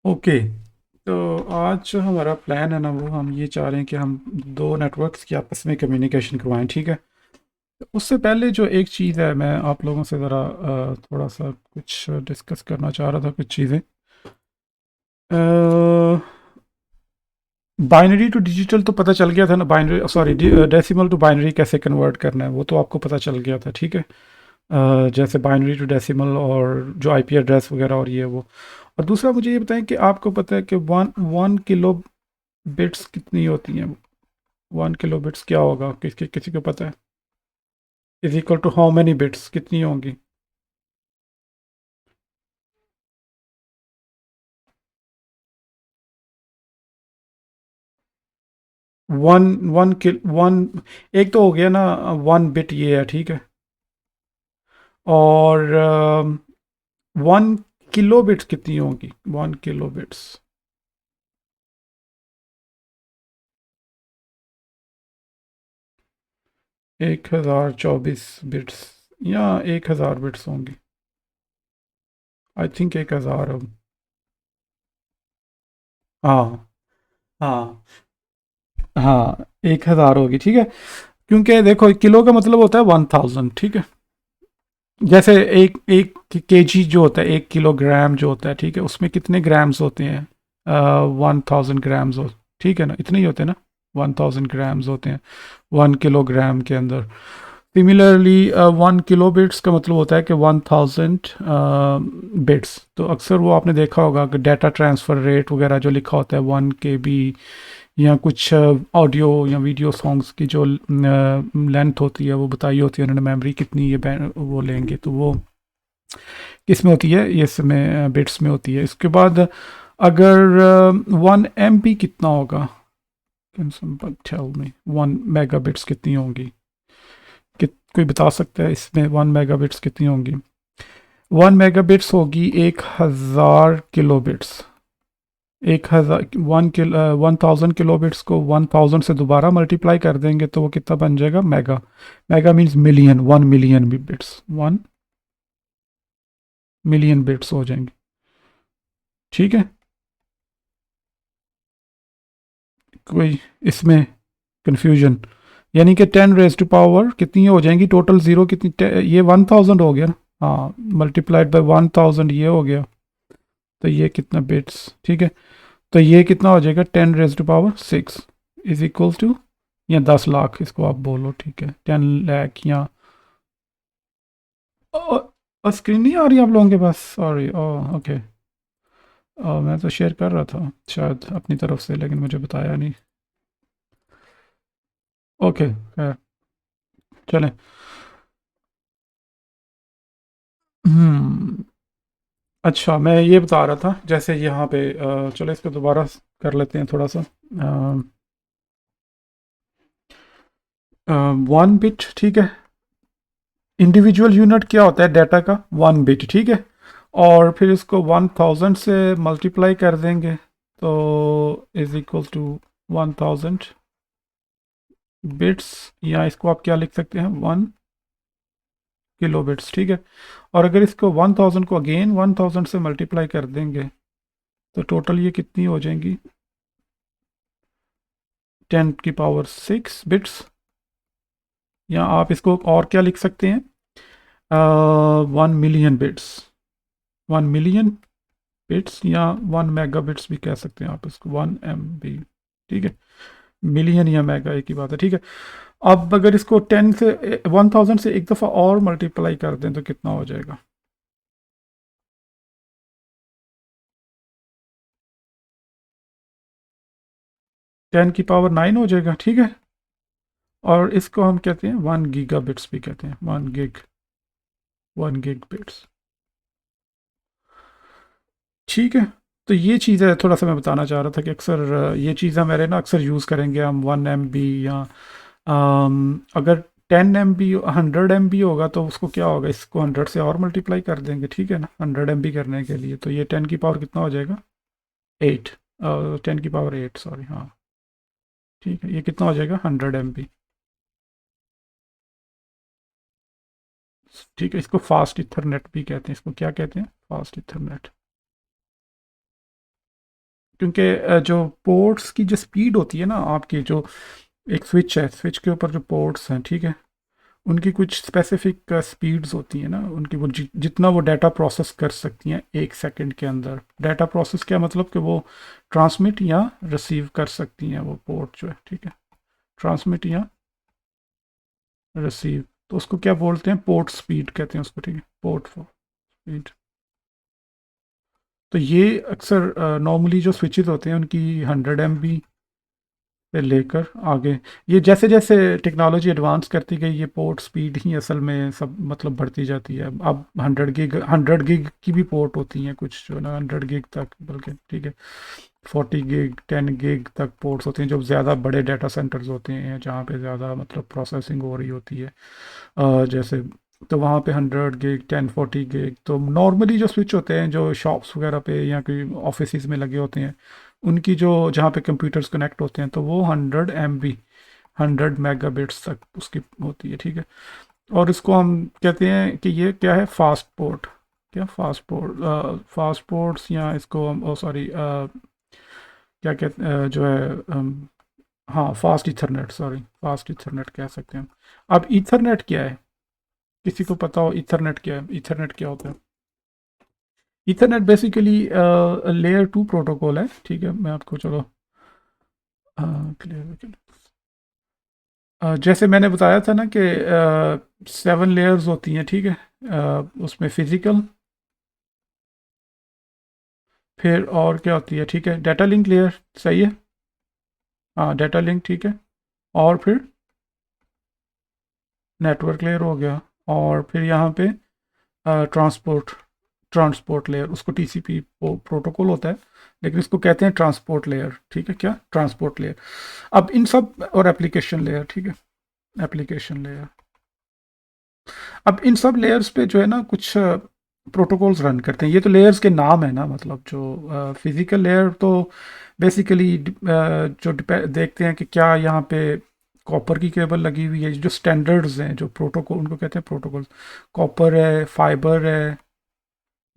Okay. तो आज जो हमारा प्लान है ना, वो हम ये चाह रहे हैं कि हम दो नेटवर्क्स की आपस में कम्युनिकेशन करवाएं, ठीक है। तो उससे पहले जो एक चीज़ है, मैं आप लोगों से ज़रा थोड़ा सा कुछ डिस्कस करना चाह रहा था, कुछ चीज़ें। बाइनरी टू डिजिटल तो पता चल गया था ना, binary sorry decimal to binary कैसे कन्वर्ट करना है वो तो आपको पता चल गया था, ठीक है। जैसे बाइनरी टू डेसिमल और जो आईपी एड्रेस वगैरह और ये वो। और दूसरा मुझे ये बताएं कि आपको पता है कि वन वन किलो बिट्स कितनी होती हैं? 1 किलो बिट्स क्या होगा? किसी को पता है? Is equal to how many bits, कितनी होंगी? 1 1 किल 1 एक तो हो गया ना, 1 बिट ये है, ठीक है। और 1 किलो बिट्स कितनी होंगी? 1 किलो बिट्स 1024 बिट्स या 1000 बिट्स होंगी। आई थिंक 1000 हो। हाँ, हाँ, हाँ, 1000 होगी, ठीक है। क्योंकि देखो, किलो का मतलब होता है 1000, ठीक है। जैसे एक एक केजी जो होता है, 1 किलोग्राम जो होता है, ठीक है, उसमें कितने ग्राम्स होते हैं? 1000 ग्राम्स हो, ठीक है ना, इतने ही होते हैं ना। 1000 ग्राम्स होते हैं 1 किलोग्राम के अंदर। सिमिलरली 1 किलो बिट्स का मतलब होता है कि 1000 बिट्स। तो अक्सर वो आपने देखा होगा कि डाटा ट्रांसफ़र रेट वगैरह जो लिखा होता है 1 KB, या कुछ ऑडियो या वीडियो सॉन्ग्स की जो लेंथ होती है वो बताई होती है उन्होंने, मेमोरी कितनी ये वो लेंगे, तो वो किस में होती है? ये इसमें बिट्स में होती है। इसके बाद अगर 1 MB कितना होगा? Can somebody tell me 1 megabits कितनी होंगी? कोई बता सकता है इसमें 1 मेगाबिट्स कितनी होंगी? 1 मेगाबिट्स होगी 1000 किलोबिट्स। 1000 1000 किलोबिट्स को 1000 से दोबारा मल्टीप्लाई कर देंगे तो वो कितना बन जाएगा? Mega. Mega means million, 1 million भी बिट्स, 1 मिलियन बिट्स हो जाएंगे, ठीक है। कोई इसमें कंफ्यूजन? यानी कि 10 रेज टू पावर कितनी हो जाएंगी टोटल? ज़ीरो कितनी ये 1000 हो गया ना। हाँ, मल्टीप्लाइड बाय 1000 ये हो गया। तो ये कितना बिट्स, ठीक है। तो ये कितना हो जाएगा? 10 raise to power 6 is equal to, या 10 लाख इसको आप बोलो, ठीक है, 10 लाख या स्क्रीन नहीं आ रही आप लोगों के पास? Sorry, okay. मैं तो शेयर कर रहा था शायद अपनी तरफ से, लेकिन मुझे बताया नहीं। ओके, खैर, चलें। हम्म। अच्छा, मैं ये बता रहा था, जैसे यहाँ पे चलो इसको दोबारा कर लेते हैं थोड़ा सा। 1 बिट, ठीक है। इंडिविजुअल यूनिट क्या होता है डाटा का? 1 बिट, ठीक है। और फिर इसको 1000 से मल्टीप्लाई कर देंगे तो इज इक्वल टू 1000 बिट्स, या इसको आप क्या लिख सकते हैं? 1 किलो बिट्स, ठीक है। और अगर इसको 1000 को अगेन 1000 से मल्टीप्लाई कर देंगे तो टोटल ये कितनी हो जाएंगी? 10 की पावर 6 बिट्स। या आप इसको और क्या लिख सकते हैं? 1 मिलियन बिट्स। 1 मिलियन बिट्स या 1 मेगाबिट्स भी कह सकते हैं आप इसको, 1 MB, ठीक है। मिलियन या मेगा एक ही बात है, ठीक है। अब अगर इसको 10 से एक दफ़ा और मल्टीप्लाई कर दें तो कितना हो जाएगा? 10 की पावर 9 हो जाएगा, ठीक है। और इसको हम कहते हैं 1 गीगाबिट्स भी कहते हैं, 1 गिग बिट्स, ठीक है। तो ये चीज़ है, थोड़ा सा मैं बताना चाह रहा था कि अक्सर ये चीज़ें मेरे ना अक्सर यूज़ करेंगे हम 1 MB, या अगर 10 MB 100 MB होगा तो उसको क्या होगा? इसको 100 से और मल्टीप्लाई कर देंगे, ठीक है ना, 100 MB करने के लिए। तो ये 10 की पावर कितना हो जाएगा? 8। 10 की पावर 8, सॉरी, हाँ, ठीक है। ये कितना हो जाएगा? 100 MB, ठीक है। इसको फास्ट इथरनेट भी कहते हैं, इसको क्या कहते हैं? Fast Ethernet. क्योंकि जो पोर्ट्स की जो स्पीड होती है ना आपकी, जो एक स्विच है, स्विच के ऊपर जो पोर्ट्स हैं, ठीक है, उनकी कुछ स्पेसिफिक स्पीड्स होती हैं ना उनकी, वो जितना वो डाटा प्रोसेस कर सकती हैं 1 सेकंड के अंदर। डाटा प्रोसेस क्या मतलब कि वो ट्रांसमिट या रिसीव कर सकती हैं वो पोर्ट जो है, ठीक है, ट्रांसमिट या रिसीव। तो उसको क्या बोलते हैं, पोर्ट स्पीड कहते हैं उसको, ठीक है, पोर्ट स्पीड। तो ये अक्सर नॉर्मली जो स्विचेस होते हैं उनकी 100 MB से लेकर आगे, ये जैसे जैसे टेक्नोलॉजी एडवांस करती गई, ये पोर्ट स्पीड ही असल में सब मतलब बढ़ती जाती है। अब 100 गिग की भी पोर्ट होती हैं कुछ जो ना, 100 गिग तक, बल्कि ठीक है 40 गिग 10 गिग तक पोर्ट्स होती हैं, जो ज़्यादा बड़े डाटा सेंटर्स होते हैं जहाँ पे ज़्यादा मतलब प्रोसेसिंग हो रही होती है, जैसे, तो वहाँ पे 100 गिग 1040 गिग। तो नॉर्मली जो स्विच होते हैं जो शॉप्स वगैरह पे या कोई ऑफिस में लगे होते हैं, उनकी जो जहाँ पे कंप्यूटर्स कनेक्ट होते हैं, तो वो 100 MB 100 मेगाबिट्स तक उसकी होती है, ठीक है। और इसको हम कहते हैं कि ये क्या है, फास्ट पोर्ट। क्या फास्ट पोर्ट, फास्ट पोर्ट्स, या इसको हम सॉरी क्या कहते जो है हाँ fast Ethernet, sorry fast Ethernet कह सकते हैं हम। अब इथरनेट क्या है, किसी को पता हो इथरनेट क्या है, इथरनेट क्या होता है? इथरनेट बेसिकली लेयर 2 प्रोटोकॉल है, ठीक है, मैं आपको चलो क्लियर, जैसे मैंने बताया था ना कि 7 लेयर्स होती हैं, ठीक है, उसमें फिजिकल, फिर और क्या होती है, ठीक है, डाटा लिंक लेयर, सही है, हाँ डाटा लिंक, ठीक है, और फिर नेटवर्क लेयर हो गया, और फिर यहाँ पे ट्रांसपोर्ट, ट्रांसपोर्ट लेयर, उसको टीसीपी प्रोटोकॉल होता है, लेकिन इसको कहते हैं ट्रांसपोर्ट लेयर, ठीक है, क्या ट्रांसपोर्ट लेयर। अब इन सब, और एप्लीकेशन लेयर, ठीक है, एप्लीकेशन लेयर। अब इन सब लेयर्स पे जो है ना कुछ प्रोटोकॉल्स रन करते हैं, ये तो लेयर्स के नाम है ना, मतलब जो फिजिकल लेयर तो बेसिकली जो देखते हैं कि क्या यहाँ पे कॉपर की केबल लगी हुई है, जो स्टैंडर्ड्स हैं जो प्रोटोकॉल, उनको कहते हैं प्रोटोकॉल। कॉपर है, फाइबर है,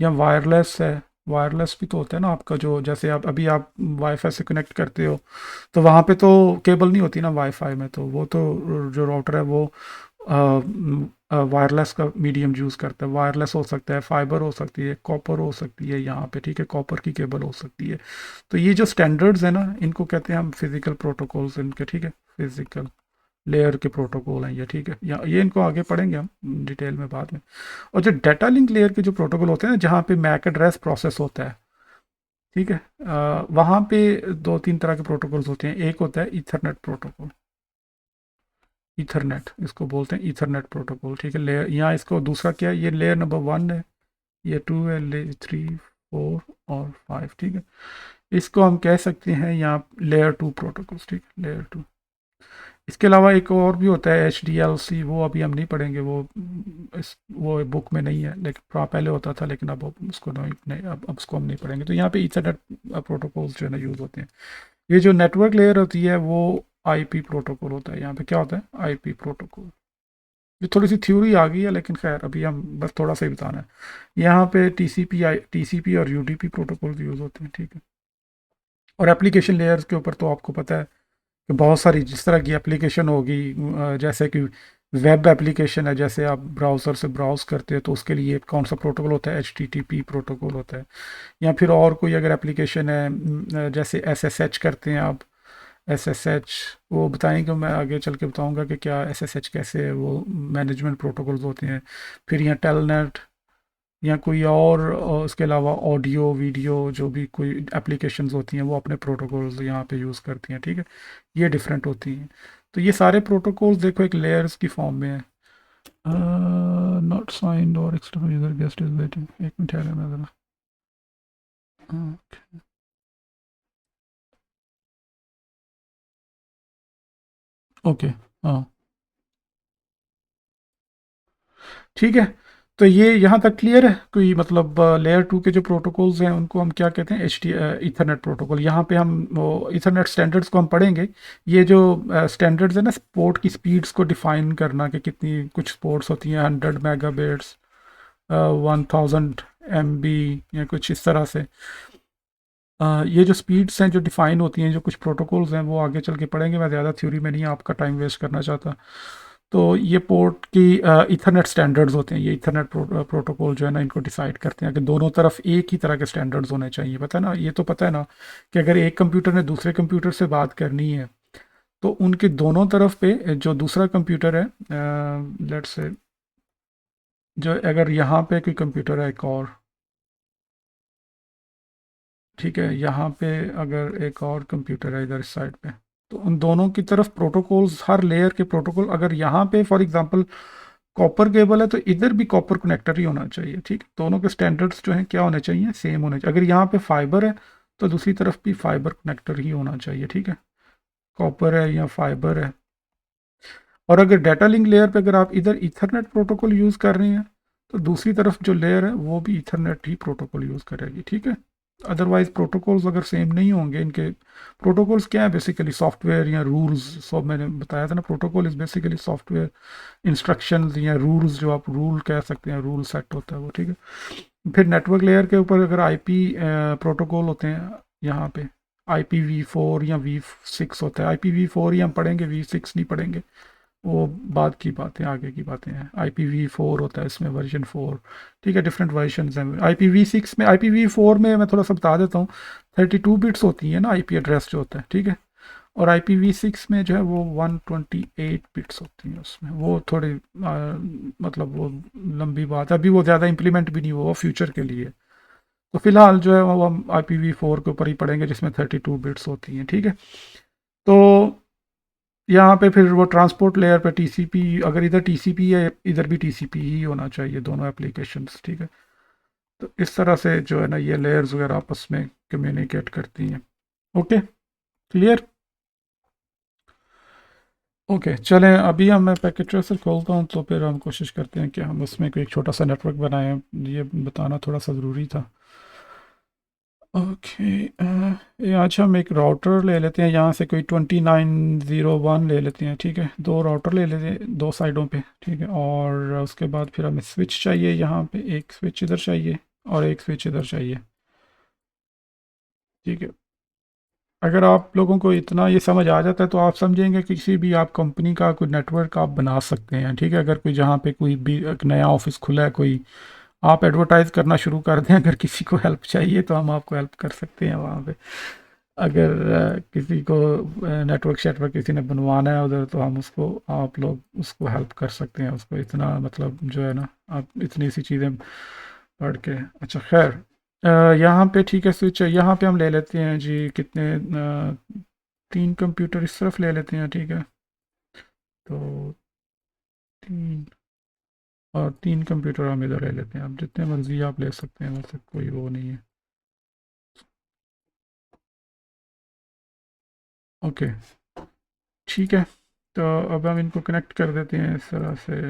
या वायरलेस है। वायरलेस भी तो होता है ना आपका, जो जैसे आप अभी आप वाईफाई से कनेक्ट करते हो, तो वहाँ पे तो केबल नहीं होती ना वाईफाई में, तो वो तो जो राउटर है वो वायरलेस का मीडियम यूज़ करता है। वायरलेस हो सकता है, फाइबर हो सकती है, कॉपर हो सकती है यहाँ पे, ठीक है, कॉपर की केबल हो सकती है। तो ये जो स्टैंडर्ड्स है ना, इनको कहते हैं हम फिजिकल प्रोटोकॉल्स इनके, ठीक है, फिजिकल लेयर के प्रोटोकॉल हैं ये, ठीक है, या ये इनको आगे पढ़ेंगे हम डिटेल में बाद में। और जो डाटा लिंक लेयर के जो प्रोटोकॉल होते हैं ना, जहाँ पे मैक एड्रेस प्रोसेस होता है, ठीक है, वहाँ पे 2-3 तरह के प्रोटोकॉल्स होते हैं। एक होता है ईथरनेट प्रोटोकॉल, ईथरनेट इसको बोलते हैं, ईथरनेट प्रोटोकॉल, ठीक है, लेयर, यहाँ इसको दूसरा क्या है, ये लेयर नंबर 1 है, ये 2 है, ले 3 4 और 5, ठीक है। इसको हम कह सकते हैं यहाँ लेयर 2 प्रोटोकॉल्स, ठीक है, लेयर 2। इसके अलावा एक और भी होता है HDLC, वो अभी हम नहीं पढ़ेंगे, वो वो बुक में नहीं है, लेकिन पहले होता था, लेकिन अब उसको नहीं, अब उसको हम नहीं पढ़ेंगे। तो यहाँ पे ईथरनेट प्रोटोकॉल्स जो है ना यूज़ होते हैं। ये जो नेटवर्क लेयर होती है वो IP प्रोटोकॉल होता है। यहाँ पे क्या होता है, IP प्रोटोकॉल। ये थोड़ी सी थ्योरी आ गई है, लेकिन खैर अभी हम बस थोड़ा सा ही बताना है। यहाँ पे TCP और UDP प्रोटोकॉल यूज़ होते हैं, ठीक है। और एप्लीकेशन लेयर्स के ऊपर तो आपको पता है कि बहुत सारी जिस तरह की एप्लीकेशन होगी, जैसे कि वेब एप्लीकेशन है, जैसे आप ब्राउज़र से ब्राउज़ करते हैं तो उसके लिए कौन सा प्रोटोकॉल होता है, HTTP प्रोटोकॉल होता है। या फिर और कोई अगर एप्लीकेशन है, जैसे SSH करते हैं आप, SSH, वो बताएंगे, मैं आगे चल के बताऊंगा कि क्या SSH कैसे है, वो मैनेजमेंट प्रोटोकॉल्स होते हैं। फिर यहाँ टेलनेट, या कोई और उसके अलावा ऑडियो वीडियो जो भी कोई एप्लीकेशंस होती हैं, वो अपने प्रोटोकॉल्स यहाँ पे यूज़ करती हैं, ठीक है, ये डिफरेंट होती हैं। तो ये सारे प्रोटोकॉल्स देखो एक लेयर्स की फॉर्म में है। नॉट साइंड और external user guest is waiting, एक मिनट ठहरे मैं ज़रा, ओके, हाँ ठीक है। तो ये यहाँ तक क्लियर है, कोई मतलब लेयर 2 के जो प्रोटोकॉल्स हैं उनको हम क्या कहते हैं, ईथरनेट प्रोटोकॉल। यहाँ पे हम वो ईथरनेट स्टैंडर्ड्स को हम पढ़ेंगे। ये जो स्टैंडर्ड्स है ना, पोर्ट की स्पीड्स को डिफाइन करना, कि कितनी कुछ पोर्ट्स होती हैं, 100 मेगाबिट्स, 1000 MB, या कुछ इस तरह से। ये जो स्पीड्स हैं जो डिफ़ाइन होती हैं, जो कुछ प्रोटोकॉल्स हैं, वो आगे चल के पढ़ेंगे। मैं ज़्यादा थ्योरी में नहीं आपका टाइम वेस्ट करना चाहता। तो ये पोर्ट की ईथरनेट स्टैंडर्ड्स होते हैं। ये ईथरनेट प्रोटोकॉल जो है ना, इनको डिसाइड करते हैं कि दोनों तरफ एक ही तरह के स्टैंडर्ड्स होने चाहिए। पता है ना, ये तो पता है ना कि अगर एक कंप्यूटर ने दूसरे कंप्यूटर से बात करनी है तो उनके दोनों तरफ पे जो दूसरा कंप्यूटर है, लेट्स से, जो अगर यहाँ पे कोई कंप्यूटर है एक और, ठीक है, यहाँ पे अगर एक और कंप्यूटर है इधर इस साइड पे, तो उन दोनों की तरफ प्रोटोकॉल्स, हर लेयर के प्रोटोकॉल, अगर यहाँ पे फॉर एग्जांपल कॉपर केबल है तो इधर भी कॉपर कनेक्टर ही होना चाहिए। ठीक है, दोनों के स्टैंडर्ड्स जो हैं क्या होने चाहिए, सेम होने चाहिए। अगर यहाँ पे फाइबर है तो दूसरी तरफ भी फाइबर कनेक्टर ही होना चाहिए। ठीक है, कॉपर है या फाइबर है। और अगर डाटा लिंक लेयर पे अगर आप इधर ईथरनेट प्रोटोकॉल यूज़ कर रहे हैं तो दूसरी तरफ जो लेयर है वो भी ईथरनेट ही प्रोटोकॉल यूज़ करेगी। ठीक है, अदरवाइज प्रोटोकॉल्स अगर सेम नहीं होंगे, इनके प्रोटोकॉल्स क्या है, बेसिकली सॉफ्टवेयर या रूल्स। सो मैंने बताया था ना, protocol is basically software instructions या रूल्स, जो आप रूल कह सकते हैं, रूल सेट होता है वो। ठीक है, फिर नेटवर्क लेयर के ऊपर अगर आईपी प्रोटोकॉल होते हैं, यहाँ पे IPv4 या V6 होता है। IPv4 ही हम पढ़ेंगे, V6 नहीं पढ़ेंगे, वो बाद की बातें, आगे की बातें हैं। IPv4 होता है इसमें वर्जन 4। ठीक है, डिफरेंट वर्जन हैं। IPv6 में, IPv4 में मैं थोड़ा सा बता देता हूँ, 32 बिट्स होती हैं ना आईपी एड्रेस जो होता है। ठीक है, और IPv6 में जो है वो 128 बिट्स होती हैं उसमें। वो थोड़ी मतलब वो लंबी बात है, अभी वो ज़्यादा इम्प्लीमेंट भी नहीं हुआ, वो फ्यूचर के लिए। तो फिलहाल जो है वो हम IPv4 के ऊपर ही पढ़ेंगे, जिसमें 32 बिट्स होती हैं। ठीक है, तो यहाँ पे फिर वो ट्रांसपोर्ट लेयर पे TCP, अगर इधर TCP है इधर भी TCP ही होना चाहिए, दोनों एप्लीकेशंस। ठीक है, तो इस तरह से जो है ना ये लेयर्स वगैरह आपस में कम्युनिकेट करती हैं। Okay, clear. ओके, चलें, अभी हम, मैं पैकेट ट्रेसर खोलता हूँ तो फिर हम कोशिश करते हैं कि हम उसमें कोई एक छोटा सा नेटवर्क बनाएं। ये बताना थोड़ा सा ज़रूरी था। ओके, ये आज हम एक राउटर ले लेते हैं, यहाँ से कोई 2901 ले लेते हैं। ठीक है, दो राउटर ले लेते हैं दो साइडों पे। ठीक है, और उसके बाद फिर हमें स्विच चाहिए, यहाँ पे एक स्विच इधर चाहिए और एक स्विच इधर चाहिए। ठीक है, अगर आप लोगों को इतना ये समझ आ जाता है तो आप समझेंगे कि किसी भी आप कंपनी का कोई नेटवर्क आप बना सकते हैं। ठीक है, अगर कोई जहाँ पे कोई भी एक नया ऑफिस खुला है, कोई, आप एडवर्टाइज़ करना शुरू कर दें, अगर किसी को हेल्प चाहिए तो हम आपको हेल्प कर सकते हैं वहाँ पे। अगर किसी को नेटवर्क शेटवर्क किसी ने बनवाना है उधर, तो हम उसको, आप लोग उसको हेल्प कर सकते हैं। उसको इतना मतलब जो है ना, आप इतनी सी चीज़ें पढ़ के। अच्छा खैर, यहाँ पे ठीक है, स्विच यहाँ पे हम ले लेते हैं जी, कितने, 3 कंप्यूटर इस तरफ ले लेते हैं। ठीक है, तो 3, और 3 कंप्यूटर हम इधर ले लेते हैं। अब जितने मर्जी आप ले सकते हैं, वैसे कोई वो नहीं है। ओके, ठीक है, तो अब हम इनको कनेक्ट कर देते हैं इस तरह से।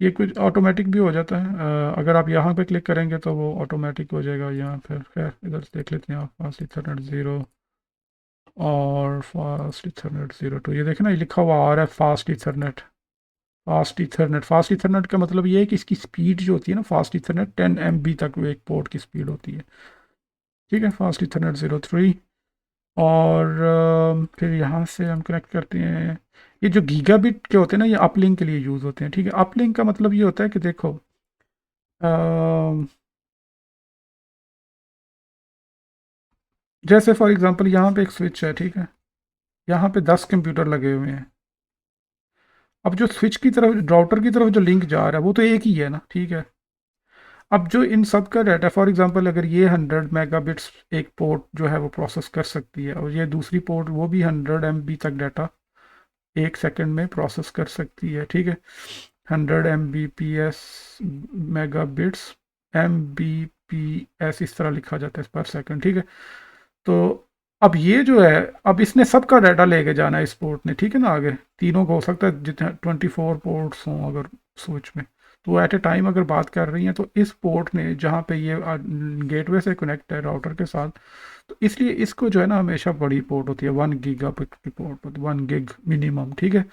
ये कुछ ऑटोमेटिक भी हो जाता है, अगर आप यहाँ पे क्लिक करेंगे तो वो ऑटोमेटिक हो जाएगा यहाँ। फिर खैर इधर से देख लेते हैं आप, फास्ट इथरनेट 0 और फास्ट इथरनेट 02। ये देखें ना, ये लिखा हुआ आ रहा है fast Ethernet. Fast Ethernet, fast Ethernet का मतलब ये है कि इसकी स्पीड जो होती है ना, फास्ट इथरनेट 10 MB तक वो एक पोर्ट की स्पीड होती है। ठीक है, फास्ट इथरनेट 03। और फिर यहाँ से हम कनेक्ट करते हैं। ये जो गीगाबिट के होते हैं ना, ये अपलिंक के लिए यूज़ होते हैं। ठीक है, अपलिंक का मतलब ये होता है कि देखो, जैसे फॉर एग्जांपल यहाँ पे एक स्विच है। ठीक है, यहाँ पे 10 कंप्यूटर लगे हुए हैं। अब जो स्विच की तरफ, राउटर की तरफ जो लिंक जा रहा है वो तो एक ही है ना। ठीक है, अब जो इन सब का डाटा, फॉर एग्जांपल अगर ये 100 मेगाबिट्स एक पोर्ट जो है वो प्रोसेस कर सकती है, और ये दूसरी पोर्ट वो भी 100 MB तक डाटा 1 सेकंड में प्रोसेस कर सकती है। ठीक है, 100 Mbps, मेगाबिट्स, Mbps इस तरह लिखा जाता है पर सेकंड। ठीक है, तो अब ये जो है, अब इसने सबका डाटा लेके जाना है इस पोर्ट ने। ठीक है ना, आगे तीनों को हो सकता है, जितने 24 पोर्ट्स हों अगर स्विच में, तो एट ए टाइम अगर बात कर रही हैं तो इस पोर्ट ने, जहाँ पे ये गेटवे से कनेक्ट है राउटर के साथ, तो इसलिए इसको जो है ना हमेशा बड़ी पोर्ट होती है, 1 गीगाबिट की पोर्ट होती है, 1 गिग मिनिमम। ठीक है,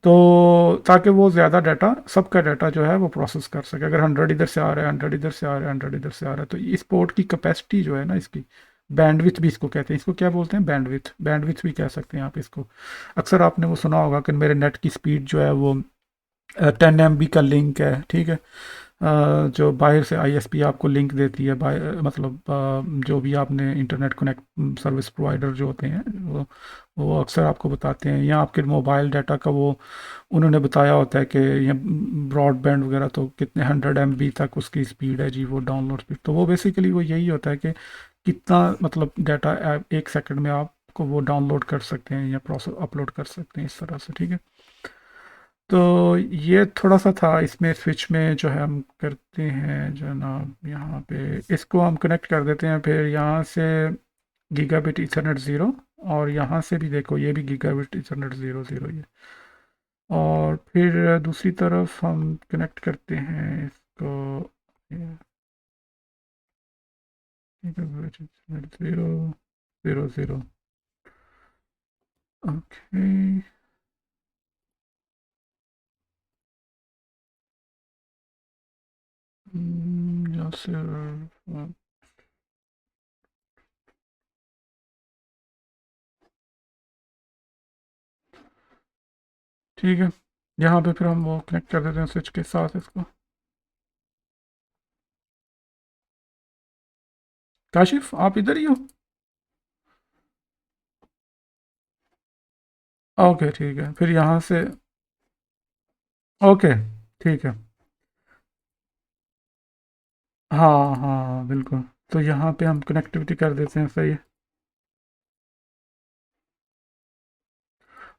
तो ताकि वो ज़्यादा डाटा, सबका डाटा जो है वो प्रोसेस कर सके। अगर 100 इधर से आ रहा है, 100 इधर से आ रहा है, 100 इधर से आ रहा है, तो इस पोर्ट की कैपेसिटी जो है ना इसकी, बैंडविथ भी इसको कहते हैं। इसको क्या बोलते हैं? बैंडविथ, बैंडविथ भी कह सकते हैं आप इसको। अक्सर आपने वो सुना होगा कि मेरे नेट की स्पीड जो है वो 10 MB का लिंक है, ठीक है। जो बाहर से आईएसपी आपको लिंक देती है, मतलब जो भी आपने इंटरनेट कनेक्ट सर्विस प्रोवाइडर जो होते हैं वो अक्सर आपको बताते हैं, या आपके मोबाइल डाटा का वो उन्होंने बताया होता है कि ये ब्रॉडबैंड वगैरह तो कितने 100 MB तक उसकी स्पीड है जी, वो डाउनलोड स्पीड। तो वो बेसिकली वो यही होता है कि कितना मतलब डाटा एक सेकंड में आपको वो डाउनलोड कर सकते हैं या प्रोसेस अपलोड कर सकते हैं, इस तरह से, ठीक है। तो ये थोड़ा सा था इसमें, स्विच में जो है हम करते हैं जनाब, यहाँ पे इसको हम कनेक्ट कर देते हैं, फिर यहाँ से गीगाबिट ईथरनेट ज़ीरो, और यहाँ से भी देखो ये भी गीगाबिट ईथरनेट ज़ीरो ज़ीरो ही है। और फिर दूसरी तरफ हम कनेक्ट करते हैं इसको, gigabit Ethernet zero zero zero. Okay, यहाँ से ठीक है, यहाँ पे फिर हम वो कनेक्ट कर देते हैं स्विच के साथ इसको। काशिफ आप इधर ही हो? ओके ठीक है, फिर यहाँ से ओके ठीक है। हाँ हाँ बिल्कुल। तो यहाँ पे हम कनेक्टिविटी कर देते हैं, सही है।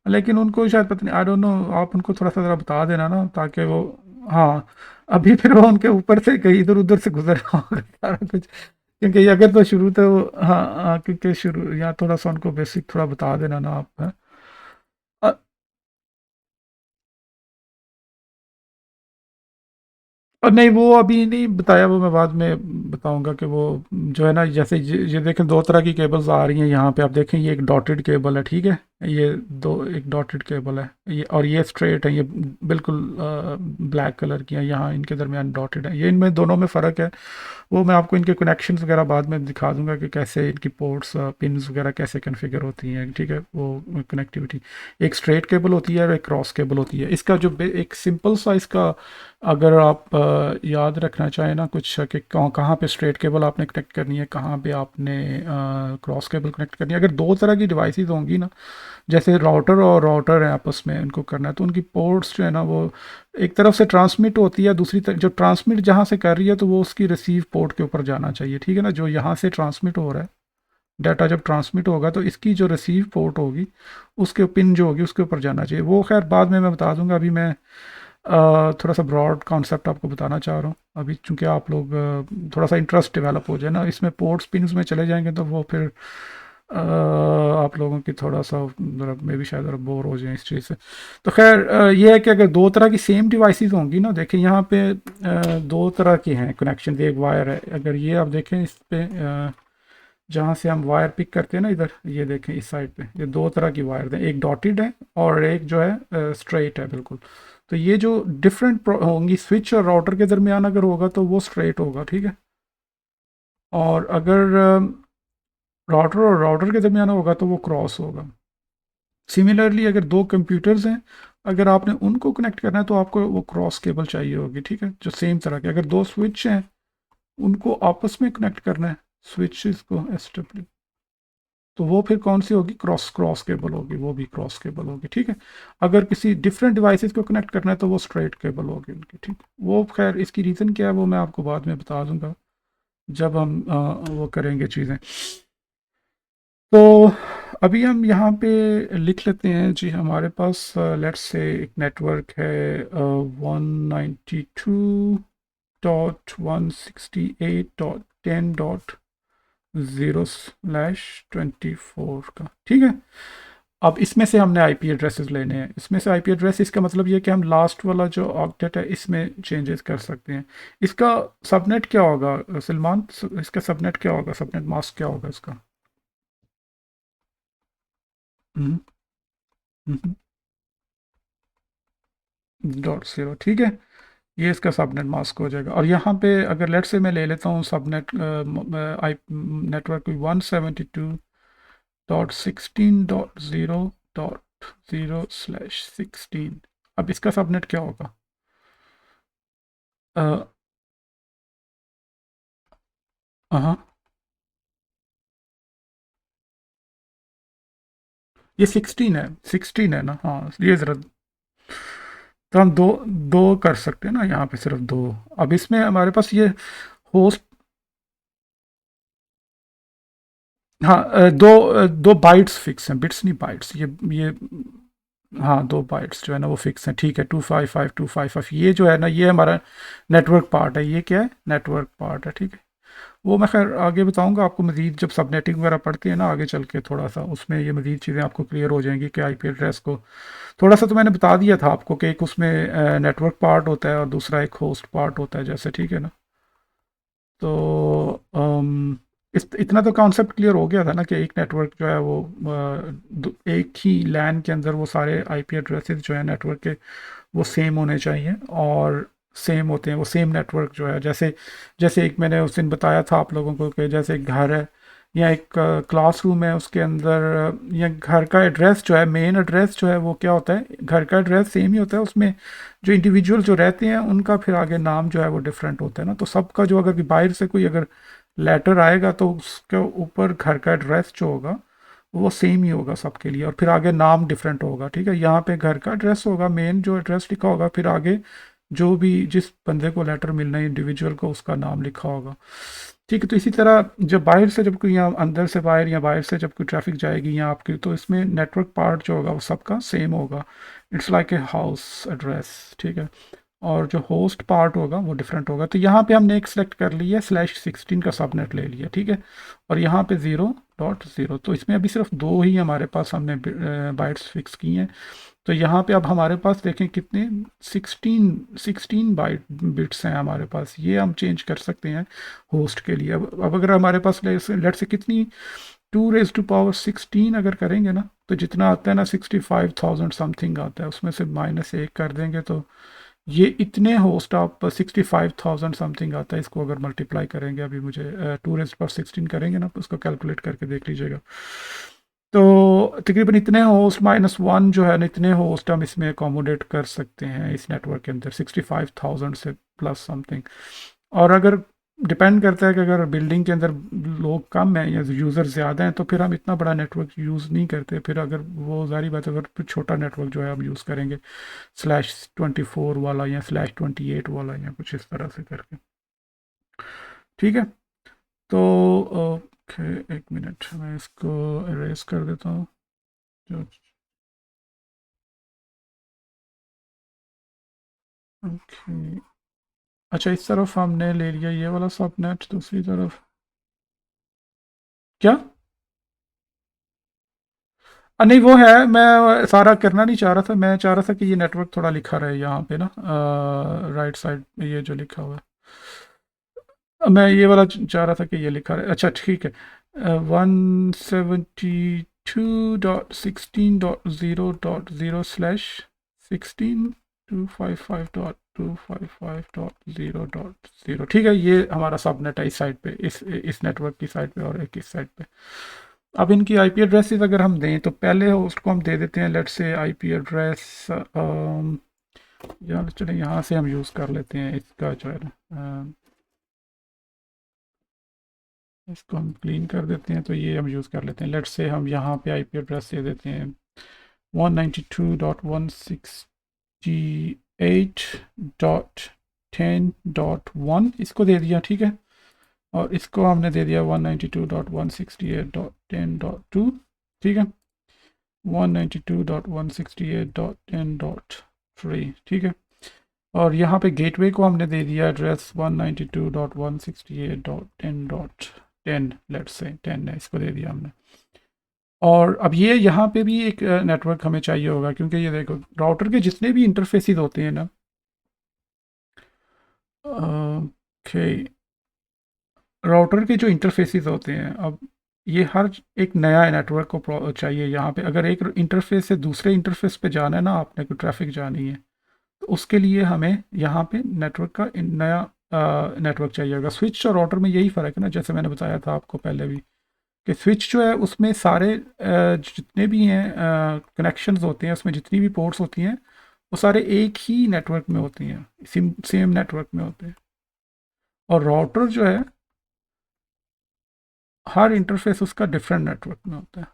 लेकिन उनको शायद पता नहीं, आई डोंट नो, आप उनको थोड़ा सा ज़रा बता देना ना, ताकि वो, हाँ, अभी फिर वो उनके ऊपर से कहीं इधर उधर से गुजर रहा होगा सारा कुछ। क्योंकि अगर तो शुरू तो हाँ हाँ, क्योंकि शुरू यहाँ थोड़ा सा उनको बेसिक थोड़ा बता देना ना आप, है? और नहीं, वो अभी नहीं बताया, वो मैं बाद में बताऊंगा कि वो जो है ना, जैसे ये देखें दो तरह की केबल्स आ रही हैं यहाँ पे, आप देखें ये एक डॉटेड केबल है, ठीक है। ये दो, एक डॉटेड केबल है ये, और ये स्ट्रेट है, ये बिल्कुल ब्लैक कलर की है, यहाँ इनके दरमियान डॉटेड है। ये इनमें दोनों में फ़र्क है। वो मैं आपको इनके कनेक्शंस वगैरह बाद में दिखा दूंगा कि कैसे इनकी पोर्ट्स पिन्स वगैरह कैसे कन्फिगर होती हैं, ठीक है। वो कनेक्टिविटी, एक स्ट्रेट केबल होती है और एक क्रॉस केबल होती है। इसका जो एक सिंपल सा इसका, अगर आप याद रखना चाहें ना कुछ कि कहाँ पे स्ट्रेट केबल आपने कनेक्ट करनी है, कहाँ पे आपने क्रॉस केबल कनेक्ट करनी है। अगर दो तरह की डिवाइसेस होंगी ना, जैसे राउटर और राउटर है आपस में इनको करना है, तो उनकी पोर्ट्स जो है ना वो एक तरफ से ट्रांसमिट होती है, दूसरी तरफ जो ट्रांसमिट जहाँ से कर रही है तो वो उसकी रिसीव पोर्ट के ऊपर जाना चाहिए, ठीक है ना। जो यहाँ से ट्रांसमिट हो रहा है डाटा, जब ट्रांसमिट होगा तो इसकी जो रिसीव पोर्ट होगी उसके पिन जो होगी उसके ऊपर जाना चाहिए। वो खैर बाद में मैं बता दूंगा, अभी मैं थोड़ा सा ब्रॉड कॉन्सेप्ट आपको बताना चाह रहा हूँ अभी, चूंकि आप लोग थोड़ा सा इंटरेस्ट डेवलप हो जाए ना इसमें, पोर्ट्स पिन्स में चले जाएंगे तो वो फिर आप लोगों की थोड़ा सा ज़रा मे भी शायद बोर हो जाए इस चीज़ से। तो खैर ये है कि अगर दो तरह की सेम डिवाइसेस होंगी ना, देखें यहाँ पे दो तरह की हैं कनेक्शन, एक वायर है, अगर ये आप देखें इस पे जहाँ से हम वायर पिक करते हैं ना इधर, ये देखें इस साइड पे ये दो तरह की वायर हैं, एक डॉटेड है और एक जो है स्ट्रेट है बिल्कुल। तो ये जो डिफरेंट होंगी स्विच और राउटर के दरमियान अगर होगा तो वो स्ट्रेट होगा, ठीक है। और अगर राउटर और राउटर के दरमियान होगा तो वो क्रॉस होगा। सिमिलरली अगर दो कंप्यूटर्स हैं, अगर आपने उनको कनेक्ट करना है तो आपको वो क्रॉस केबल चाहिए होगी, ठीक है, जो सेम तरह के। अगर दो स्विच हैं उनको आपस में कनेक्ट करना है, स्विचेस को एस, तो वो फिर कौन सी होगी? क्रॉस क्रॉस केबल होगी, वो भी क्रॉस केबल होगी, ठीक है। अगर किसी डिफरेंट डिवाइसेस को कनेक्ट करना है तो वो स्ट्रेट केबल होगी उनकी, ठीक। वो खैर इसकी रीज़न क्या है वो मैं आपको बाद में बता दूंगा जब हम वो करेंगे चीज़ें। तो अभी हम यहाँ पे लिख लेते हैं जी, हमारे पास लेट्स से एक नेटवर्क है 192.168.10.0/24 का, ठीक है। अब इसमें से हमने आईपी एड्रेसेस लेने हैं, इसमें से आईपी एड्रेस, इसका मतलब ये है कि हम लास्ट वाला जो ऑक्टेट है इसमें चेंजेस कर सकते हैं। इसका सबनेट क्या होगा सलमान? इसका सबनेट क्या होगा, सबनेट मास्क क्या होगा इसका? हम्म, हम्म, .0, ठीक है। ये इसका सबनेट मास्क हो जाएगा। और यहाँ पे अगर लेट से मैं ले लेता हूँ सबनेट आई नेटवर्क 172.16.0.0/16। अब इसका सबनेट क्या होगा? अ, हाँ, ये 16 है ना? हाँ, ये ज़रा, तो हम दो दो कर सकते हैं ना यहाँ पे, सिर्फ दो। अब इसमें हमारे पास ये होस्ट, हाँ, दो बाइट्स फिक्स हैं, बिट्स नहीं बाइट्स, ये हाँ, दो बाइट्स जो है ना वो फिक्स हैं, ठीक है। 255 ये जो है ना, ये हमारा नेटवर्क पार्ट है। ये क्या है? नेटवर्क पार्ट है, ठीक है। वो मैं खैर आगे बताऊंगा आपको मज़ीद, जब सबनेटिंग वगैरह पढ़ती है ना आगे चल के, थोड़ा सा उसमें ये मज़ीद चीज़ें आपको क्लियर हो जाएंगी कि आईपी एड्रेस को थोड़ा सा तो मैंने बता दिया था आपको कि एक उसमें नेटवर्क पार्ट होता है और दूसरा एक होस्ट पार्ट होता है, जैसे, ठीक है ना? तो इतना तो कॉन्सेप्ट क्लियर हो गया था ना कि एक नेटवर्क जो है वो एक ही लैन के अंदर वो सारे आईपी एड्रेसेस जो है नेटवर्क के वो सेम होने चाहिए, और सेम होते हैं वो सेम नेटवर्क जो है। जैसे जैसे एक मैंने उस दिन बताया था आप लोगों को कि जैसे एक घर है या एक क्लासरूम है, उसके अंदर या घर का एड्रेस जो है, मेन एड्रेस जो है वो क्या होता है, घर का एड्रेस सेम ही होता है, उसमें जो इंडिविजुअल जो रहते हैं उनका फिर आगे नाम जो है वो डिफरेंट होता है ना। तो सबका जो अगर बाहर से कोई अगर लेटर आएगा तो उसके ऊपर घर का एड्रेस जो होगा वो सेम ही होगा सबके लिए, और फिर आगे नाम डिफरेंट होगा, ठीक है। यहाँ पे घर का एड्रेस होगा, मेन जो एड्रेस लिखा होगा, फिर आगे जो भी जिस बंदे को लेटर मिलना है इंडिविजुअल को, उसका नाम लिखा होगा, ठीक है। तो इसी तरह जब बाहर से जब कोई यहाँ अंदर से बाहर या बाहर से जब कोई ट्रैफिक जाएगी यहाँ आपकी, तो इसमें नेटवर्क पार्ट जो होगा वो सबका सेम होगा। It's like a house address, ठीक है। और जो होस्ट पार्ट होगा वो डिफरेंट होगा। तो यहाँ पे हमने एक सेलेक्ट कर लिया /16 का सबनेट ले लिया, ठीक है। और यहाँ पे 0.0, तो इसमें अभी सिर्फ दो ही हमारे पास हमने बाइट्स फिक्स की हैं। तो यहाँ पे अब हमारे पास देखें कितने, 16 बाइट बिट्स हैं हमारे पास, ये हम चेंज कर सकते हैं होस्ट के लिए। अब अगर हमारे पास लेट से कितनी 2⁻16 अगर करेंगे ना, तो जितना आता है ना 65,000 समथिंग आता है, उसमें से -1 कर देंगे तो ये इतने होस्ट आप 65,000 समथिंग आता है। इसको अगर मल्टीप्लाई करेंगे, अभी मुझे 2⁻16 करेंगे ना, तो उसको कैलकुलेट करके देख लीजिएगा। तो तकरीबन इतने होस्ट -1 जो है ना, इतने होस्ट हम इसमें अकोमोडेट कर सकते हैं इस नेटवर्क के अंदर, 65,000 से प्लस समथिंग। और अगर डिपेंड करता है कि अगर बिल्डिंग के अंदर लोग कम हैं या यूज़र ज़्यादा हैं, तो फिर हम इतना बड़ा नेटवर्क यूज़ नहीं करते। फिर अगर वो ज़ाहिर बात है, अगर फिर छोटा नेटवर्क जो है हम यूज़ करेंगे, /24 वाला या /28 वाला या कुछ इस तरह से करके, ठीक है। तो ओके, एक मिनट, मैं इसको इरेज कर देता हूँ। जो ओके, अच्छा, इस तरफ हमने ले लिया ये वाला सबनेट, दूसरी तरफ क्या? नहीं, वो है, मैं सारा करना नहीं चाह रहा था, मैं चाह रहा था कि ये नेटवर्क थोड़ा लिखा रहे यहाँ पे ना, राइट साइड में ये जो लिखा हुआ है, मैं ये वाला चाह रहा था कि ये लिखा रहे। अच्छा, ठीक है। 172.16.0.0/16, 255.255.0.0, ठीक है। ये हमारा सबनेट है इस साइड पे, इस नेटवर्क की साइड पे, और एक इस साइड पे। अब इनकी आईपी एड्रेसेस अगर हम दें, तो पहले होस्ट को हम दे देते हैं, लेट्स से आईपी एड्रेस, यहाँ चले, यहाँ से हम यूज़ कर लेते हैं इसका जो है ना, इसको हम क्लीन कर देते हैं, तो ये हम यूज़ कर लेते हैं। लेट्स से हम यहाँ पे आईपी एड्रेस दे देते हैं 192.168.10.1, इसको दे दिया, ठीक है। और इसको हमने दे दिया 192.168.10.2, ठीक है। 192.168.10.3, ठीक है। और यहाँ पे गेटवे को हमने दे दिया एड्रेस 192.168.10.10, लेट्स से 10 है, इसको दे दिया हमने। और अब ये यहाँ पे भी एक नेटवर्क हमें चाहिए होगा, क्योंकि ये देखो राउटर के जितने भी इंटरफेसेस होते हैं ना, ओके, राउटर के जो इंटरफेसेस होते हैं, अब ये हर एक नया नेटवर्क को चाहिए यहाँ पे। अगर एक इंटरफेस से दूसरे इंटरफेस पे जाना है ना, आपने कोई ट्रैफिक जानी है, तो उसके लिए हमें यहाँ पे नेटवर्क का नया नेटवर्क चाहिए होगा। स्विच और राउटर में यही फ़र्क है ना, जैसे मैंने बताया था आपको पहले भी, कि स्विच जो है उसमें सारे जितने भी हैं कनेक्शंस होते हैं, उसमें जितनी भी पोर्ट्स होती हैं वो सारे एक ही नेटवर्क में होती हैं, सेम नेटवर्क में होते हैं। और राउटर जो है हर इंटरफेस उसका डिफरेंट नेटवर्क में होता है,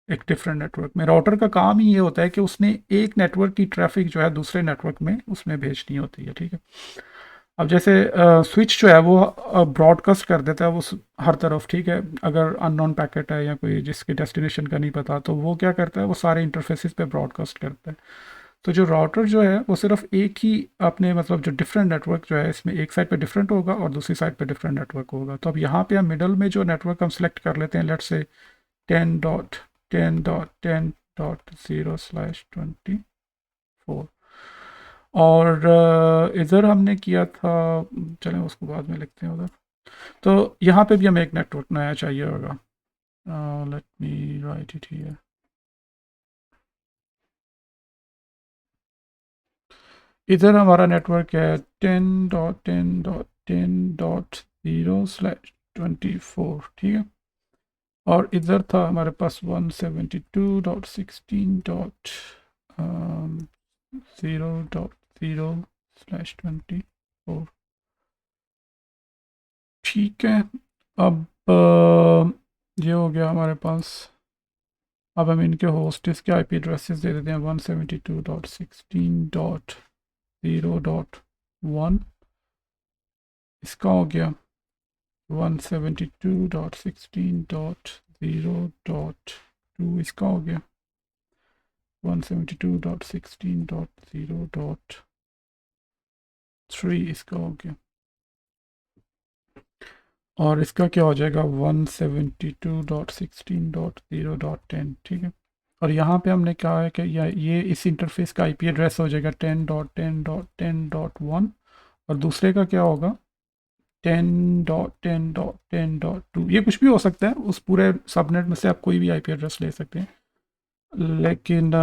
एक डिफरेंट नेटवर्क में। राउटर का काम ही ये होता है कि उसने एक नेटवर्क की ट्रैफिक जो है दूसरे नेटवर्क में उसमें भेजनी होती है, ठीक है। अब जैसे स्विच जो है वो ब्रॉडकास्ट कर देता है वो हर तरफ, ठीक है। अगर अननोन पैकेट है या कोई जिसके डेस्टिनेशन का नहीं पता, तो वो क्या करता है, वो सारे इंटरफेसेस पे ब्रॉडकास्ट करता है। तो जो राउटर जो है वो सिर्फ एक ही अपने मतलब जो डिफरेंट नेटवर्क जो है इसमें एक साइड पे डिफरेंट होगा और दूसरी साइड पे डिफरेंट नेटवर्क होगा। तो अब यहाँ पे हम मिडल में जो नेटवर्क हम सेलेक्ट कर लेते हैं, लेट्स से 10.10.10.0/24, और इधर हमने किया था, चलें उसको बाद में लिखते हैं उधर। तो यहाँ पे भी हमें एक नेटवर्क नया चाहिए होगा। Let me right it here. इधर हमारा नेटवर्क है 10.10.10.0/24, ठीक है। और इधर था हमारे पास 172.16.0.0/24, ठीक है। अब ये हो गया हमारे पास। अब हम इनके होस्ट इसके आईपी एड्रेसेस दे देते हैं 172.16.0.1, इसका हो गया 172.16.0.2, इसका हो गया 172.16.0.3, इसका हो गया, और इसका क्या हो जाएगा 172.16.0.10, ठीक है। और यहाँ पे हमने कहा है कि ये इस इंटरफेस का आईपी एड्रेस हो जाएगा 10.10.10.1, और दूसरे का क्या होगा 10.10.10.2। ये कुछ भी हो सकता है, उस पूरे सबनेट में से आप कोई भी आईपी एड्रेस ले सकते हैं, लेकिन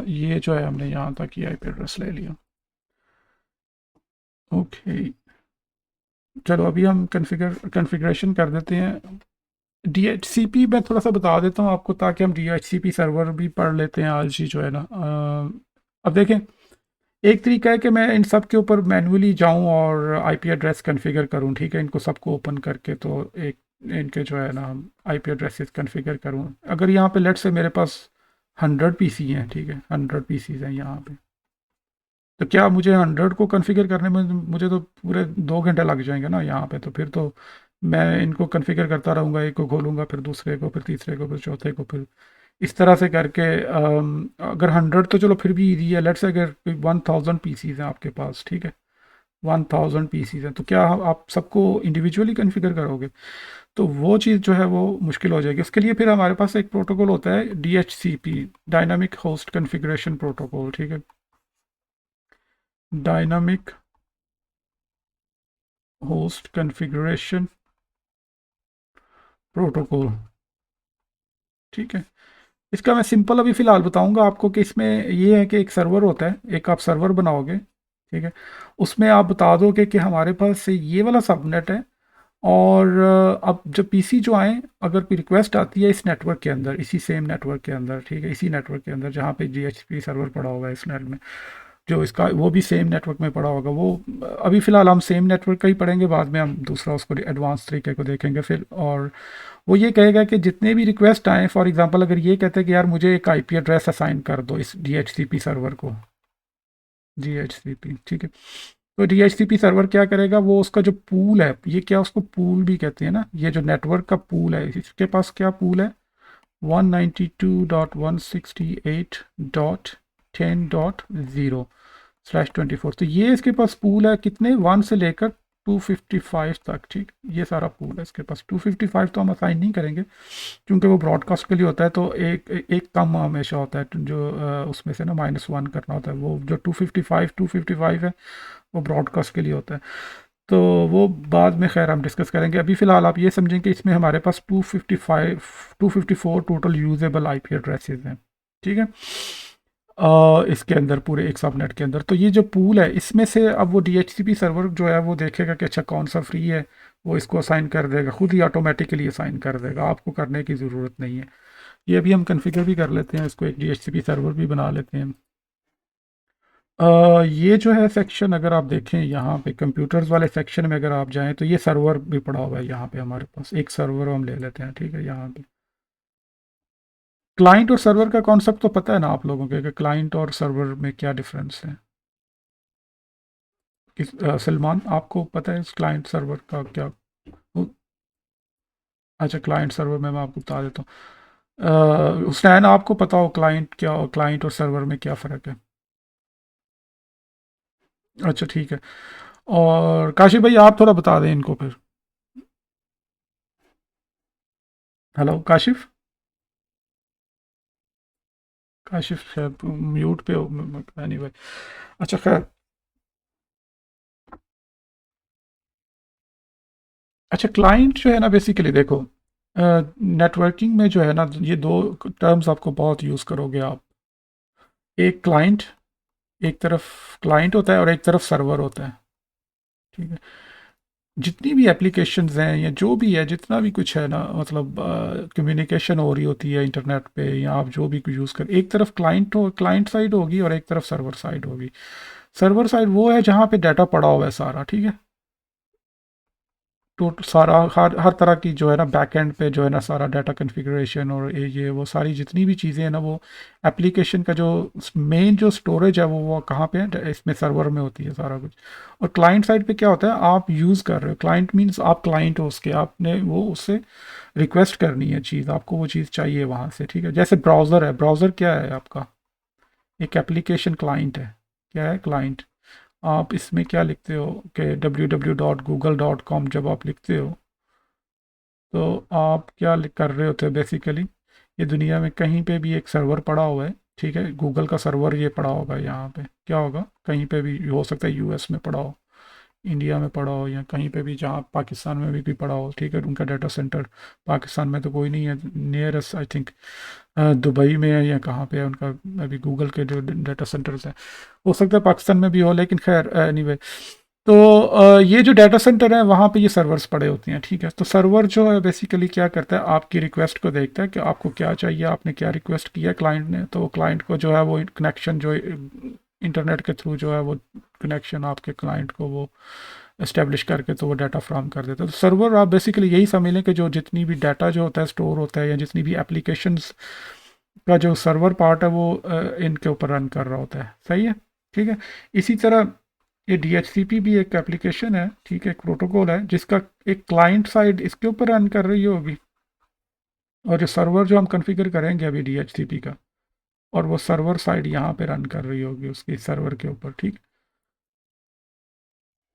ये जो है हमने यहाँ तक ये आईपी एड्रेस ले लिया। ओके, चलो अभी हम कन्फिग्रेशन कर देते हैं। DHCP मैं थोड़ा सा बता देता हूँ आपको, ताकि हम DHCP सर्वर भी पढ़ लेते हैं आज ही जो है ना। अब देखें, एक तरीका है कि मैं इन सब के ऊपर मैन्युअली जाऊं और आईपी एड्रेस कॉन्फ़िगर करूं, ठीक है, इनको सबको ओपन करके। तो एक इनके जो है ना आईपी एड्रेसेस कॉन्फ़िगर करूं। अगर यहाँ पे लेट से मेरे पास 100 पीसी हैं, ठीक है, 100 पीसीज हैं यहाँ पे, तो क्या मुझे 100 को कॉन्फ़िगर करने में मुझे तो पूरे 2 घंटे लग जाएंगे ना यहाँ पे। तो फिर तो मैं इनको कॉन्फ़िगर करता रहूँगा, एक को खोलूँगा फिर दूसरे को फिर तीसरे को फिर चौथे को, फिर इस तरह से करके अगर 100 तो चलो फिर भी ईजी है। लेट्स से अगर 1000 पीसीज हैं आपके पास, ठीक है, 1000 पीसीज हैं, तो क्या आप सबको इंडिविजुअली कॉन्फ़िगर करोगे? तो वो चीज़ जो है वो मुश्किल हो जाएगी। उसके लिए फिर हमारे पास एक प्रोटोकॉल होता है DHCP, dynamic host configuration protocol, ठीक है, डायनामिक होस्ट कॉन्फ़िगरेशन प्रोटोकॉल, ठीक है। इसका मैं सिंपल अभी फ़िलहाल बताऊंगा आपको कि इसमें ये है कि एक सर्वर होता है, एक आप सर्वर बनाओगे, ठीक है। उसमें आप बता दोगे कि हमारे पास ये वाला सबनेट है, और अब जब पीसी जो आए, अगर कोई रिक्वेस्ट आती है इस नेटवर्क के अंदर, इसी सेम नेटवर्क के अंदर, ठीक है, इसी नेटवर्क के अंदर जहाँ पे DHCP सर्वर पड़ा होगा इस नेट में, जो इसका वो भी सेम नेटवर्क में पड़ा होगा। वो अभी फ़िलहाल हम सेम नेटवर्क का ही पढ़ेंगे, बाद में हम दूसरा उसको एडवांस तरीके को देखेंगे फिर। और वो ये कहेगा कि जितने भी रिक्वेस्ट आए, फॉर एग्जांपल अगर ये कहते हैं कि यार मुझे एक आईपी एड्रेस असाइन कर दो इस DHCP सर्वर को, DHCP, ठीक है। तो DHCP सर्वर क्या करेगा, वो उसका जो पूल है, ये क्या उसको पूल भी कहते हैं ना, ये जो नेटवर्क का पूल है, इसके पास क्या पूल है 192.168.10.0/24। तो ये इसके पास पूल है कितने, 1 से लेकर 255 तक, ठीक, ये सारा पूल है इसके पास। 255 तो हम असाइन नहीं करेंगे क्योंकि वो ब्रॉडकास्ट के लिए होता है, तो एक कम हमेशा होता है जो उसमें से ना -1 करना होता है। वो जो 255 है वो ब्रॉडकास्ट के लिए होता है। तो वो बाद में खैर हम डिस्कस करेंगे। अभी फ़िलहाल आप ये समझें कि इसमें हमारे पास 254 टोटल यूजेबल आईपी एड्रेसेस हैं, ठीक है। इसके अंदर पूरे एक सबनेट के अंदर। तो ये जो पूल है इसमें से अब वो DHCP सर्वर जो है वो देखेगा कि अच्छा कौन सा फ्री है, वो इसको असाइन कर देगा, खुद ही ऑटोमेटिकली असाइन कर देगा, आपको करने की ज़रूरत नहीं है। ये अभी हम कॉन्फ़िगर भी कर लेते हैं, इसको एक DHCP सर्वर भी बना लेते हैं। ये जो है सेक्शन अगर आप देखें यहाँ पे कंप्यूटर्स वाले सेक्शन में अगर आप जाएं तो ये सर्वर भी पड़ा हुआ है यहाँ पे हमारे पास। एक सर्वर हम ले लेते हैं, ठीक है। यहाँ पे क्लाइंट और सर्वर का कॉन्सेप्ट तो पता है ना आप लोगों के कि क्लाइंट और सर्वर में क्या डिफरेंस है। सलमान आपको पता है इस क्लाइंट सर्वर का क्या? अच्छा, क्लाइंट सर्वर में मैं आपको बता देता हूँ। हुसैन आपको पता हो क्लाइंट क्या, क्लाइंट और सर्वर में क्या फ़र्क है? अच्छा ठीक है। और काशिफ भाई आप थोड़ा बता दें इनको फिर। हेलो काशिफ। काशिफ शायद म्यूट पे हो। एनीवे, अच्छा खैर। अच्छा, क्लाइंट जो है ना बेसिकली देखो, नेटवर्किंग में जो है ना ये दो टर्म्स आपको बहुत यूज़ करोगे आप। एक क्लाइंट, एक तरफ क्लाइंट होता है और एक तरफ सर्वर होता है, ठीक है। जितनी भी एप्लीकेशंस हैं या जो भी है, जितना भी कुछ है ना, मतलब कम्युनिकेशन हो रही होती है इंटरनेट पे, या आप जो भी कुछ यूज़ कर, एक तरफ क्लाइंट साइड होगी और एक तरफ सर्वर साइड होगी। सर्वर साइड वो है जहाँ पे डाटा पड़ा हुआ है सारा, ठीक है। तो सारा हर तरह की जो है ना बैक एंड पे जो है ना सारा डाटा कॉन्फ़िगरेशन और ये वो सारी जितनी भी चीज़ें हैं ना, वो एप्लीकेशन का जो मेन जो स्टोरेज है वो कहाँ पे है, इसमें सर्वर में होती है सारा कुछ। और क्लाइंट साइड पे क्या होता है, आप यूज़ कर रहे हो, क्लाइंट मींस आप क्लाइंट हो उसके, आपने वो उससे रिक्वेस्ट करनी है चीज़, आपको वो चीज़ चाहिए वहाँ से, ठीक है। जैसे ब्राउज़र है, ब्राउज़र क्या है आपका? एक एप्लीकेशन क्लाइंट है। क्या है? क्लाइंट। आप इसमें क्या लिखते हो कि www.google.com जब आप लिखते हो तो आप क्या कर रहे होते हो बेसिकली, ये दुनिया में कहीं पे भी एक सर्वर पड़ा हुआ है, ठीक है। गूगल का सर्वर ये पड़ा होगा यहाँ पे, क्या होगा, कहीं पे भी हो सकता है, यूएस में पड़ा हो, इंडिया में पड़ा हो, या कहीं पे भी, जहाँ पाकिस्तान में भी कोई पड़ा हो, ठीक है। उनका डाटा सेंटर पाकिस्तान में तो कोई नहीं है, नियरेस्ट आई थिंक दुबई में है या कहाँ पे है उनका, अभी गूगल के जो डाटा सेंटर्स हैं, हो सकता है पाकिस्तान में भी हो, लेकिन खैर एनीवे। तो ये जो डाटा सेंटर है वहाँ पे ये सर्वर्स पड़े होते हैं, ठीक है। तो सर्वर जो है बेसिकली क्या करता है, आपकी रिक्वेस्ट को देखता है कि आपको क्या चाहिए, आपने क्या रिक्वेस्ट किया क्लाइंट ने, तो क्लाइंट को जो है वो कनेक्शन जो इंटरनेट के थ्रू जो है वो कनेक्शन आपके क्लाइंट को वो इस्टेब्लिश करके तो वो डाटा फ्राहम कर देता है। तो सर्वर आप बेसिकली यही समझ लें कि जो जितनी भी डाटा जो होता है स्टोर होता है, या जितनी भी एप्लीकेशंस का जो सर्वर पार्ट है वो इनके ऊपर रन कर रहा होता है, सही है, ठीक है। इसी तरह ये DHCP भी एक एप्लीकेशन है, ठीक है, एक प्रोटोकॉल है जिसका एक क्लाइंट साइड इसके ऊपर रन कर रही होगी, और जो सर्वर जो हम कॉन्फ़िगर करेंगे अभी DHCP का, और वो सर्वर साइड यहाँ पे रन कर रही होगी उसकी सर्वर के ऊपर, ठीक।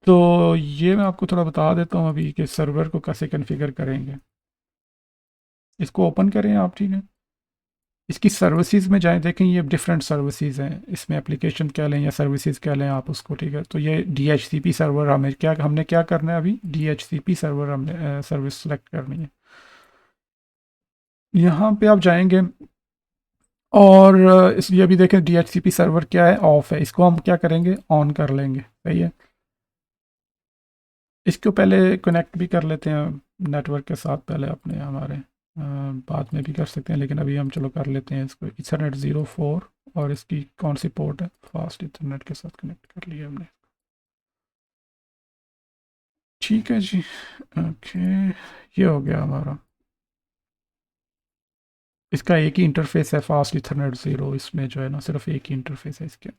तो ये मैं आपको थोड़ा बता देता हूँ अभी कि सर्वर को कैसे कॉन्फ़िगर करेंगे। इसको ओपन करें आप, ठीक है। इसकी सर्विसेज में जाएं, देखें ये डिफरेंट सर्विसेज हैं, इसमें एप्लीकेशन क्या लें या सर्विसेज क्या लें आप उसको, ठीक है। तो ये DHCP सर्वर हमने क्या करना है अभी, DHCP सर्वर हमने सर्विस सेलेक्ट करनी है। यहाँ पे आप जाएंगे और इसलिए अभी देखें DHCP सर्वर क्या है, ऑफ है, इसको हम क्या करेंगे, ऑन कर लेंगे, सही है। इसको पहले कनेक्ट भी कर लेते हैं नेटवर्क के साथ, पहले अपने हमारे बाद में भी कर सकते हैं, लेकिन अभी हम चलो कर लेते हैं इसको, इथरनेट 04, और इसकी कौन सी पोर्ट है, फास्ट इथरनेट के साथ कनेक्ट कर लिया हमने, ठीक है जी। ओके, ये हो गया हमारा। इसका एक ही इंटरफेस है, फास्ट इथरनेट 0, इसमें जो है ना सिर्फ एक ही इंटरफेस है इसके।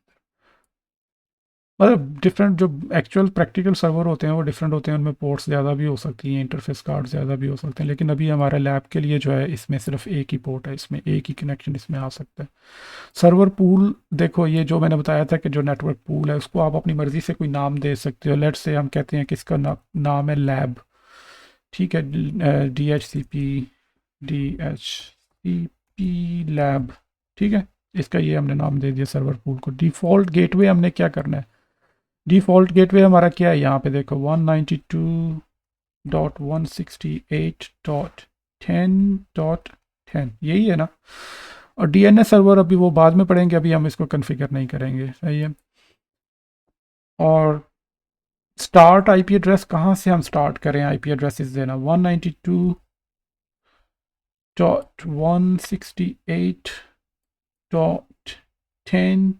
मतलब डिफरेंट जो एक्चुअल प्रैक्टिकल सर्वर होते हैं वो डिफरेंट होते हैं, उनमें पोर्ट्स ज़्यादा भी हो सकती हैं, इंटरफेस कार्ड ज़्यादा भी हो सकते हैं, लेकिन अभी हमारे लैब के लिए जो है इसमें सिर्फ एक ही पोर्ट है, इसमें एक ही कनेक्शन इसमें आ सकता है। सर्वर पूल देखो, ये जो मैंने बताया था कि जो नेटवर्क पूल है उसको आप अपनी मर्ज़ी से कोई नाम दे सकते हो। लेट्स से हम कहते हैं कि इसका नाम है लैब, ठीक है। DHCP लैब, ठीक है। इसका ये हमने नाम दे दिया सर्वर पूल को। डिफ़ॉल्ट गेटवे हमने क्या करना है, डिफ़ॉल्ट गेटवे हमारा क्या है, यहाँ पे देखो 192.168.10.10, यही है ना। और डीएनएस सर्वर अभी वो बाद में पढ़ेंगे, अभी हम इसको कॉन्फ़िगर नहीं करेंगे, सही है। और स्टार्ट आईपी एड्रेस कहाँ से हम स्टार्ट करें आईपी एड्रेसेस देना? 192.168.10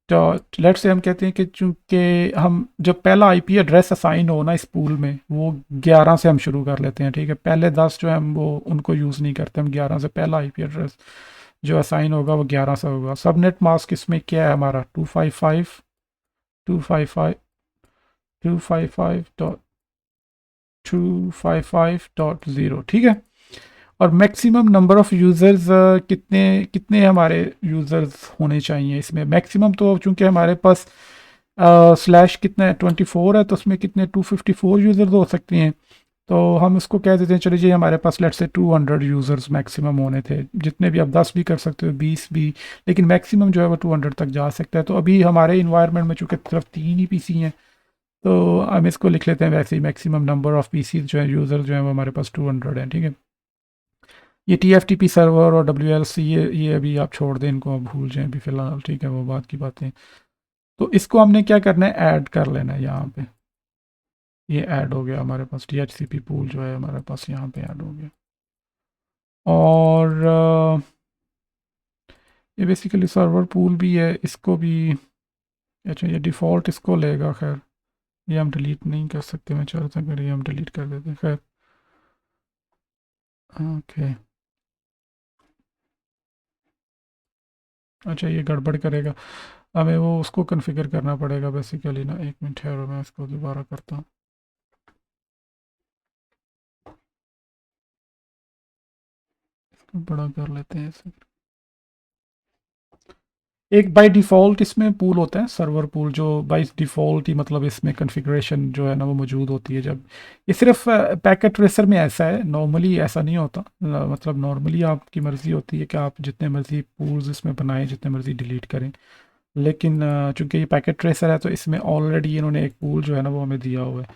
डॉट लेट्स से हम कहते हैं कि चूंकि हम जब पहला आईपी एड्रेस असाइन हो ना इस पूल में, वो 11 से हम शुरू कर लेते हैं, ठीक है। पहले 10 जो है हम वो उनको यूज़ नहीं करते, हम 11 से पहला आईपी एड्रेस जो असाइन होगा वो 11 से होगा। सबनेट मास्क इसमें क्या है हमारा? 255.255.255.0, ठीक है। और मैक्सिमम नंबर ऑफ़ यूज़र्स कितने कितने हमारे यूज़र्स होने चाहिए इसमें? मैक्सिमम तो चूँकि हमारे पास स्लैश कितना है 24 है, तो उसमें कितने 254 यूज़र्स हो सकते हैं। तो हम उसको कह देते हैं, चलिए जी हमारे पास लेट्स से 200 यूज़र्स मैक्सिमम होने थे। जितने भी, आप 10 भी कर सकते हो, 20 भी, लेकिन मैक्सिमम जो है वो 200 तक जा सकता है। तो अभी हमारे इन्वायरमेंट में चूँकि सिर्फ 3 ही पीसी हैं, तो हम इसको लिख लेते हैं वैसे ही, मैक्सिमम नंबर ऑफ़ पीसी जो है, यूज़र जो है वो हमारे पास 200 हैं, ठीक है। ये TFTP सर्वर और WLC ये अभी आप छोड़ दें, इनको आप भूल जाएं अभी फ़िलहाल, ठीक है, वो बात की बातें। तो इसको हमने क्या करना है, ऐड कर लेना है यहाँ पे। ये ऐड हो गया हमारे पास, DHCP पूल जो है हमारे पास यहाँ पे ऐड हो गया। और ये बेसिकली सर्वर पूल भी है, इसको भी, अच्छा ये डिफ़ॉल्ट इसको लेगा, खैर ये हम डिलीट नहीं कर सकते, मैं चाहता हूँ ये हम डिलीट कर देते हैं, खैर ओके। अच्छा ये गड़बड़ करेगा, हमें वो उसको कॉन्फ़िगर करना पड़ेगा बेसिकली ना। एक मिनट ठहरो, मैं इसको दोबारा करता हूँ। इसको बड़ा कर लेते हैं इसे। एक बाय डिफ़ॉल्ट इसमें पूल होता है, सर्वर पूल, जो बाय डिफ़ॉल्ट ही मतलब इसमें कॉन्फ़िगरेशन जो है ना वो मौजूद होती है। जब ये सिर्फ पैकेट ट्रेसर में ऐसा है, नॉर्मली ऐसा नहीं होता। मतलब नॉर्मली आपकी मर्ज़ी होती है कि आप जितने मर्ज़ी पूल्स इसमें बनाएं, जितने मर्ज़ी डिलीट करें। लेकिन चूंकि ये पैकेट ट्रेसर है, तो इसमें ऑलरेडी इन्होंने एक पूल जो है ना वो हमें दिया हुआ है।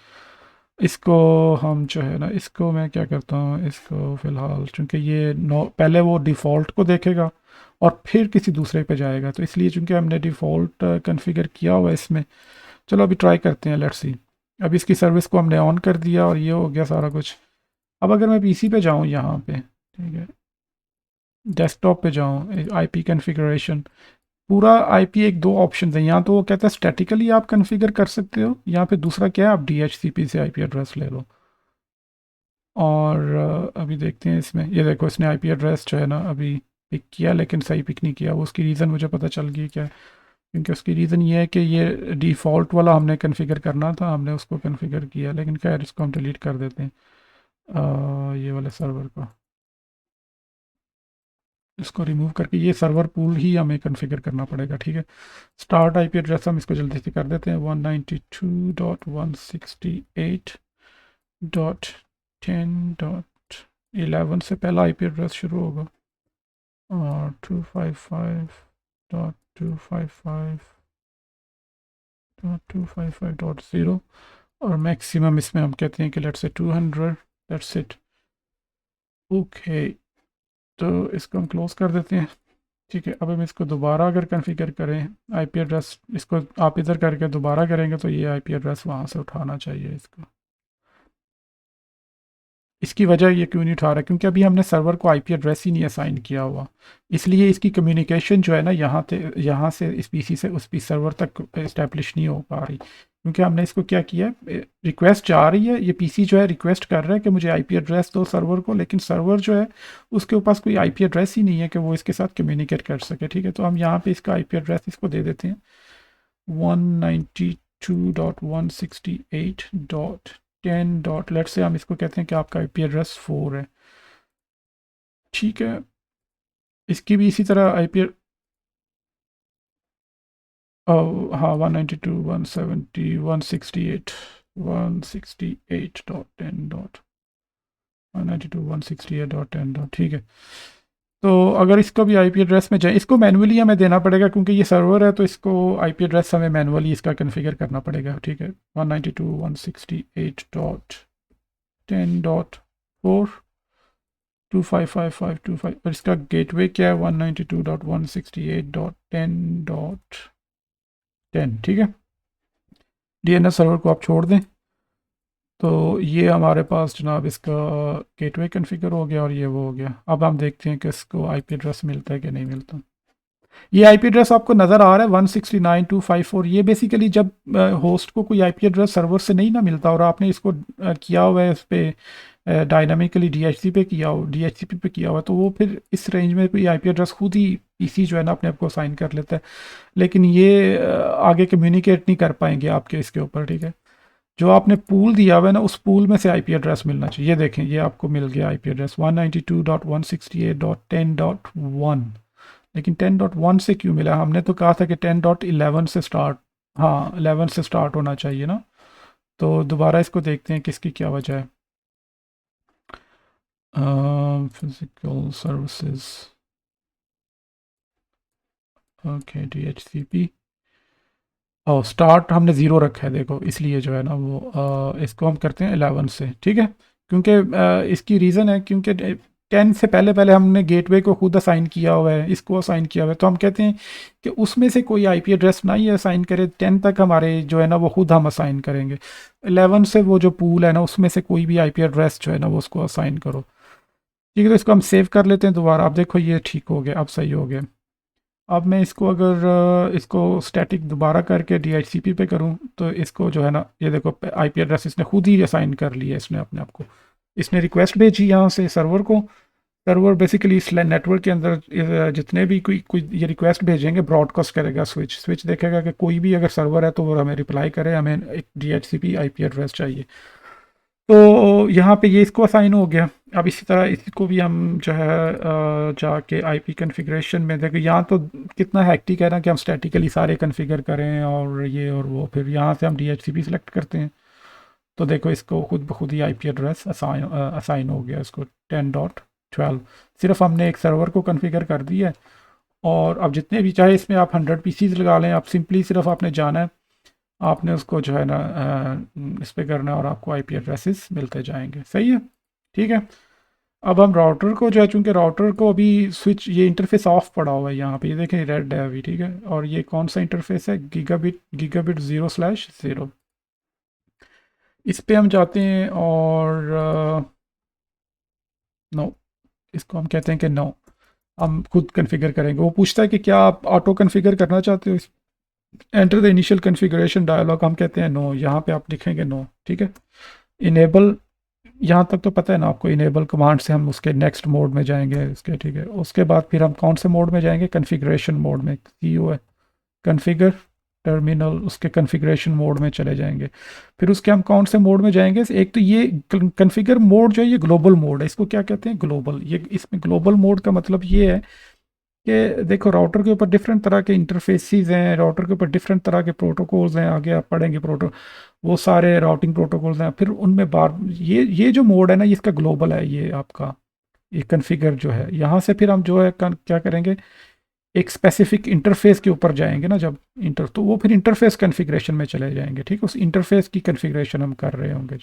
इसको हम जो है ना, इसको मैं क्या करता हूँ, इसको फ़िलहाल चूँकि ये नो, पहले वो डिफ़ॉल्ट को देखेगा और फिर किसी दूसरे पे जाएगा, तो इसलिए चूँकि हमने डिफ़ॉल्ट कॉन्फ़िगर किया हुआ है इसमें। चलो अभी ट्राई करते हैं, लेट्स सी। अब इसकी सर्विस को हमने ऑन कर दिया और ये हो गया सारा कुछ। अब अगर मैं पीसी पे जाऊँ यहाँ पे, ठीक है, डेस्कटॉप पे जाऊँ, आईपी कॉन्फ़िगरेशन, पूरा आईपी एक दो ऑप्शन है यहाँ, तो वो कहता है स्टैटिकली आप कॉन्फ़िगर कर सकते हो, यहाँ पे दूसरा क्या है, आप DHCP से आईपी एड्रेस ले लो। और अभी देखते हैं इसमें, ये देखो इसने आईपी एड्रेस जो है ना अभी पिक किया, लेकिन सही पिक नहीं किया। वो उसकी रीज़न मुझे पता चल गई क्या है, क्योंकि उसकी रीज़न ये है कि ये डिफ़ॉल्ट वाला हमने कॉन्फ़िगर करना था, हमने उसको कॉन्फ़िगर किया। लेकिन खैर इसको हम डिलीट कर देते हैं, ये वाले सर्वर को, इसको रिमूव करके ये सर्वर पूल ही हमें कॉन्फ़िगर करना पड़ेगा, ठीक है। स्टार्ट आईपी एड्रेस हम इसको जल्दी से कर देते हैं, 192.168.10.11 से पहला आईपी एड्रेस शुरू होगा, और 255.255.255.0, और मैक्सिमम इसमें हम कहते हैं कि let's say 200, that's it. Okay, तो इसको हम क्लोज़ कर देते हैं, ठीक है। अब हम इसको दोबारा अगर कॉन्फ़िगर करें आईपी एड्रेस, इसको आप इधर करके दोबारा करेंगे तो ये आईपी एड्रेस वहाँ से उठाना चाहिए इसको। इसकी वजह ये क्यों नहीं उठा रहा, क्योंकि अभी हमने सर्वर को आईपी एड्रेस ही नहीं असाइन किया हुआ, इसलिए इसकी कम्युनिकेशन जो है ना यहाँ से इस पीसी से उस पी सर्वर तक इस्टेब्लिश नहीं हो पा रही, क्योंकि हमने इसको क्या किया, रिक्वेस्ट जा रही है, ये पीसी जो है रिक्वेस्ट कर रहा है कि मुझे आईपी एड्रेस दो सर्वर को, लेकिन सर्वर जो है उसके पास कोई आईपी एड्रेस ही नहीं है कि वो इसके साथ कम्युनिकेट कर सके, ठीक है। तो हम यहाँ पे इसका आईपी एड्रेस इसको दे देते हैं, 192.168.10 डॉट, लेट से हम इसको कहते हैं कि आपका आईपी एड्रेस 4 है, ठीक है। इसकी भी इसी तरह आईपी, हाँ 192.168.168.10.192.168.10, ठीक है। तो अगर इसको भी आईपी एड्रेस में जाए, इसको मैनुअली हमें देना पड़ेगा क्योंकि ये सर्वर है, तो इसको आईपी एड्रेस हमें मैनुअली इसका कॉन्फ़िगर करना पड़ेगा, ठीक है। 192.168.10.4, 255.525 और इसका गेटवे क्या है 192.168.10.10, ठीक है। डीएनएस सर्वर को आप छोड़ दें। तो ये हमारे पास जनाब इसका गेटवे कॉन्फ़िगर हो गया और ये वो हो गया। अब हम देखते हैं कि इसको आईपी एड्रेस मिलता है कि नहीं मिलता। ये आईपी एड्रेस आपको नज़र आ रहा है 169.254। ये बेसिकली जब होस्ट को कोई आईपी एड्रेस सर्वर से नहीं ना मिलता और आपने इसको किया हुआ है इस पे डायनामिकली डीएचसी पे किया हो, डीएचसीपी पे किया हुआ, तो वो फिर इस रेंज में कोई आईपी एड्रेस खुद ही पीसी जो है ना अपने आप को असाइन कर लेता है। लेकिन ये आगे कम्युनिकेट नहीं कर पाएंगे आपके इसके ऊपर, ठीक है। जो आपने पूल दिया हुआ है ना, उस पूल में से आईपी एड्रेस मिलना चाहिए। ये देखें, ये आपको मिल गया आईपी एड्रेस 192.168.10.1। लेकिन 10.1 से क्यों मिला? हमने तो कहा था कि 10.11 से स्टार्ट, हाँ 11 से स्टार्ट होना चाहिए ना। तो दोबारा इसको देखते हैं किसकी क्या वजह है। Physical services, okay, DHCP। और स्टार्ट हमने ज़ीरो रखा है, देखो इसलिए जो है ना वो इसको हम करते हैं 11 से, ठीक है। क्योंकि इसकी रीज़न है क्योंकि 10 से पहले पहले हमने गेटवे को खुद असाइन किया हुआ है, इसको असाइन किया हुआ है, तो हम कहते हैं कि उसमें से कोई आईपी एड्रेस ना ही असाइन करे। 10 तक हमारे जो है ना वो खुद हम असाइन करेंगे। 11 से वो जो पूल है ना उसमें से कोई भी आईपी एड्रेस जो है ना वो उसको असाइन करो, ठीक है। तो इसको हम सेव कर लेते हैं दोबारा। आप देखो ये ठीक हो गया, अब सही हो गया। अब मैं इसको अगर इसको स्टैटिक दोबारा करके DHCP पे करूं तो इसको जो है ना, ये देखो आईपी एड्रेस इसने खुद ही असाइन कर लिया इसने अपने आप को। इसने रिक्वेस्ट भेजी यहाँ से सर्वर को। सर्वर बेसिकली इस नेटवर्क के अंदर जितने भी कोई ये रिक्वेस्ट भेजेंगे ब्रॉडकास्ट करेगा, स्विच स्विच देखेगा कि कोई भी अगर सर्वर है तो वो हमें रिप्लाई करे, हमें एक DHCP आईपी एड्रेस चाहिए। तो यहाँ पे ये इसको असाइन हो गया। अब इसी तरह इसको भी हम जो है जाके आईपी कॉन्फ़िगरेशन में देखो, यहाँ तो कितना हैक्टिक है ना कि हम स्टैटिकली सारे कॉन्फ़िगर करें और ये और वो, फिर यहाँ से हम DHCP सेलेक्ट करते हैं। तो देखो इसको खुद ब खुद ही आईपी एड्रेस असाइन हो गया इसको 10.12। सिर्फ हमने एक सर्वर को कॉन्फ़िगर कर दिया है। और अब जितने भी चाहे इसमें आप 100 पीसीज लगा लें, आप सिंपली सिर्फ आपने जाना है, आपने उसको जो है ना इस पे करना है और आपको आईपी एड्रेसेस मिलते जाएंगे। सही है, ठीक है। अब हम राउटर को जो है, चूँकि राउटर को अभी स्विच ये इंटरफेस ऑफ पड़ा हुआ है यहाँ पे, ये देखें रेड है अभी, ठीक है। और ये कौन सा इंटरफेस है? गीगाबिट 0/0। इस पे हम जाते हैं और नो, इसको हम कहते हैं कि नो, हम खुद कन्फिगर करेंगे। वो पूछता है कि क्या आप ऑटो कन्फिगर करना चाहते हो? Enter the initial configuration dialogue, हम कहते हैं नो, यहाँ पे आप लिखेंगे नो, ठीक है। इनेबल, यहाँ तक तो पता है ना आपको, इनेबल कमांड से हम उसके नेक्स्ट मोड में जाएंगे इसके, ठीक है। उसके बाद फिर हम कौन से मोड में जाएंगे? कन्फिग्रेशन मोड में, CO है कन्फिगर टर्मिनल, उसके कन्फिग्रेशन मोड में चले जाएंगे। फिर उसके हम कौन से मोड में जाएंगे? एक तो ये कन्फिगर मोड जो है ये ग्लोबल मोड है, इसको क्या कहते हैं? ग्लोबल। ये इसमें ग्लोबल मोड का मतलब ये है कि देखो राउटर के ऊपर डिफरेंट तरह के इंटरफेसेस हैं, राउटर के ऊपर डिफरेंट तरह के प्रोटोकॉल्स हैं, आगे आप पढ़ेंगे वो सारे राउटिंग प्रोटोकॉल्स हैं। फिर उनमें बार ये जो मोड है ना, ये इसका ग्लोबल है, ये आपका ये कन्फिगर जो है। यहाँ से फिर हम जो है क्या करेंगे, एक स्पेसिफिक इंटरफेस के ऊपर जाएंगे ना जब तो वो फिर इंटरफेस कन्फिग्रेशन में चले जाएंगे, ठीक है। उस इंटरफेस की कन्फिग्रेशन हम कर रहे होंगे।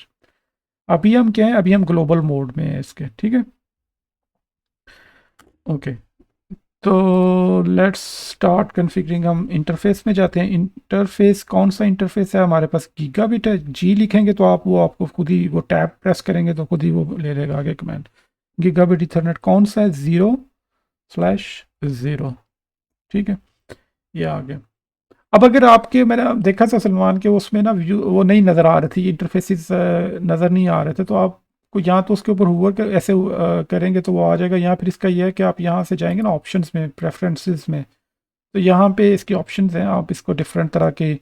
अभी हम क्या है, अभी हम ग्लोबल मोड में है इसके, ठीक है। ओके, तो लेट्स स्टार्ट कन्फिगरिंग। हम इंटरफेस में जाते हैं। इंटरफेस कौन सा इंटरफेस है हमारे पास? गीगाबिट है। जी लिखेंगे तो आपको खुद ही वो टैब प्रेस करेंगे तो खुद ही वो ले लेगा आगे कमांड। गीगाबिट इथरनेट कौन सा है? 0/0, ठीक है, ये आ गया। अब अगर आपके, मैंने देखा था सलमान के उसमें ना व्यू वो नहीं नज़र आ रही थी, इंटरफेसेस नज़र नहीं आ रहे थे, तो आप को यहाँ तो उसके ऊपर हुआ कर ऐसे करेंगे तो वो आ जाएगा। यहाँ फिर इसका ये है कि आप यहाँ से जाएंगे ना ऑप्शंस में, प्रेफरेंसेस में, तो यहाँ पे इसके ऑप्शंस हैं, आप इसको डिफरेंट तरह के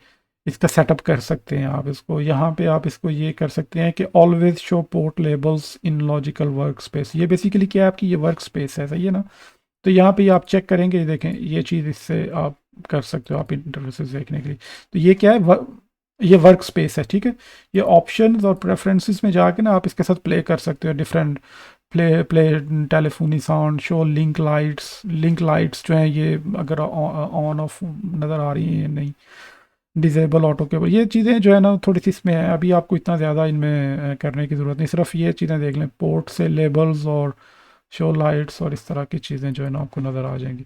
इसका सेटअप कर सकते हैं। आप इसको यहाँ पे आप इसको ये कर सकते हैं कि ऑलवेज शो पोर्ट लेबल्स इन लॉजिकल वर्क स्पेस। ये बेसिकली क्या है, आपकी ये वर्क स्पेस है, सही है ना। तो यहाँ पे आप चेक करेंगे, ये देखें ये चीज़ इससे आप कर सकते हो आप इंटरफेसेस देखने के लिए। तो ये क्या है, ये वर्क स्पेस है, ठीक है। ये ऑप्शंस और प्रेफरेंसेस में जाके ना आप इसके साथ प्ले कर सकते हो different play telephony sound, show link lights जो हैं ये अगर ऑन ऑफ नज़र आ रही हैं नहीं, डिजेबल ऑटो केबल, ये चीज़ें जो है ना थोड़ी सी इसमें है। अभी आपको इतना ज़्यादा इनमें करने की ज़रूरत नहीं, सिर्फ ये चीज़ें देख लें, पोर्ट से लेबल्स और शो लाइट्स और इस तरह की चीज़ें जो है ना आपको नज़र आ जाएंगी।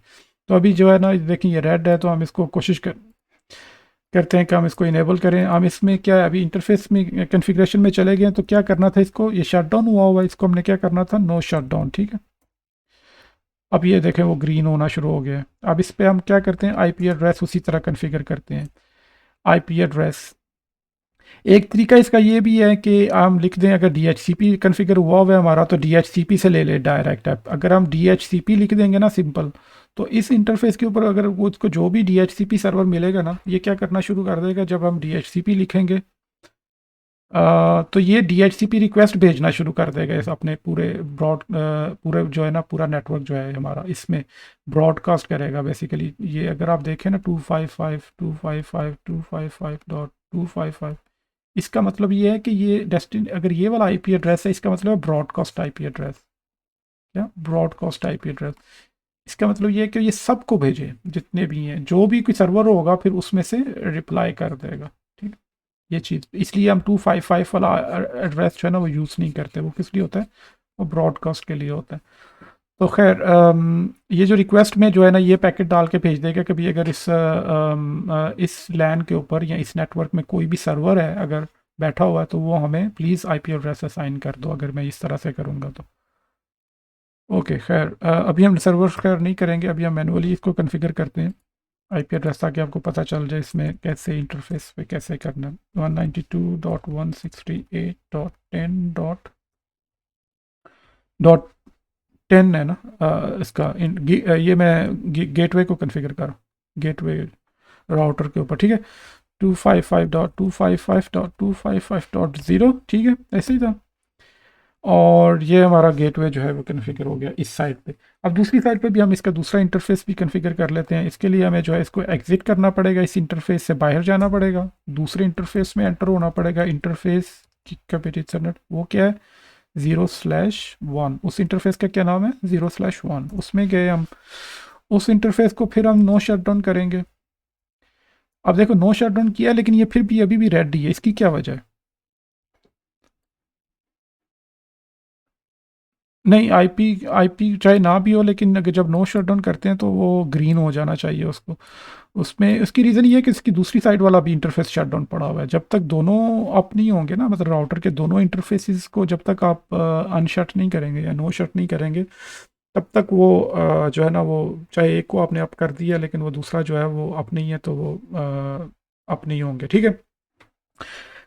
तो अभी जो है ना देखिए ये रेड है, तो हम इसको कोशिश करते हैं कि हम इसको इनेबल करें। हम इसमें क्या है, अभी इंटरफेस में कॉन्फ़िगरेशन में चले गए हैं, तो क्या करना था इसको, ये शट डाउन हुआ हुआ है, इसको हमने क्या करना था, नो शट डाउन, ठीक है। अब ये देखें वो ग्रीन होना शुरू हो गया है। अब इस पे हम क्या करते हैं, आईपी एड्रेस उसी तरह कॉन्फ़िगर करते हैं। आईपी एड्रेस एक तरीका इसका ये भी है कि हम लिख दें, अगर DHCP कॉन्फ़िगर हुआ है हमारा, तो DHCP से ले ले डायरेक्ट ऐप। अगर हम DHCP लिख देंगे ना सिंपल, तो इस इंटरफेस के ऊपर अगर वो उसको जो भी DHCP सर्वर मिलेगा ना, ये क्या करना शुरू कर देगा, जब हम DHCP लिखेंगे तो ये DHCP रिक्वेस्ट भेजना शुरू कर देगा इस अपने पूरे पूरे जो है ना पूरा नेटवर्क जो है हमारा, इसमें ब्रॉडकास्ट करेगा बेसिकली। ये अगर आप देखें ना 255.255.255, इसका मतलब ये है कि ये डेस्टिन, अगर ये वाला आईपी एड्रेस है, इसका मतलब है ब्रॉडकास्ट आईपी एड्रेस। क्या ब्रॉडकास्ट आईपी एड्रेस, इसका मतलब ये है कि ये सबको भेजे, जितने भी हैं, जो भी कोई सर्वर होगा फिर उसमें से रिप्लाई कर देगा, ठीक। ये चीज़ इसलिए हम 255 वाला एड्रेस जो है ना वो यूज़ नहीं करते। वो किस लिए होता है, वो ब्रॉडकास्ट के लिए होता है। तो खैर ये जो रिक्वेस्ट में जो है ना ये पैकेट डाल के भेज देगा, कभी अगर इस लैन के ऊपर या इस नेटवर्क में कोई भी सर्वर है अगर बैठा हुआ है, तो वो हमें प्लीज़ आईपी एड्रेस असाइन कर दो, अगर मैं इस तरह से करूँगा तो। ओके खैर अभी हम सर्वर खैर नहीं करेंगे, अभी हम मैनुअली इसको कॉन्फ़िगर करते हैं आईपी एड्रेस, ताकि आपको पता चल जाए इसमें कैसे इंटरफेस पे कैसे करना है। 192.168.10.10 है ना इसका ये मैं गेटवे को कॉन्फ़िगर कर, गेटवे राउटर के ऊपर, ठीक है। 255.255.255.0, ठीक है, ऐसे ही था। और ये हमारा गेटवे जो है वो कॉन्फ़िगर हो गया इस साइड पे। अब दूसरी साइड पे भी हम इसका दूसरा इंटरफेस भी कॉन्फ़िगर कर लेते हैं। इसके लिए हमें जो है इसको एग्जिट करना पड़ेगा, इस इंटरफेस से बाहर जाना पड़ेगा, दूसरे इंटरफेस में एंटर होना पड़ेगा। इंटरफेस की कैपिटल वो क्या है, 0/1, उस इंटरफेस का क्या नाम है, 0/1, उसमें गए हम। उस इंटरफेस को फिर हम नो शट डाउन करेंगे। अब देखो नो शट डाउन किया, लेकिन ये फिर भी अभी भी रेड ही है, इसकी क्या वजह है। नहीं, आईपी आईपी चाहे ना भी हो, लेकिन अगर जब नो शट डाउन करते हैं तो वो ग्रीन हो जाना चाहिए उसको। उसमें उसकी रीज़न ये है कि इसकी दूसरी साइड वाला भी इंटरफेस शट डाउन पड़ा हुआ है। जब तक दोनों अप नहीं होंगे ना, मतलब राउटर के दोनों इंटरफेसेस को जब तक आप अनशट नहीं करेंगे या नो शट नहीं करेंगे, तब तक वो जो है ना वो, चाहे एक को आपने अप कर दिया लेकिन वो दूसरा जो है वो अप नहीं है, तो वो अप नहीं होंगे, ठीक है।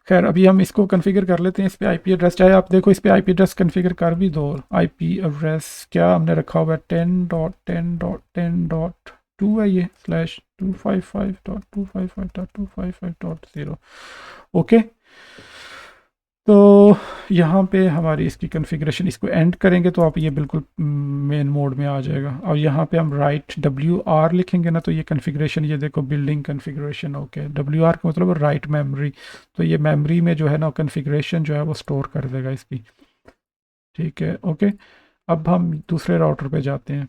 खैर अभी हम इसको कॉन्फ़िगर कर लेते हैं। इस पे आईपी एड्रेस, चाहे आप देखो इस पे आईपी एड्रेस कॉन्फ़िगर कर भी दो। आईपी एड्रेस क्या हमने रखा हुआ है, 10.10.10.2 है ये, /255.255.255.0। ओके, तो यहाँ पे हमारी इसकी कॉन्फ़िगरेशन, इसको एंड करेंगे तो आप ये बिल्कुल मेन मोड में आ जाएगा। और यहाँ पे हम राइट WR लिखेंगे ना, तो ये कॉन्फ़िगरेशन, ये देखो बिल्डिंग कॉन्फ़िगरेशन, ओके। WR का मतलब राइट मेमोरी, तो ये मेमोरी में जो है ना कॉन्फ़िगरेशन जो है वो स्टोर कर देगा इसकी, ठीक है, ओके। अब हम दूसरे राउटर पे जाते हैं।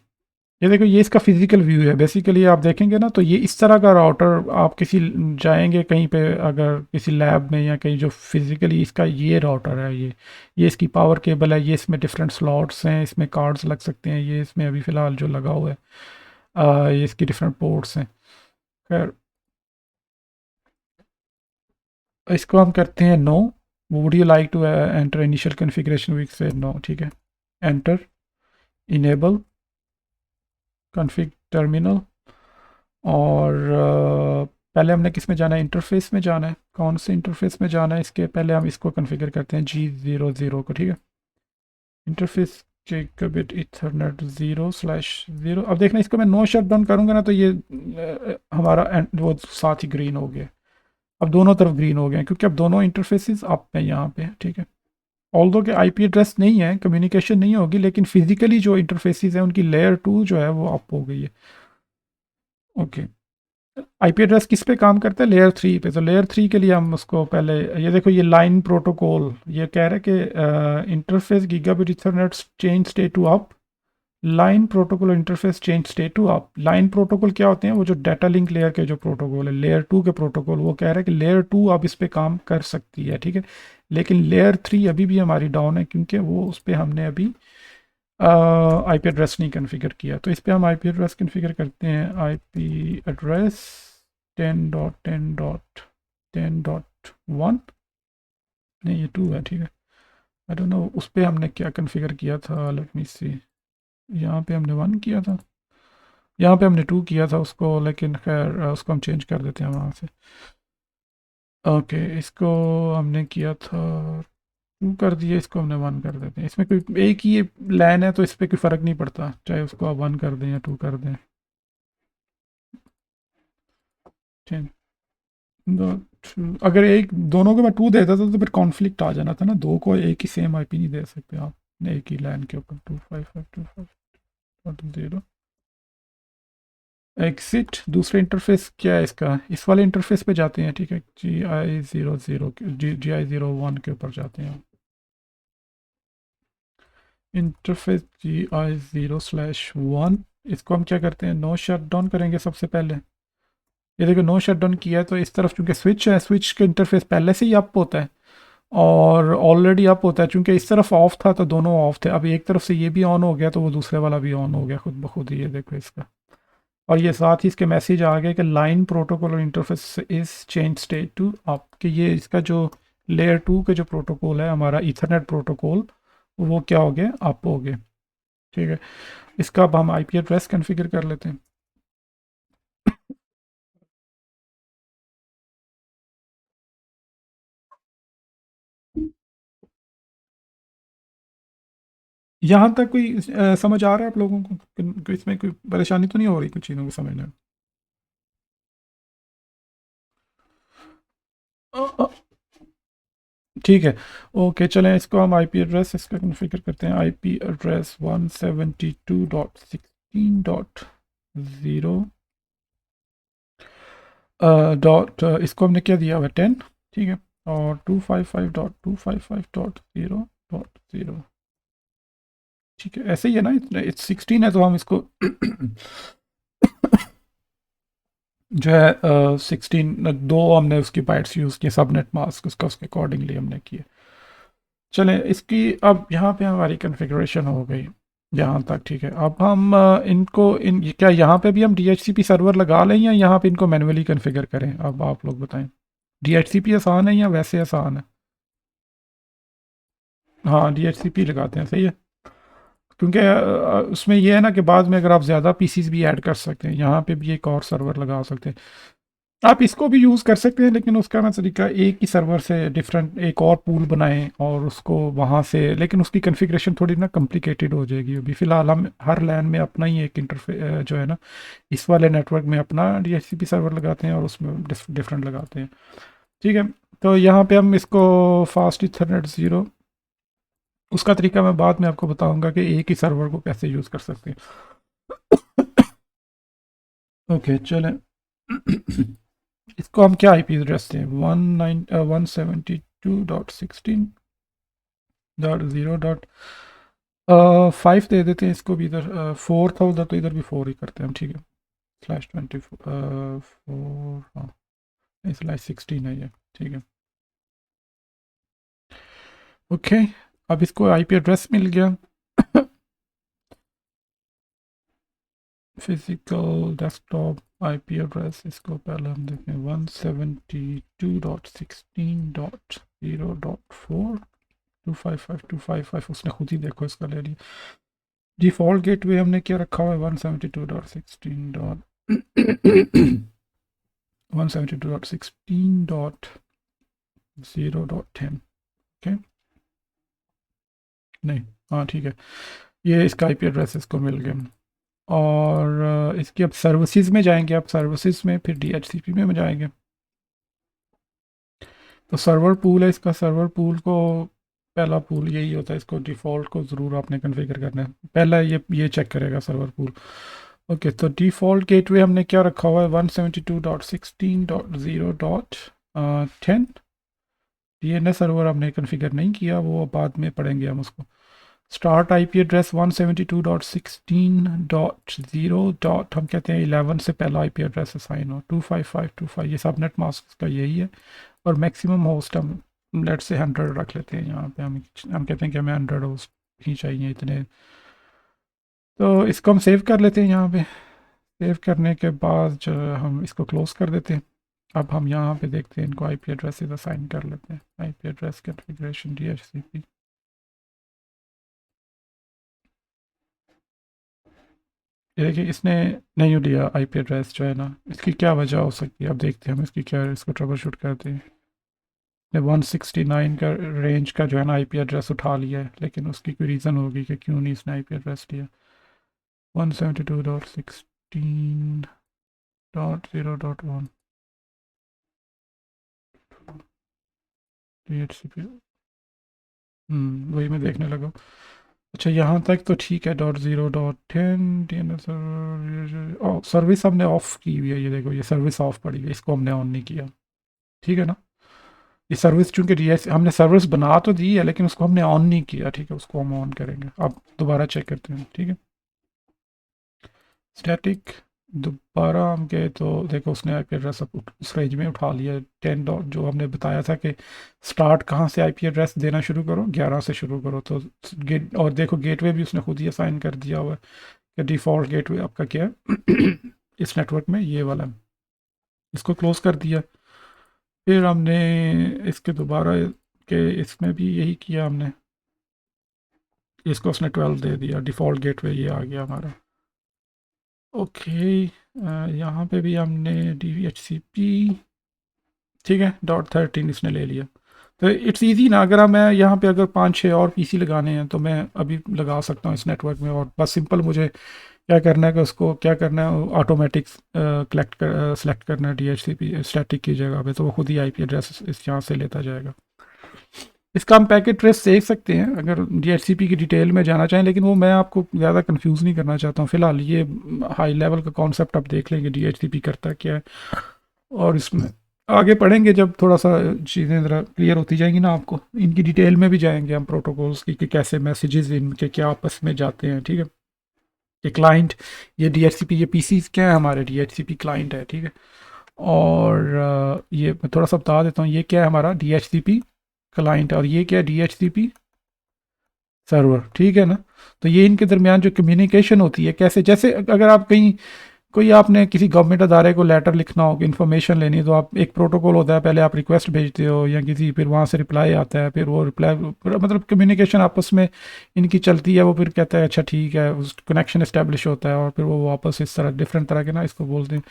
ये देखो ये इसका फिजिकल व्यू है। बेसिकली आप देखेंगे ना तो ये इस तरह का राउटर, आप किसी जाएंगे कहीं पे अगर किसी लैब में या कहीं, जो फिजिकली इसका ये राउटर है, ये इसकी पावर केबल है, ये इसमें डिफरेंट स्लॉट्स हैं, इसमें कार्ड्स लग सकते हैं, ये इसमें अभी फ़िलहाल जो लगा हुआ है ये इसकी डिफरेंट पोर्ट्स हैं। खैर इसको हम करते हैं no. Would you like to enter initial configuration, वीक से नो, ठीक है। Enter, enable config terminal. और पहले हमने किस में जाना है, इंटरफेस में जाना है। कौन से इंटरफेस में जाना है, इसके पहले हम इसको कॉन्फ़िगर करते हैं G00 को, ठीक है। Interface Gigabit Ethernet 0/0। अब देखना, इसको मैं नो शट डाउन करूँगा ना, तो ये हमारा वो साथ ही ग्रीन हो गया। अब दोनों तरफ ग्रीन हो गए क्योंकि अब दोनों इंटरफेसेस अप में यहाँ पे, ठीक है। ऑल्दो के आईपी एड्रेस नहीं है, कम्युनिकेशन नहीं होगी, लेकिन फिजिकली जो इंटरफेसेस हैं उनकी लेयर 2 जो है वो अप हो गई है, ओके। आईपी एड्रेस किस पे काम करता है, लेयर 3 पे। तो लेयर 3 के लिए हम उसको पहले, ये देखो ये लाइन प्रोटोकॉल, ये कह रहे हैं कि interface gigabit ethernet change state to up, line protocol interface change state to up. Line protocol क्या होते हैं, वो जो डाटा लिंक लेयर के जो प्रोटोकॉल है, लेयर 2 के प्रोटोकॉल, वो कह रहे हैं कि लेयर 2 अब इस पर काम कर सकती है, ठीक है। लेकिन लेयर 3 अभी भी हमारी डाउन है, क्योंकि वो उस पर हमने अभी आईपी एड्रेस नहीं कन्फिगर किया, तो इस पे हम आईपी एड्रेस कन्फिगर करते हैं। आईपी एड्रेस 10.10.10.1, नहीं ये 2 है, ठीक है। आई डोंट नो उस पे हमने क्या कन्फिगर किया था, लेट मी सी। यहाँ पे हमने 1 किया था, यहाँ पे हमने 2 किया था उसको, लेकिन खैर उसको हम चेंज कर देते हैं वहाँ से। ओके, इसको हमने किया था 2 कर दिया, इसको हमने 1 कर देते हैं। इसमें कोई एक ही लाइन है तो इस पर कोई फ़र्क नहीं पड़ता, चाहे उसको आप 1 कर दें या 2 कर दें। ठीक, अगर एक दोनों को मैं 2 देता था तो फिर कॉन्फ्लिक्ट आ जाना था ना, दो को एक ही सेम आईपी नहीं दे सकते आप एक ही लाइन के ऊपर। 255.255.0 एग्जिट। दूसरे इंटरफेस क्या है इसका, इस वाले इंटरफेस पे जाते हैं, ठीक है। GI00 GI01 के ऊपर जाते हैं इंटरफेस GI0/1। इसको हम क्या करते हैं, नो शट डाउन करेंगे सबसे पहले। ये देखो नो शट डाउन किया है, तो इस तरफ चूंकि स्विच है, स्विच का इंटरफेस पहले से ही अप होता है और ऑलरेडी अप होता है। चूंकि इस तरफ ऑफ था तो दोनों ऑफ थे, अब एक तरफ से ये भी ऑन हो गया तो वो दूसरे वाला भी ऑन हो गया खुद ब खुद ही। ये देखो इसका, और ये साथ ही इसके मैसेज आ गए कि लाइन प्रोटोकॉल और interface is change state to up, कि ये इसका जो लेयर 2 के जो प्रोटोकॉल है हमारा ईथरनेट प्रोटोकॉल, वो क्या हो गया, अप हो गया, ठीक है। इसका अब हम आईपी एड्रेस कन्फिगर कर लेते हैं। यहाँ तक कोई समझ आ रहा है आप लोगों को इसमें कोई परेशानी तो नहीं हो रही कुछ चीज़ों को समझने में? ठीक है, ओके चलें, इसको हम आईपी एड्रेस इसका कन्फिगर करते हैं। आईपी एड्रेस 172.16.0 डॉट, इसको हमने क्या दिया हुआ है 10, ठीक है। और 255.255.0.0, ठीक है। ऐसे ही है ना, इतना 16 है तो हम इसको जो है 16 दो हमने उसकी बाइट्स यूज़ किए, सबनेट मास्क उसका उसके अकॉर्डिंगली हमने किए। चलें, इसकी अब यहाँ पे हमारी कन्फिग्रेशन हो गई यहाँ तक, ठीक है। अब हम इनको क्या यहाँ पे भी हम DHCP सर्वर लगा लें या यहाँ पे इनको मैन्युअली कन्फिगर करें, अब आप लोग बताएं। DHCP आसान है या वैसे आसान है? हाँ DHCP लगाते हैं, सही है। क्योंकि उसमें ये है ना कि बाद में अगर आप ज़्यादा पीसीज भी ऐड कर सकते हैं, यहाँ पे भी एक और सर्वर लगा सकते हैं। आप इसको भी यूज़ कर सकते हैं, लेकिन उसका मैं तरीका एक ही सर्वर से डिफरेंट एक और पूल बनाएं और उसको वहाँ से, लेकिन उसकी कॉन्फ़िगरेशन थोड़ी ना कॉम्प्लिकेटेड हो जाएगी। अभी फ़िलहाल हम हर लैन में अपना ही एक इंटरफेस जो है ना, इस वाले नेटवर्क में अपना DHCP सर्वर लगाते हैं और उसमें डिफरेंट लगाते हैं, ठीक है। तो यहाँ पे हम इसको फास्ट इथरनेट 0, उसका तरीका मैं बाद में आपको बताऊंगा कि एक ही सर्वर को कैसे यूज़ कर सकते हैं। ओके चलें, इसको हम क्या आईपी एड्रेस दें, 172.16.0.5 दे देते हैं इसको भी। इधर 4 था उधर, तो इधर भी 4 ही करते हैं हम, ठीक है। /24 4, हाँ /16 है ये, ठीक है। ओके, अब इसको आईपी एड्रेस मिल गया। फिजिकल डेस्कटॉप आईपी एड्रेस, इसको पहले हम देखें 172.16.0.4 255.255, उसने खुद ही देखो इसका ले लिया। डिफ़ॉल्ट गेटवे हमने क्या रखा हुआ है, 172.16.0.10, ओके। नहीं, हाँ ठीक है, ये इसका आईपी एड्रेस इसको मिल गया। और इसकी अब सर्विसेज में जाएंगे, आप सर्विसेज में फिर DHCP में जाएंगे। तो सर्वर पूल है, इसका सर्वर पूल को पहला पूल यही होता है, इसको डिफ़ॉल्ट को ज़रूर आपने कॉन्फ़िगर करना है। पहला ये चेक करेगा सर्वर पूल। ओके, तो डिफ़ॉल्ट गेटवे हमने क्या रखा हुआ है, 172.16.0.10। DNS सर्वर हमने कॉन्फ़िगर नहीं किया, वो बाद में पढ़ेंगे हम उसको। Start IP address 172.16.0. हम कहते हैं 11 से पहला आईपी एड्रेस असाइन हो, 255.25, ये सबनेट मास्क का यही है। और मैक्सिमम होस्ट हम लेट से 100 रख लेते हैं यहाँ पे। हम कहते हैं कि हमें 100 होस्ट ही चाहिए, इतने तो इसको हम सेव कर लेते हैं यहाँ पे। सेव करने के बाद जो हम इसको क्लोज कर देते हैं। अब हम यहाँ पे देखते हैं, इनको आईपी एड्रेसेस असाइन कर लेते हैं। IP address configuration DHCP। ये देखिए इसने नहीं दिया आईपी एड्रेस जो है ना, इसकी क्या वजह हो सकती है। अब देखते हैं हम इसकी क्या, इसको ट्रबल शूट करते हैं। 169 का रेंज का जो है ना आईपी एड्रेस उठा लिया है, लेकिन उसकी कोई रीज़न होगी कि क्यों नहीं इसने आईपी एड्रेस लिया। 172.16.0.1 DHCP। वही मैं देखने लगा। अच्छा यहाँ तक तो ठीक है। .0.10 DNS सर्विस हमने ऑफ की हुई है। ये देखो ये सर्विस ऑफ पड़ी है, इसको हमने ऑन नहीं किया। ठीक है ना। ये सर्विस चूंकि डीएस हमने सर्विस बना तो दी है, लेकिन उसको हमने ऑन नहीं किया। ठीक है, उसको हम ऑन करेंगे। अब दोबारा चेक करते हैं। ठीक है, स्टैटिक दोबारा हम गए तो देखो उसने आईपी एड्रेस उस रेंज में उठा लिया। 10 डॉट जो हमने बताया था कि स्टार्ट कहाँ से आईपी एड्रेस देना शुरू करो, 11 से शुरू करो। तो गेट, और देखो गेटवे भी उसने खुद ही असाइन कर दिया हुआ है कि डिफ़ॉल्ट गेटवे आपका क्या है इस नेटवर्क में ये वाला है। इसको क्लोज कर दिया। फिर हमने इसके दोबारा के इसमें भी यही किया हमने। इसको उसने 12 दे दिया, डिफ़ॉल्ट गेटवे ये आ गया हमारा। ओके, यहाँ पे भी हमने DHCP, ठीक है, .13 इसने ले लिया। तो इट्स इजी ना, अगर मैं यहाँ पे अगर 5-6 और पीसी लगाने हैं तो मैं अभी लगा सकता हूँ इस नेटवर्क में। और बस सिंपल मुझे क्या करना है कि उसको क्या करना है, ऑटोमेटिक सेलेक्ट करना है DHCP स्टैटिक की जगह पे, तो वो खुद ही आईपी एड्रेस इस यहाँ से लेता जाएगा। इसका हम पैकेट ट्रेस देख सकते हैं अगर DHCP की डिटेल में जाना चाहें, लेकिन वो मैं आपको ज़्यादा कंफ्यूज नहीं करना चाहता हूँ। फ़िलहाल ये हाई लेवल का कॉन्सेप्ट आप देख लेंगे DHCP करता क्या है, और इसमें आगे पढ़ेंगे जब थोड़ा सा चीज़ें ज़रा क्लियर होती जाएंगी ना आपको। इनकी डिटेल में भी जाएंगे हम, प्रोटोकॉल्स की कि कैसे मैसेजेस इनके क्या आपस में जाते हैं। ठीक है, ये क्लाइंट, ये DHCP, ये पीसीज क्या है हमारे, DHCP क्लाइंट है। ठीक है, और ये मैं थोड़ा सा बता देता हूँ, ये क्या है हमारा DHCP क्लाइंट है, और ये क्या है DHCP सर्वर। ठीक है ना। तो ये इनके दरमियान जो कम्युनिकेशन होती है कैसे, जैसे अगर आप कहीं कोई आपने किसी गवर्नमेंट अदारे को लेटर लिखना हो, इन्फॉर्मेशन लेनी है, तो आप एक प्रोटोकॉल होता है, पहले आप रिक्वेस्ट भेजते हो या किसी, फिर वहाँ से रिप्लाई आता है, फिर वो रिप्लाई मतलब कम्युनिकेशन आपस में इनकी चलती है। वो फिर कहता है अच्छा ठीक है, उस कनेक्शन इस्टेब्लिश होता है, और फिर वो वापस इस तरह डिफरेंट तरह के ना, इसको बोलते हैं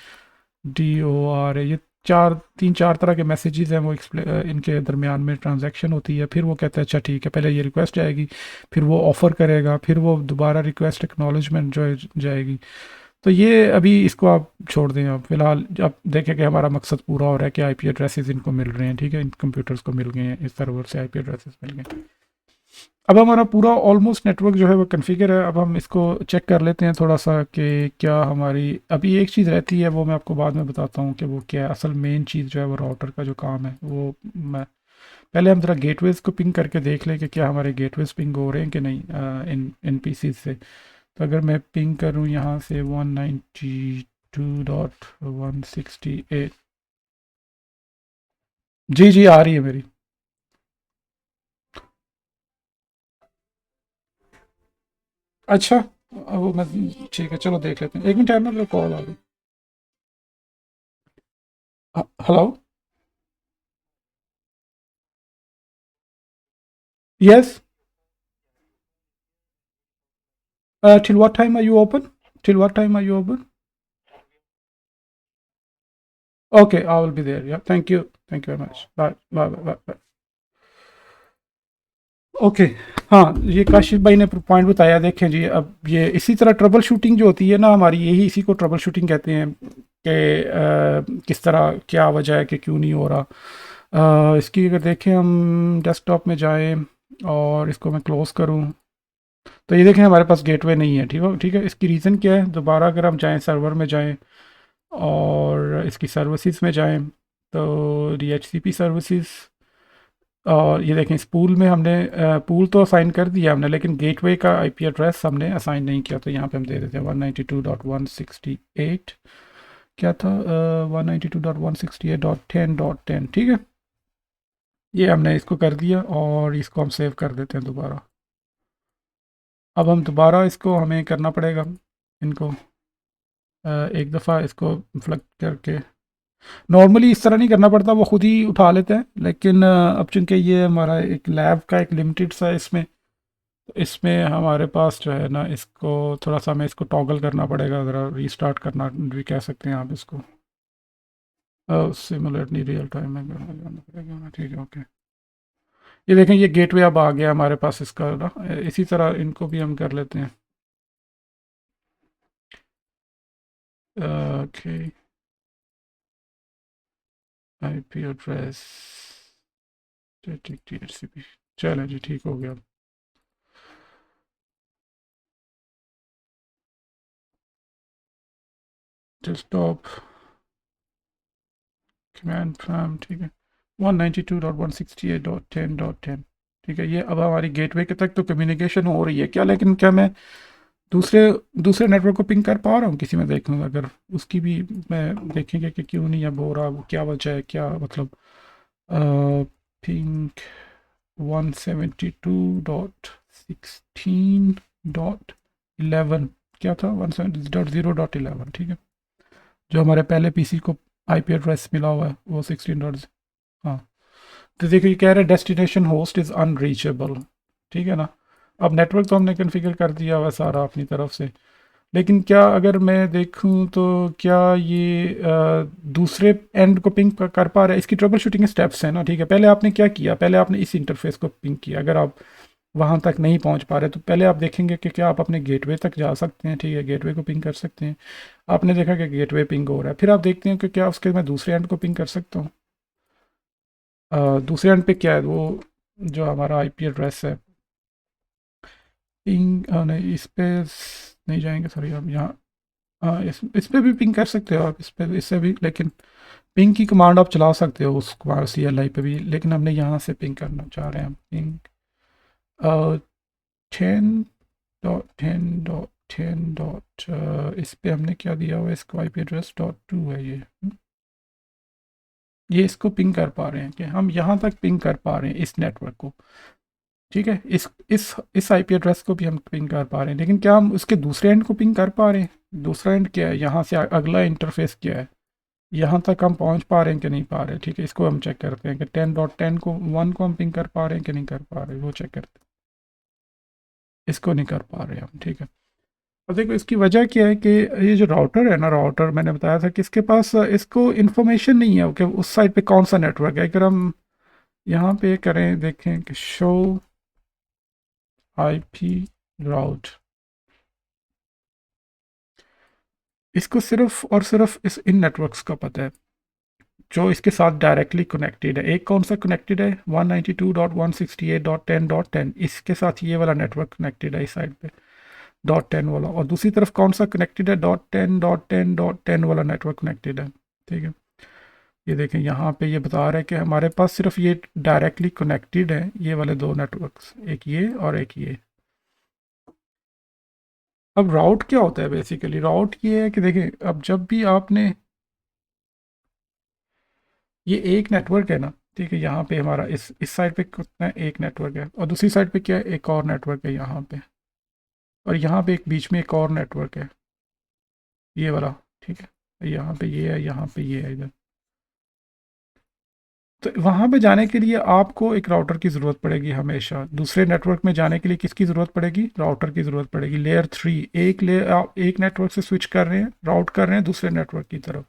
DOR। ये 3-4 तरह के मैसेजेस हैं वो इनके दरमियान में ट्रांजैक्शन होती है। फिर वो कहता है अच्छा ठीक है, पहले ये रिक्वेस्ट जाएगी, फिर वो ऑफ़र करेगा, फिर वो दोबारा रिक्वेस्ट एक्नॉलेजमेंट जो है जाएगी। तो ये अभी इसको आप छोड़ दें। आप फिलहाल आप देखें कि हमारा मकसद पूरा हो रहा है कि आईपी एड्रेसेस इनको मिल रहे हैं। ठीक है, इन कंप्यूटर्स को मिल गए हैं, इस सर्वर से आईपी एड्रेसेस मिल गए। अब हमारा पूरा ऑलमोस्ट नेटवर्क जो है वो कन्फिगर है। अब हम इसको चेक कर लेते हैं थोड़ा सा कि क्या हमारी अभी एक चीज़ रहती है, वो मैं आपको बाद में बताता हूँ कि वो क्या है। असल मेन चीज़ जो है वो राउटर का जो काम है, वो मैं पहले हम ज़रा गेटवेज़ को पिंग करके देख लें कि क्या हमारे गेटवेज़ पिंग हो रहे हैं कि नहीं इन पीसी से। तो अगर मैं पिंग करूँ यहाँ से 192.168, जी जी आ रही है मेरी। अच्छा, वो मैं, ठीक है चलो देख लेते हैं। एक मिनट है ना, कॉल आ रही। Hello. Yes. Till what time are you open? Till what time are you open? Okay, I will be there. Yeah. Thank you. Thank you very much. Bye. Bye. Bye. Bye. Bye. Okay. हाँ, ये काशिफ भाई ने point बताया। देखें जी, अब ये इसी तरह ट्रबल शूटिंग जो होती है ना हमारी, यही इसी को ट्रबल शूटिंग कहते हैं कि किस तरह क्या वजह है कि क्यों नहीं हो रहा। इसकी अगर देखें हम डेस्कटॉप में जाएं और इसको मैं क्लोज़ करूं, तो ये देखें हमारे पास गेटवे नहीं है। ठीक है, ठीक है। इसकी रीज़न क्या है, दोबारा अगर हम जाएं सर्वर में जाएं और इसकी सर्विसेज में जाएं, तो DHCP सर्विसेज, और ये देखें इस पूल में हमने पूल तो असाइन कर दिया हमने, लेकिन गेटवे का आईपी एड्रेस हमने असाइन नहीं किया। तो यहाँ पे हम दे देते हैं 192.168, क्या था 192.168.10.10। ठीक है, ये हमने इसको कर दिया और इसको हम सेव कर देते हैं दोबारा। अब हम दोबारा इसको हमें करना पड़ेगा, इनको एक दफ़ा इसको फ्लग करके, नॉर्मली इस तरह नहीं करना पड़ता, वो खुद ही उठा लेते हैं, लेकिन अब चूंकि ये हमारा एक लैब का एक लिमिटेड सा इसमें, इसमें हमारे पास जो है ना, इसको थोड़ा सा हमें इसको टॉगल करना पड़ेगा, ज़रा रीस्टार्ट करना भी कह सकते हैं आप इसको। सिमुलेट नहीं, रियल टाइम में करना पड़ेगा, ठीक है, ओके। ये देखें, ये गेटवे अब आ गया हमारे पास इसका ना, इसी तरह इनको भी हम कर लेते हैं। ओके, आईपी एड्रेस, ठीक, DHCP, चलो जी, ठीक हो गया। डेस्कटॉप कमांड प्राम, ठीक है, 192.168.10.10, ठीक है। ये अब हमारी गेटवे के तक तो कम्युनिकेशन हो रही है क्या, लेकिन क्या मैं दूसरे दूसरे नेटवर्क को पिंग कर पा रहा हूँ किसी में, देखूँगा अगर उसकी भी मैं देखेंगे कि क्यों नहीं अब हो रहा, वो क्या वजह है, क्या मतलब। पिंग 172.16.11, क्या था, 170.0.11, ठीक है। जो हमारे पहले पीसी को आईपी एड्रेस मिला हुआ है वो 16. हाँ, तो देखिए, ये कह रहे हैं डेस्टिनेशन होस्ट इज़ अनरीचेबल, ठीक है ना। अब नेटवर्क तो हमने कॉन्फ़िगर कर दिया हुआ सारा अपनी तरफ से, लेकिन क्या अगर मैं देखूं तो क्या ये दूसरे एंड को पिंग कर पा रहा है, इसकी ट्रबल शूटिंग स्टेप्स हैं ना, ठीक है। पहले आपने क्या किया, पहले आपने इस इंटरफेस को पिंग किया, अगर आप वहाँ तक नहीं पहुँच पा रहे तो पहले आप देखेंगे कि क्या आप अपने गेटवे तक जा सकते हैं, ठीक है, गेटवे को पिंग कर सकते हैं। आपने देखा कि गेटवे पिंग हो रहा है, फिर आप देखते हैं कि क्या उसके मैं दूसरे एंड को पिंग कर सकता हूँ। दूसरे एंड पे क्या है, वो जो हमारा आईपी एड्रेस है, पिंग नहीं, इस पे नहीं जाएंगे, सॉरी, आप यहाँ, हाँ, इस पे भी पिंग कर सकते हो आप, इस पे इससे भी, लेकिन पिंग की कमांड आप चला सकते हो उस CLI पे भी, लेकिन हमने यहाँ से पिंग करना चाह रहे हैं, पिंग 10.10.10. इस पे हमने क्या दिया हुआ है, इसको आईपी एड्रेस .2 है ये। ये इसको पिंग कर पा रहे हैं कि हम यहाँ तक पिंग कर पा रहे हैं इस नेटवर्क को, ठीक है। इस आईपी एड्रेस को भी हम पिंग कर पा रहे हैं, लेकिन क्या हम उसके दूसरे एंड को पिंग कर पा रहे हैं, दूसरा एंड क्या है, यहाँ से अगला इंटरफेस क्या है, यहाँ तक हम पहुँच पा रहे हैं कि नहीं पा रहे हैं, ठीक है। इसको हम चेक करते हैं कि 10.10 को 1 को हम पिंग कर पा रहे हैं कि नहीं कर पा रहे, वो चेक करते हैं। इसको नहीं कर पा रहे हम, ठीक है। और देखो, इसकी वजह क्या है कि ये जो राउटर है ना, राउटर मैंने बताया था कि इसके पास इसको इन्फॉर्मेशन नहीं है कि उस साइड पे कौन सा नेटवर्क है। अगर हम यहाँ पे करें, देखें कि शो आईपी राउट, इसको सिर्फ और सिर्फ इन नेटवर्क्स का पता है जो इसके साथ डायरेक्टली कनेक्टेड है। एक कौन सा कनेक्टेड है, 192.168.10.10, इसके साथ ये वाला नेटवर्क कनेक्टेड है इस साइड पे, .10 वाला, और दूसरी तरफ कौन सा कनेक्टेड है, .10.10.10 वाला नेटवर्क कनेक्टेड है, ठीक है। ये देखें, यहाँ पे ये बता रहा है कि हमारे पास सिर्फ ये डायरेक्टली कनेक्टेड है, ये वाले दो नेटवर्क्स, एक ये और एक ये। अब राउट क्या होता है, बेसिकली राउट ये है कि देखें, अब जब भी आपने, ये एक नेटवर्क है ना, ठीक है, यहाँ पे हमारा इस साइड पे कितना, एक नेटवर्क है, और दूसरी साइड पे क्या है, एक और नेटवर्क है यहाँ पे, और यहाँ पे एक बीच में एक और नेटवर्क है, ये वाला, ठीक है। यहाँ पे ये है, यहाँ पे ये है इधर। तो वहाँ पे जाने के लिए आपको एक राउटर की ज़रूरत पड़ेगी हमेशा। दूसरे नेटवर्क में जाने के लिए किसकी ज़रूरत पड़ेगी, राउटर की ज़रूरत पड़ेगी। लेयर 3, आप एक नेटवर्क से स्विच कर रहे हैं, राउट कर रहे हैं दूसरे नेटवर्क की तरफ।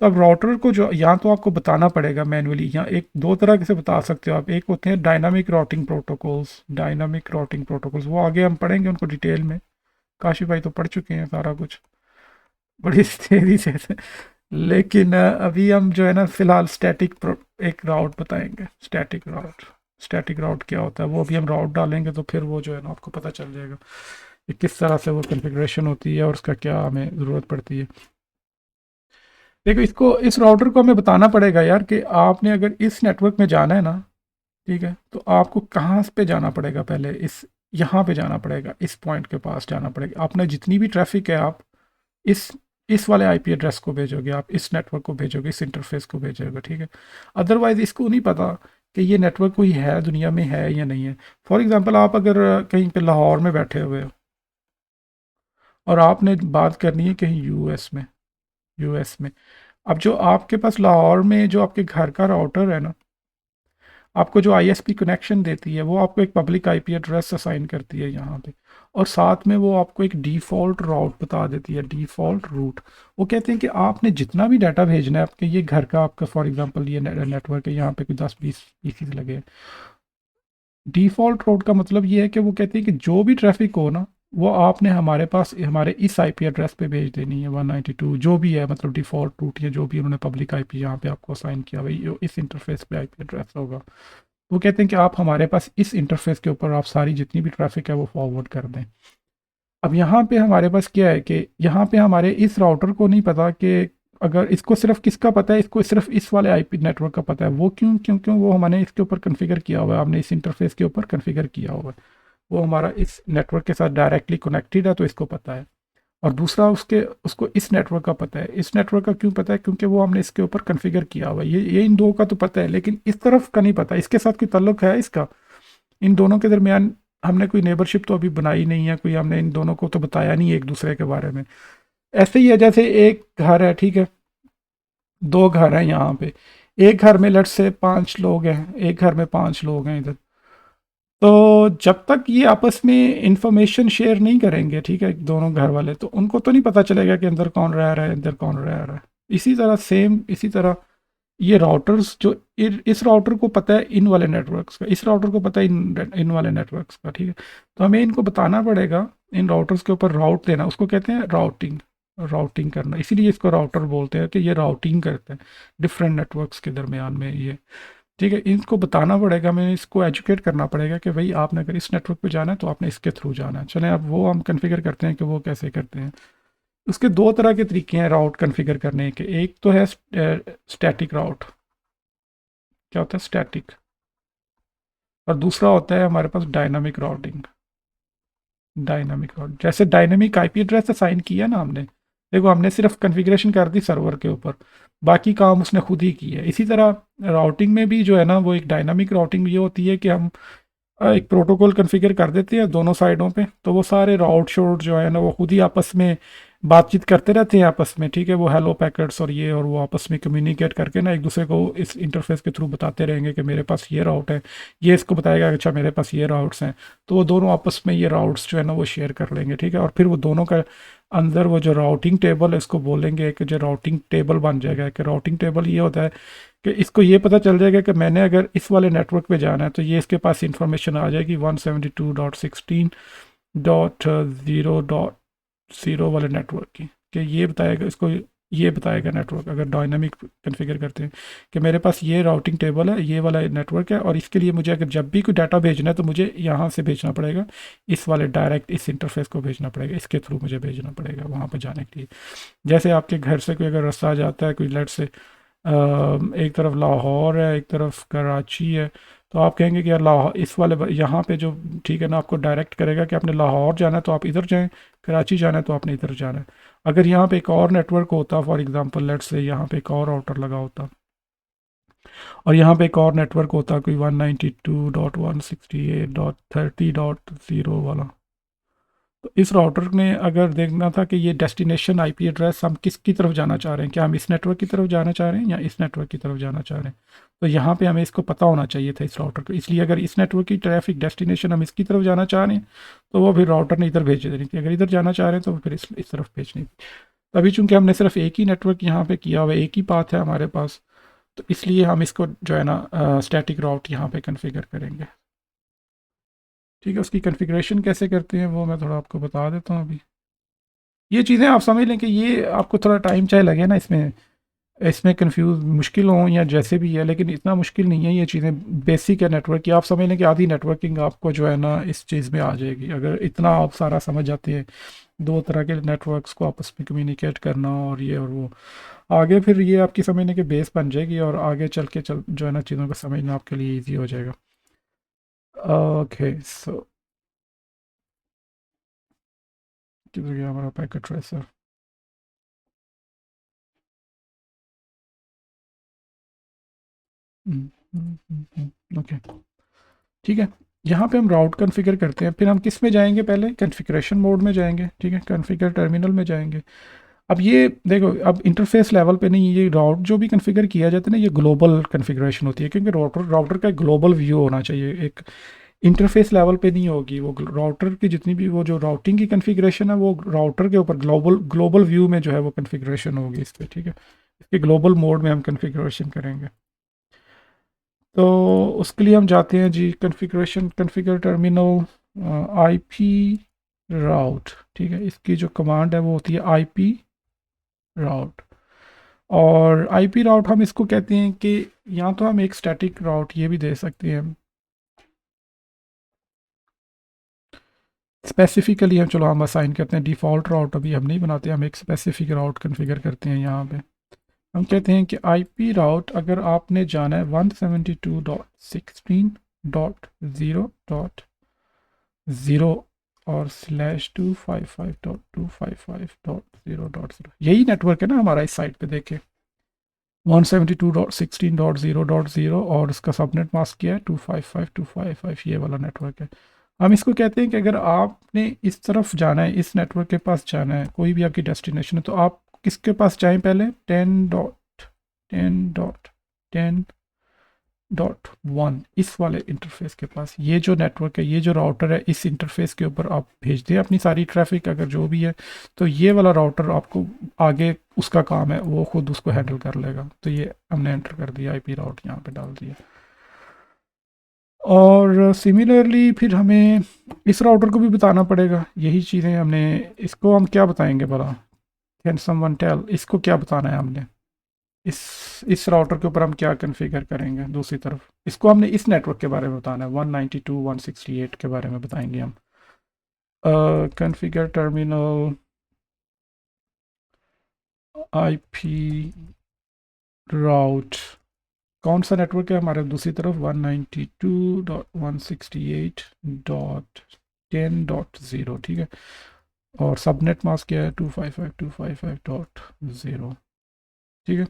तो अब राउटर को जो यहाँ तो आपको बताना पड़ेगा मैनुअली, यहाँ एक दो तरह से बता सकते हो आप। एक होते हैं डायनामिक राउटिंग प्रोटोकॉल्स, वो आगे हम पढ़ेंगे उनको डिटेल में। काशी भाई तो पढ़ चुके हैं सारा कुछ बड़ी तेज़ी से, लेकिन अभी हम जो है ना, फ़िलहाल एक राउट बताएंगे, स्टैटिक राउट क्या होता है, वो अभी हम राउट डालेंगे तो फिर वो जो है ना, आपको पता चल जाएगा कि किस तरह से वो कॉन्फ़िगरेशन होती है और उसका क्या हमें ज़रूरत पड़ती है। देखो, इसको, इस राउटर को हमें बताना पड़ेगा यार कि आपने अगर इस नेटवर्क में जाना है ना, ठीक है, तो आपको कहाँ पे जाना पड़ेगा, पहले यहाँ पे जाना पड़ेगा, इस पॉइंट के पास जाना पड़ेगा। आपने जितनी भी ट्रैफिक है, आप इस इस वाले आईपी एड्रेस को भेजोगे, आप इस नेटवर्क को भेजोगे, इस इंटरफेस को भेजोगे, ठीक है। अदरवाइज इसको नहीं पता कि ये नेटवर्क कोई है दुनिया में है या नहीं है। फॉर एग्ज़ाम्पल आप अगर कहीं पे लाहौर में बैठे हुए हो और आपने बात करनी है कहीं यूएस में, अब जो आपके पास लाहौर में जो आपके घर का राउटर है ना, आपको जो आईएसपी कनेक्शन देती है वो आपको एक पब्लिक आईपी एड्रेस असाइन करती है यहाँ पे, और साथ में वो आपको एक डिफ़ॉल्ट राउट बता देती है, डिफ़ॉल्ट रूट। वो कहते हैं कि आपने जितना भी डाटा भेजना है आपके ये घर का, आपका फॉर एग्जांपल ये नेटवर्क है, यहाँ पे कोई 10-20 पीसीज लगे हैं। डिफ़ॉल्ट रूट का मतलब ये है कि वो कहते हैं कि जो भी ट्रैफिक हो ना, वो आपने हमारे पास हमारे इस आईपी एड्रेस पे भेज देनी है, 192 जो भी है, मतलब डिफ़ॉल्ट रूट या जो भी उन्होंने पब्लिक आईपी यहाँ पे आपको असाइन किया, भाई इस इंटरफेस पे आईपी एड्रेस होगा। वो कहते हैं कि आप हमारे पास इस इंटरफेस के ऊपर आप सारी जितनी भी ट्रैफिक है वो फॉरवर्ड कर दें। अब यहाँ पे हमारे पास क्या है कि यहाँ पे हमारे इस राउटर को नहीं पता कि अगर इसको सिर्फ किसका पता है, इसको सिर्फ इस वाले आईपी नेटवर्क का पता है। वो क्यों क्यों क्यों वो हमने इसके ऊपर कॉन्फ़िगर किया हुआ है, हमने इस इंटरफेस के ऊपर कॉन्फ़िगर किया हुआ है। वो हमारा इस नेटवर्क के साथ डायरेक्टली कनेक्टेड है तो इसको पता है। और दूसरा उसके उसको इस नेटवर्क का पता है। इस नेटवर्क का क्यों पता है? क्योंकि वो हमने इसके ऊपर कॉन्फ़िगर किया हुआ है। ये इन दो का तो पता है, लेकिन इस तरफ का नहीं पता, इसके साथ कोई ताल्लुक है इसका? इन दोनों के दरमियान हमने कोई नेबरशिप तो अभी बनाई नहीं है, कोई हमने इन दोनों को तो बताया नहीं एक दूसरे के बारे में। ऐसे ही है जैसे एक घर है, ठीक है, दो घर हैं यहाँ पे। एक घर में लेट्स से 5 लोग हैं, एक घर में 5 लोग हैं इधर। तो जब तक ये आपस में इंफॉर्मेशन शेयर नहीं करेंगे, ठीक है, दोनों घर वाले, तो उनको तो नहीं पता चलेगा कि अंदर कौन रह रहा है, अंदर कौन रह रहा है। इसी तरह सेम इसी तरह ये राउटर्स जो इस राउटर को पता है इन वाले नेटवर्क्स का, इस राउटर को पता है इन वाले नेटवर्क्स का, ठीक है। तो हमें इनको बताना पड़ेगा, इन राउटर्स के ऊपर राउट देना, उसको कहते हैं राउटिंग। राउटिंग करना, इसीलिए इसको राउटर बोलते हैं कि ये राउटिंग करते हैं डिफरेंट नेटवर्क्स के दरमियान में ये, ठीक है। इनको बताना पड़ेगा, हमें इसको एजुकेट करना पड़ेगा कि भाई आपने अगर इस नेटवर्क पे जाना है तो आपने इसके थ्रू जाना है। चलें अब वो हम कन्फिगर करते हैं कि वो कैसे करते हैं। उसके दो तरह के तरीके हैं राउट कन्फिगर करने के। एक तो है स्टैटिक राउट। क्या होता है स्टैटिक? और दूसरा होता है हमारे पास डायनामिक राउटिंग। डायनामिक राउट, जैसे डायनामिक आईपी एड्रेस असाइन किया ना हमने, देखो हमने सिर्फ कॉन्फ़िगरेशन कर दी सर्वर के ऊपर, बाकी काम उसने खुद ही किया है। इसी तरह राउटिंग में भी जो है ना, वो एक डायनामिक राउटिंग ये होती है कि हम एक प्रोटोकॉल कॉन्फ़िगर कर देते हैं दोनों साइडों पे, तो वो सारे राउट शोट जो है ना वो खुद ही आपस में बातचीत करते रहते हैं आपस में, ठीक है। वो हेलो पैकेट्स और ये, और वो आपस में कम्युनिकेट करके ना एक दूसरे को इस इंटरफेस के थ्रू बताते रहेंगे कि मेरे पास ये राउट है, ये इसको बताएगा कि अच्छा मेरे पास ये राउट्स हैं। तो वो दोनों आपस में ये राउट्स जो है ना वो शेयर कर लेंगे, ठीक है। और फिर वो दोनों का अंदर वो जो राउटिंग टेबल है इसको बोलेंगे कि जो राउटिंग टेबल बन जाएगा। कि राउटिंग टेबल ये होता है कि इसको ये पता चल जाएगा कि मैंने अगर इस वाले नेटवर्क पे जाना है तो ये इसके पास इंफॉर्मेशन आ जाएगी 172.16.0.0 वाले नेटवर्क की, कि ये बताएगा इसको, ये बताएगा नेटवर्क, अगर डायनामिक कॉन्फ़िगर करते हैं कि मेरे पास ये राउटिंग टेबल है, ये वाला नेटवर्क है, और इसके लिए मुझे अगर जब भी कोई डाटा भेजना है तो मुझे यहाँ से भेजना पड़ेगा, इस वाले डायरेक्ट इस इंटरफेस को भेजना पड़ेगा, इसके थ्रू मुझे भेजना पड़ेगा वहाँ पर जाने के लिए। जैसे आपके घर से कोई अगर रास्ता जाता है, कोई लेट से एक तरफ लाहौर है, एक तरफ कराची है, तो आप कहेंगे कि यार लाहौर इस वाले यहाँ पे जो, ठीक है ना, आपको डायरेक्ट करेगा कि आपने लाहौर जाना है तो आप इधर जाएं, कराची जाना है तो आपने इधर जाना है। अगर यहाँ पे एक और नेटवर्क होता, फॉर एग्जांपल लेट्स से यहाँ पे एक और राउटर लगा होता, और यहाँ पे एक और नेटवर्क होता कोई 192.168.30.0 वाला, तो इस राउटर ने अगर देखना था कि ये डेस्टिनेशन आईपी एड्रेस हम किसकी तरफ जाना चाह रहे हैं, क्या हम इस नेटवर्क की तरफ जाना चाह रहे हैं या इस नेटवर्क की तरफ जाना चाह रहे हैं, तो यहाँ पे हमें इसको पता होना चाहिए था इस राउटर को। इसलिए अगर इस नेटवर्क की ट्रैफिक डेस्टिनेशन हम इसकी तरफ जाना चाह रहे हैं तो वो फिर राउटर ने इधर भेज देनी थी, अगर इधर जाना चाह रहे हैं तो फिर इस तरफ भेजनी थी। अभी चूंकि हमने सिर्फ एक ही नेटवर्क यहाँ पे किया हुआ है, एक ही पाथ है हमारे पास, तो इसलिए हम इसको जो है ना स्टैटिक राउट यहाँ पे कन्फिगर करेंगे, ठीक है। उसकी कन्फिग्रेशन कैसे करते हैं वो मैं थोड़ा आपको बता देता हूँ अभी। ये चीज़ें आप समझ लें कि ये आपको थोड़ा टाइम चाहे लगे ना इसमें, इसमें कंफ्यूज मुश्किल हो या जैसे भी है, लेकिन इतना मुश्किल नहीं है। ये चीज़ें बेसिक है नेटवर्क की, आप समझ लें कि आधी नेटवर्किंग आपको जो है ना इस चीज़ में आ जाएगी अगर इतना आप सारा समझ जाते हैं, दो तरह के नेटवर्क्स को आपस में कम्युनिकेट करना और ये और वो। आगे फिर ये आपकी समझने की बेस बन जाएगी, और आगे चल के जो है ना चीज़ों को समझना आपके लिए ईजी हो जाएगा। ओके सो किधर गया हमारा पैकेट ट्रेसर? ओके, ठीक है। यहाँ पे हम राउट कॉन्फ़िगर करते हैं, फिर हम किस में जाएंगे, पहले कॉन्फ़िगरेशन मोड में जाएंगे, ठीक है, कॉन्फ़िगर टर्मिनल में जाएंगे। अब ये देखो, अब इंटरफेस लेवल पे नहीं, ये राउट जो भी कॉन्फ़िगर किया जाता है ना, ये ग्लोबल कॉन्फ़िगरेशन होती है, क्योंकि राउटर राउटर का ग्लोबल व्यू होना चाहिए, एक इंटरफेस लेवल पे नहीं होगी वो। राउटर की जितनी भी वो जो राउटिंग की कॉन्फ़िगरेशन है, वो राउटर के ऊपर ग्लोबल ग्लोबल व्यू में जो है वो कॉन्फ़िगरेशन होगी इस पर, ठीक है। इसके ग्लोबल मोड में हम कॉन्फ़िगरेशन करेंगे। तो उसके लिए हम जाते हैं जी, configuration, configure terminal, IP route, ठीक है। इसकी जो कमांड है वो होती है आईपी राउट। और आईपी राउट हम इसको कहते हैं कि या तो हम एक स्टैटिक राउट ये भी दे सकते हैं, स्पेसिफिकली हम, चलो हम असाइन करते हैं डिफ़ॉल्ट राउट अभी हम नहीं बनाते, हम एक स्पेसिफिक राउट कॉन्फ़िगर करते हैं यहाँ पे। हम कहते हैं कि आईपी राउट अगर आपने जाना है 172.16.0.0 और /255.255.0.0, यही नेटवर्क है ना हमारा, इस साइट पे देखें 172.16.0.0 और इसका सबनेट मास्क किया है 255.255, ये वाला नेटवर्क है। हम इसको कहते हैं कि अगर आपने इस तरफ जाना है, इस नेटवर्क के पास जाना है, कोई भी आपकी डेस्टिनेशन है, तो आप किसके पास जाएं पहले, 10.10.10.1 इस वाले इंटरफेस के पास। ये जो नेटवर्क है, ये जो राउटर है, इस इंटरफेस के ऊपर आप भेज दें अपनी सारी ट्रैफिक, अगर जो भी है, तो ये वाला राउटर आपको आगे उसका काम है, वो खुद उसको हैंडल कर लेगा। तो ये हमने एंटर कर दिया, आईपी राउट यहाँ पे डाल दिया। और सिमिलरली फिर हमें इस राउटर को भी बताना पड़ेगा यही चीज़ें हमने। इसको हम क्या बताएंगे भला, कैन समवन टेल, इसको क्या बताना है हमने, इस राउटर के ऊपर हम क्या कॉन्फ़िगर करेंगे दूसरी तरफ, इसको हमने इस नेटवर्क के बारे में बताना है, 192.168 के बारे में बताएंगे हम। कॉन्फ़िगर टर्मिनल आईपी राउट, कौन सा नेटवर्क है हमारे दूसरी तरफ, 192.168.10.0, ठीक है। और सबनेट मास्क क्या है, 255.255.0, ठीक है।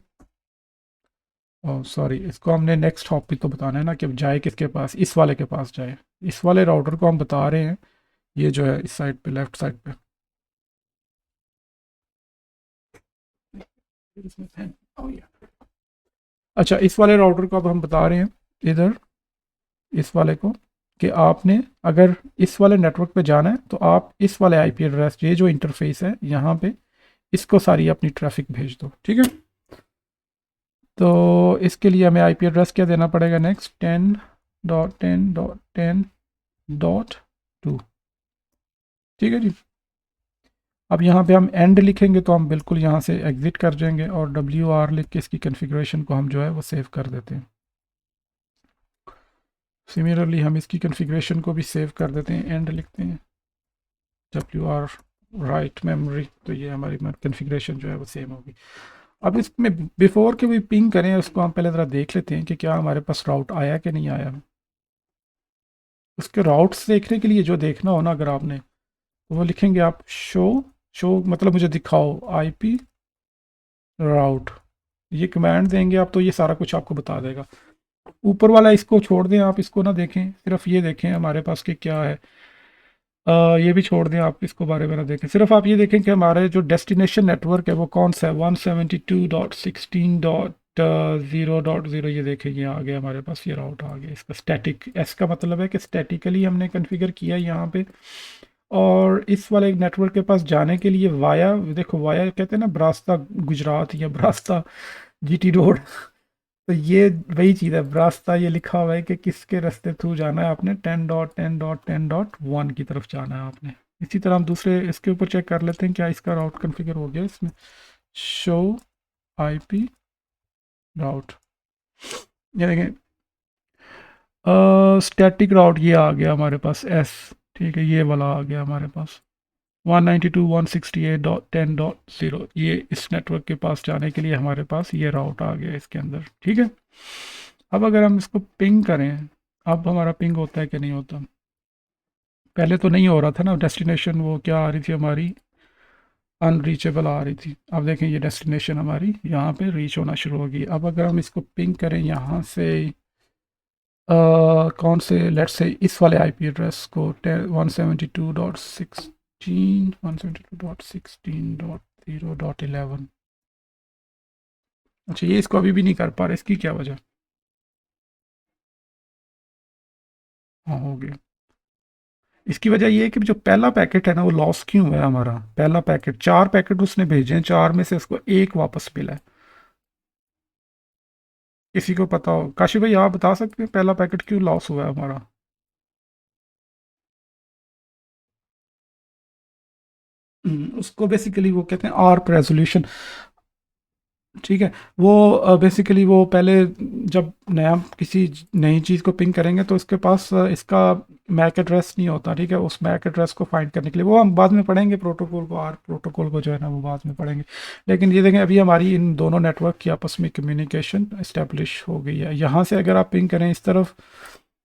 ओह सॉरी, इसको हमने नेक्स्ट हॉप पे तो बताना है ना, कि अब जाए किसके पास, इस वाले के पास जाए। इस वाले राउटर को हम बता रहे हैं, ये जो है इस साइड पे, लेफ्ट साइड पे। अच्छा, इस वाले राउटर को अब हम बता रहे हैं इधर, इस वाले को, कि आपने अगर इस वाले नेटवर्क पे जाना है, तो आप इस वाले आईपी एड्रेस, ये जो इंटरफेस है यहाँ पे, इसको सारी अपनी ट्रैफिक भेज दो, ठीक है। तो इसके लिए हमें आईपी एड्रेस क्या देना पड़ेगा, नेक्स्ट 10.10.10.2, ठीक है जी। अब यहाँ पे हम एंड लिखेंगे, तो हम बिल्कुल यहाँ से एग्ज़िट कर जाएंगे, और WR लिख के इसकी कॉन्फ़िगरेशन को हम जो है वो सेव कर देते हैं। सिमिलरली हम इसकी कॉन्फ़िगरेशन को भी सेव कर देते हैं, एंड लिखते हैं WR राइट मेमोरी, तो ये हमारी कॉन्फ़िगरेशन जो है वो सेम होगी। अब इसमें बिफोर के भी पिंग करें, उसको हम पहले ज़रा देख लेते हैं कि क्या हमारे पास राउट आया कि नहीं आया। उसके राउट्स देखने के लिए जो देखना हो ना अगर आपने, तो वो लिखेंगे आप शो, शो मतलब मुझे दिखाओ आईपी राउट, ये कमांड देंगे आप, तो ये सारा कुछ आपको बता देगा। ऊपर वाला इसको छोड़ दें, आप इसको ना देखें, सिर्फ ये देखें हमारे पास कि क्या है। ये भी छोड़ दें, आप इसको बारे में ना देखें, सिर्फ आप ये देखें कि हमारे जो डेस्टिनेशन नेटवर्क है वो कौन सा है, 172.16.0.0, ये देखें, ये आ गया हमारे पास, ये राउट आ गया। इसका स्टैटिक, एस का मतलब है कि स्टैटिकली हमने कॉन्फ़िगर किया यहाँ पे। और इस वाले नेटवर्क के पास जाने के लिए वाया, देखो वाया कहते हैं ना, ब्रास्ता गुजरात या ब्रास्ता जीटी रोड, तो ये वही चीज़ है, रास्ता ये लिखा हुआ है कि किसके रास्ते थ्रू जाना है आपने, 10.10.10.1 की तरफ जाना है आपने। इसी तरह हम दूसरे इसके ऊपर चेक कर लेते हैं क्या इसका राउट कॉन्फ़िगर हो गया इसमें, शो आईपी राउट, ये देखें स्टैटिक राउट ये आ गया हमारे पास एस, ठीक है, ये वाला आ गया हमारे पास 192.168.10.0, ये इस नेटवर्क के पास जाने के लिए हमारे पास ये राउट आ गया इसके अंदर, ठीक है। अब अगर हम इसको पिंग करें, अब हमारा पिंग होता है कि नहीं होता, पहले तो नहीं हो रहा था ना, डेस्टिनेशन वो क्या आ रही थी हमारी, अनरीचेबल आ रही थी। अब देखें ये डेस्टिनेशन हमारी यहाँ पे रीच होना शुरू होगी। अब अगर हम इसको पिंग करें यहाँ से कौन से, लेट्स से इस वाले आईपी एड्रेस को 172.16 अच्छा, ये इसको अभी भी नहीं कर पा रहे, इसकी क्या वजह? हाँ, हो गया। इसकी वजह ये है कि जो पहला पैकेट है ना वो लॉस क्यों हुआ है हमारा? पहला पैकेट, 4 पैकेट उसने भेजे हैं, 4 में से उसको एक वापस मिला है। किसी को पता हो? काशी भाई आप बता सकते हैं पहला पैकेट क्यों लॉस हुआ है हमारा? उसको बेसिकली वो कहते हैं आर्प रेजोल्यूशन। ठीक है। वो बेसिकली वो पहले जब नया किसी नई चीज़ को पिंग करेंगे तो उसके पास इसका मैक एड्रेस नहीं होता। ठीक है, उस मैक एड्रेस को फाइंड करने के लिए वो हम बाद में पढ़ेंगे, प्रोटोकॉल को, आर प्रोटोकॉल को जो है ना वो बाद में पढ़ेंगे। लेकिन ये देखें, अभी हमारी इन दोनों नेटवर्क की आपस में कम्युनिकेशन इस्टेब्लिश हो गई है। यहाँ से अगर आप पिंग करें इस तरफ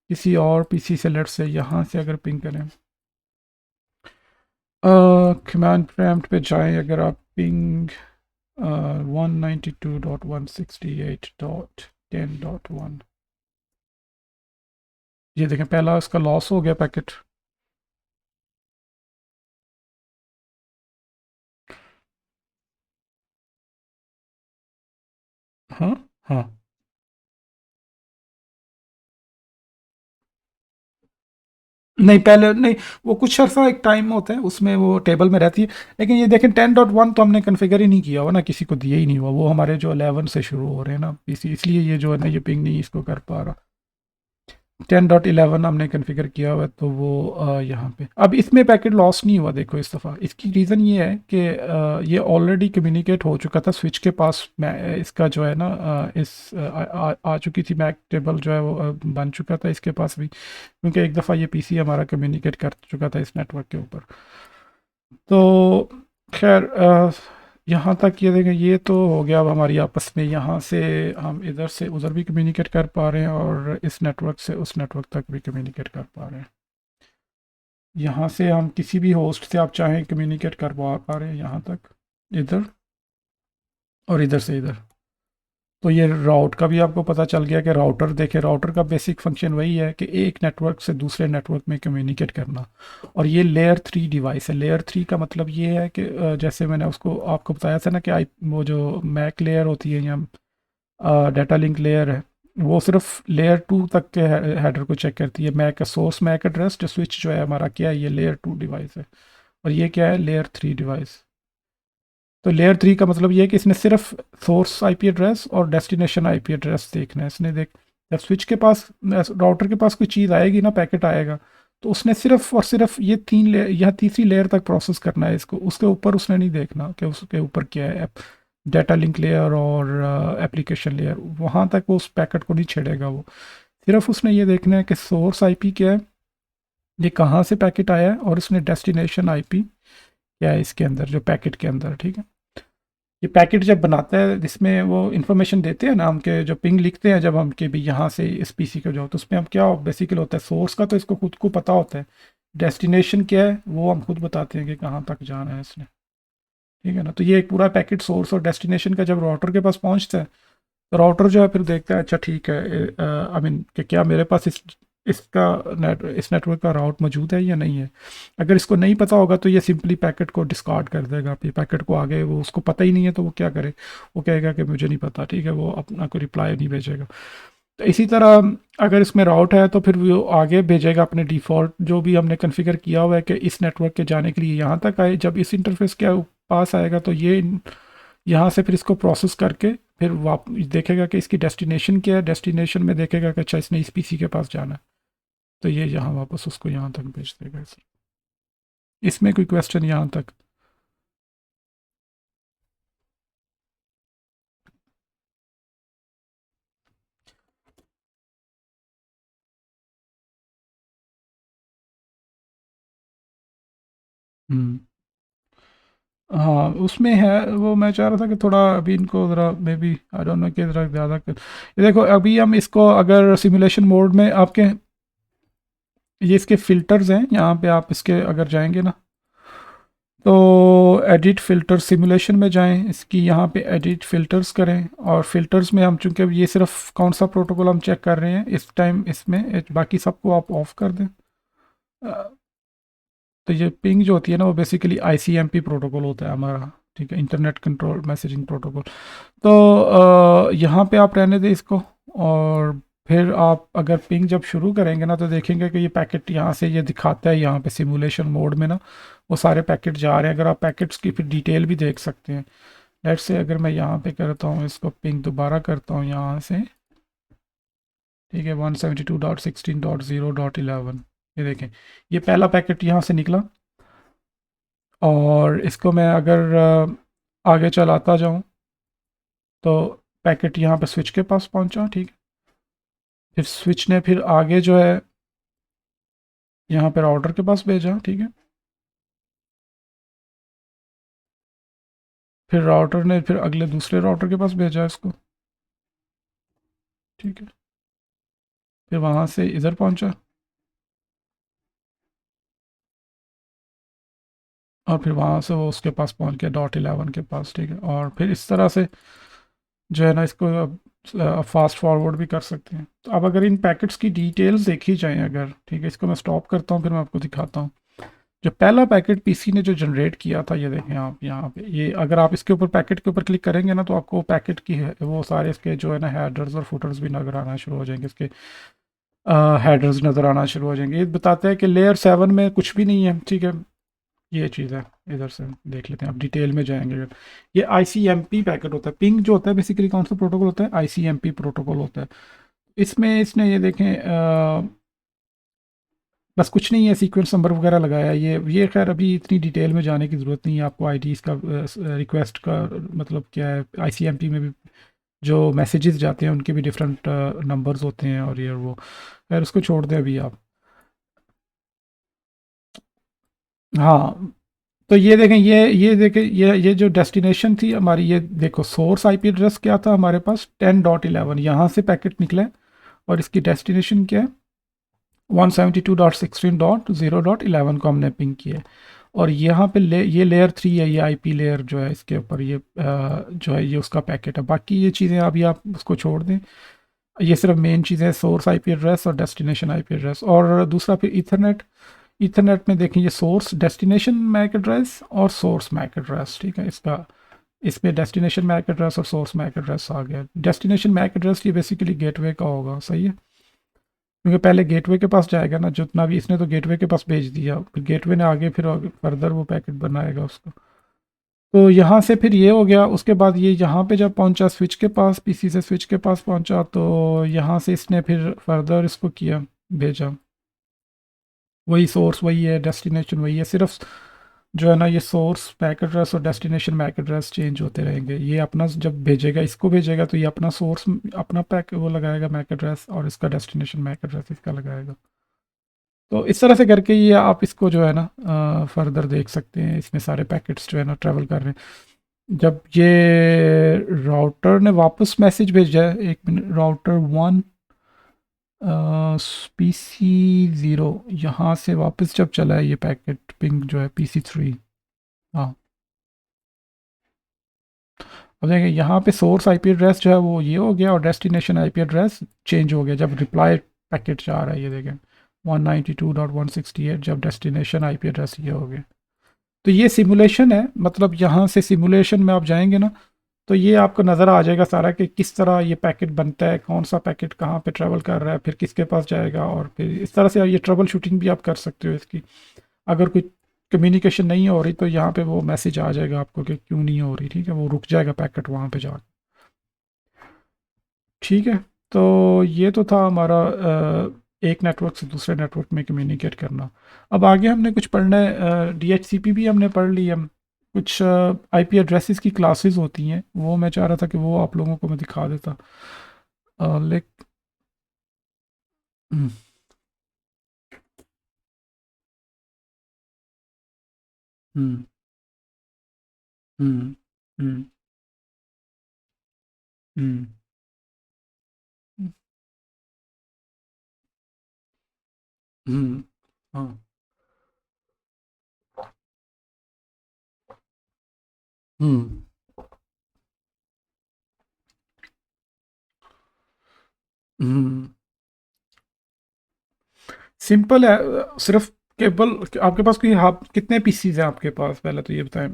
किसी और पीसी से, लेट से यहाँ से अगर पिंग करें, कमांड प्रॉम्प्ट पे जाएं, अगर आप पिंग 192.168.10.1, ये देखें पहला इसका लॉस हो गया पैकेट। हाँ, हाँ। नहीं, पहले नहीं, वो कुछ अर्सा एक टाइम होता है उसमें वो टेबल में रहती है। लेकिन ये देखें 10.1 तो हमने कन्फिगर ही नहीं किया हुआ ना, किसी को दिया ही नहीं हुआ। वो हमारे जो 11 से शुरू हो रहे हैं ना इसलिए ये जो है ना ये पिंग नहीं इसको कर पा रहा। 10.11 हमने कॉन्फ़िगर किया हुआ है, तो वो यहाँ पे अब इसमें पैकेट लॉस नहीं हुआ। देखो इस दफ़ा इसकी रीज़न ये है कि ये ऑलरेडी कम्युनिकेट हो चुका था स्विच के पास। मैं इसका जो है ना आ चुकी थी मैक टेबल जो है वो बन चुका था इसके पास भी, क्योंकि एक दफ़ा ये पीसी हमारा कम्युनिकेट कर चुका था इस नेटवर्क के ऊपर। तो खैर यहाँ तक ये देखें, ये तो हो गया अब हमारी आपस में। यहाँ से हम इधर से उधर भी कम्युनिकेट कर पा रहे हैं और इस नेटवर्क से उस नेटवर्क तक भी कम्युनिकेट कर पा रहे हैं। यहाँ से हम किसी भी होस्ट से आप चाहें कम्युनिकेट कर पा रहे हैं यहाँ तक, इधर, और इधर से इधर। तो ये राउट का भी आपको पता चल गया कि राउटर, देखे राउटर का बेसिक फंक्शन वही है कि एक नेटवर्क से दूसरे नेटवर्क में कम्युनिकेट करना। और ये लेयर 3 डिवाइस है। लेयर 3 का मतलब ये है कि जैसे मैंने उसको आपको बताया था ना कि आई वो जो मैक लेयर होती है या डाटा लिंक लेयर है, वो सिर्फ लेयर 2 तक के हेडर को चेक करती है। मैक सोर्स मैक एड्रेस जो स्विच जो है हमारा क्या है, ये लेयर 2 डिवाइस है। और ये क्या है, लेयर 3 डिवाइस। तो लेयर 3 का मतलब ये है कि इसने सिर्फ सोर्स आईपी एड्रेस और डेस्टिनेशन आईपी एड्रेस देखना है इसने। देख, जब स्विच के पास, राउटर के पास कोई चीज़ आएगी ना, पैकेट आएगा, तो उसने सिर्फ और सिर्फ ये 3 लेयर या तीसरी लेयर तक प्रोसेस करना है इसको। उसके ऊपर उसने नहीं देखना कि उसके ऊपर क्या है, डाटा लिंक लेयर और एप्लीकेशन लेयर, वहाँ तक वो उस पैकेट को नहीं छेड़ेगा। वो सिर्फ उसने ये देखना है कि सोर्स आईपी क्या है, ये कहाँ से पैकेट आया है, और उसने डेस्टिनेशन आईपी क्या है इसके अंदर, जो पैकेट के अंदर। ठीक है, ये पैकेट जब बनाता है जिसमें वो इन्फॉर्मेशन देते हैं ना हम, के जो पिंग लिखते हैं जब हम के भी यहाँ से इस पीसी को जाओ, तो उसमें हम क्या बेसिकली होता है, सोर्स का तो इसको खुद को पता होता है, डेस्टिनेशन क्या है वो हम खुद बताते हैं कि कहाँ तक जाना है इसने। ठीक है ना, तो ये एक पूरा पैकेट सोर्स और डेस्टिनेशन का जब राउटर के पास पहुँचता है, तो राउटर जो है फिर देखता है, अच्छा ठीक है, आई मीन कि क्या मेरे पास इसका इस नेटवर्क का राउट मौजूद है या नहीं है। अगर इसको नहीं पता होगा तो ये सिंपली पैकेट को डिस्कार्ड कर देगा। फिर पैकेट को आगे, वो उसको पता ही नहीं है तो वो क्या करे, वो कहेगा कि मुझे नहीं पता। ठीक है, वो अपना कोई रिप्लाई नहीं भेजेगा। तो इसी तरह अगर इसमें राउट है तो फिर वो आगे भेजेगा अपने डिफ़ॉल्ट जो भी हमने कॉन्फ़िगर किया हुआ है कि इस नेटवर्क के जाने के लिए यहाँ तक आए। जब इस इंटरफेस के पास आएगा तो ये यहाँ से फिर इसको प्रोसेस करके फिर देखेगा कि इसकी डेस्टिनेशन क्या है। डेस्टिनेशन में देखेगा कि अच्छा इसने इस पीसी के पास जाना है, तो ये यहाँ वापस उसको यहाँ तक भेज देगा। इसमें कोई क्वेश्चन यहाँ तक? हम्म। हाँ, उसमें है। वो मैं चाह रहा था कि थोड़ा अभी इनको ज़रा maybe I don't know कि ज़रा ज़्यादा कर, ये देखो अभी हम इसको अगर सिमुलेशन मोड में आपके, ये इसके फ़िल्टर्स हैं यहाँ पे, आप इसके अगर जाएंगे ना तो एडिट फ़िल्टर सिमुलेशन में जाएं, इसकी यहाँ पे एडिट फ़िल्टर्स करें, और फ़िल्टर्स में हम चूँकि ये सिर्फ कौन सा प्रोटोकॉल हम चेक कर रहे हैं इस टाइम, इसमें बाकी सबको आप ऑफ कर दें। तो ये पिंग जो होती है ना, वो बेसिकली आईसीएमपी प्रोटोकॉल होता है हमारा, ठीक है, इंटरनेट कंट्रोल मैसेजिंग प्रोटोकॉल। तो यहाँ पे आप रहने दें इसको, और फिर आप अगर पिंग जब शुरू करेंगे ना, तो देखेंगे कि ये पैकेट यहाँ से ये दिखाता है, यहाँ पे सिमुलेशन मोड में ना वो सारे पैकेट जा रहे हैं। अगर आप पैकेट्स की फिर डिटेल भी देख सकते हैं। लेट्स से अगर मैं यहाँ पे करता हूँ इसको पिंग दोबारा करता हूँ यहाँ से, ठीक है, 172.16.0.11, ये देखें, ये पहला पैकेट यहाँ से निकला। और इसको मैं अगर आगे चलाता जाऊँ, तो पैकेट यहाँ पे स्विच के पास पहुँचा, ठीक है। फिर स्विच ने फिर आगे जो है यहाँ पर राउटर के पास भेजा, ठीक है। फिर राउटर ने फिर अगले दूसरे राउटर के पास भेजा इसको, ठीक है। फिर वहाँ से इधर पहुँचा, और फिर वहाँ से वो उसके पास पहुँच गया .11 के पास, ठीक है। और फिर इस तरह से जो है ना, इसको अब फास्ट फॉरवर्ड भी कर सकते हैं। तो अब अगर इन पैकेट्स की डिटेल्स देखी जाए अगर, ठीक है, इसको मैं स्टॉप करता हूँ, फिर मैं आपको दिखाता हूँ। जो पहला पैकेट पीसी ने जो जनरेट किया था, ये देखें आप यहाँ पे, ये अगर आप इसके ऊपर पैकेट के ऊपर क्लिक करेंगे ना, तो आपको पैकेट की वो सारे इसके जो है ना हेडर्स और फुटर्स भी नजर आना शुरू हो जाएंगे, इसके हेडर्स नज़र आना शुरू हो जाएंगे। ये बताता है कि लेयर 7 में कुछ भी नहीं है, ठीक है। ये चीज़ है, इधर से देख लेते हैं, आप डिटेल में जाएंगे अगर। ये आईसीएमपी पैकेट होता है। पिंग जो होता है बेसिकली कौन सा प्रोटोकॉल होता है, आईसीएमपी प्रोटोकॉल होता है। इसमें इसने ये देखें बस कुछ नहीं है, सीक्वेंस नंबर वगैरह लगाया है। ये खैर अभी इतनी डिटेल में जाने की ज़रूरत नहीं है आपको। आईडीज़ का रिक्वेस्ट का मतलब क्या है, आईसीएमपी में भी जो मैसेजेस जाते हैं उनके भी डिफरेंट नंबर्स होते हैं, और ये वो खैर उसको छोड़ दें अभी आप। हाँ, तो ये देखें, ये जो डेस्टिनेशन थी हमारी, ये देखो सोर्स आईपी एड्रेस क्या था हमारे पास, 10.11, यहाँ से पैकेट निकला है। और इसकी डेस्टिनेशन क्या है, 172.16.0.11 को हमने पिंग किया है। और यहाँ पे ये लेयर 3 है, ये आईपी लेयर जो है इसके ऊपर, ये जो है ये उसका पैकेट है। बाकी ये चीज़ें अभी आप उसको छोड़ दें, ये सिर्फ मेन चीज़ें हैं, सोर्स आईपी एड्रेस और डेस्टिनेशन आईपी एड्रेस। और दूसरा फिर ईथरनेट। ईथरनेट में देखें, ये सोर्स डेस्टिनेशन मैक एड्रेस और सोर्स मैक एड्रेस, ठीक है, इसका इसमें डेस्टिनेशन मैक एड्रेस और सोर्स मैक एड्रेस आ गया। डेस्टिनेशन मैक एड्रेस ये बेसिकली गेटवे का होगा, सही है, क्योंकि पहले गेटवे के पास जाएगा ना जितना भी, इसने तो गेटवे के पास भेज दिया, फिर गेटवे ने आगे फर्दर वो पैकेट बनाएगा उसको। तो यहाँ से फिर ये हो गया। उसके बाद ये यहाँ पे जब पहुँचा स्विच के पास, पीसी से स्विच के पास पहुँचा, तो यहाँ से इसने फिर फर्दर इसको किया, भेजा। वही सोर्स वही है, डेस्टिनेशन वही है, सिर्फ जो है ना ये सोर्स मैक एड्रेस और डेस्टिनेशन मैक एड्रेस चेंज होते रहेंगे। ये अपना जब भेजेगा, इसको भेजेगा, तो ये अपना सोर्स अपना पैक वो लगाएगा मैक एड्रेस, और इसका डेस्टिनेशन मैक एड्रेस इसका लगाएगा। तो इस तरह से करके ये आप इसको जो है ना फर्दर देख सकते हैं। इसमें सारे पैकेट्स जो है ना ट्रैवल कर रहे हैं। जब ये राउटर ने वापस मैसेज भेजा है, 1 मिनट, राउटर 1 PC 0 यहाँ से वापस जब चला है ये पैकेट पिंग जो है PC 3। हाँ, अब देखिए यहाँ पे सोर्स आईपी एड्रेस जो है वो ये हो गया, और डेस्टिनेशन आईपी एड्रेस चेंज हो गया जब रिप्लाई पैकेट जा रहा है, ये देखें 192.168, जब डेस्टिनेशन आईपी एड्रेस ये हो गया। तो ये सिमुलेशन है, मतलब यहाँ से सिमुलेशन में आप जाएंगे ना, तो ये आपको नज़र आ जाएगा सारा कि किस तरह ये पैकेट बनता है, कौन सा पैकेट कहाँ पे ट्रैवल कर रहा है, फिर किसके पास जाएगा। और फिर इस तरह से ये ट्रबल शूटिंग भी आप कर सकते हो इसकी। अगर कोई कम्युनिकेशन नहीं हो रही, तो यहाँ पे वो मैसेज आ जाएगा आपको कि क्यों नहीं हो रही, ठीक है, वो रुक जाएगा पैकेट वहाँ पे जा। ठीक है, तो ये तो था हमारा एक नेटवर्क से दूसरे नेटवर्क में कम्युनिकेट करना। अब आगे हमने कुछ पढ़ना है, DHCP भी हमने पढ़ ली है। कुछ आईपी एड्रेसेस की क्लासेस होती हैं, वो मैं चाह रहा था कि वो आप लोगों को मैं दिखा देता। लाइक हम्म हम्म हम्म हम्म हम्म हम्म, हाँ हम्म। हम्म। सिंपल है। सिर्फ केबल। आपके पास कोई, आप कितने पीसीज हैं आपके पास, पहले तो ये बताएं।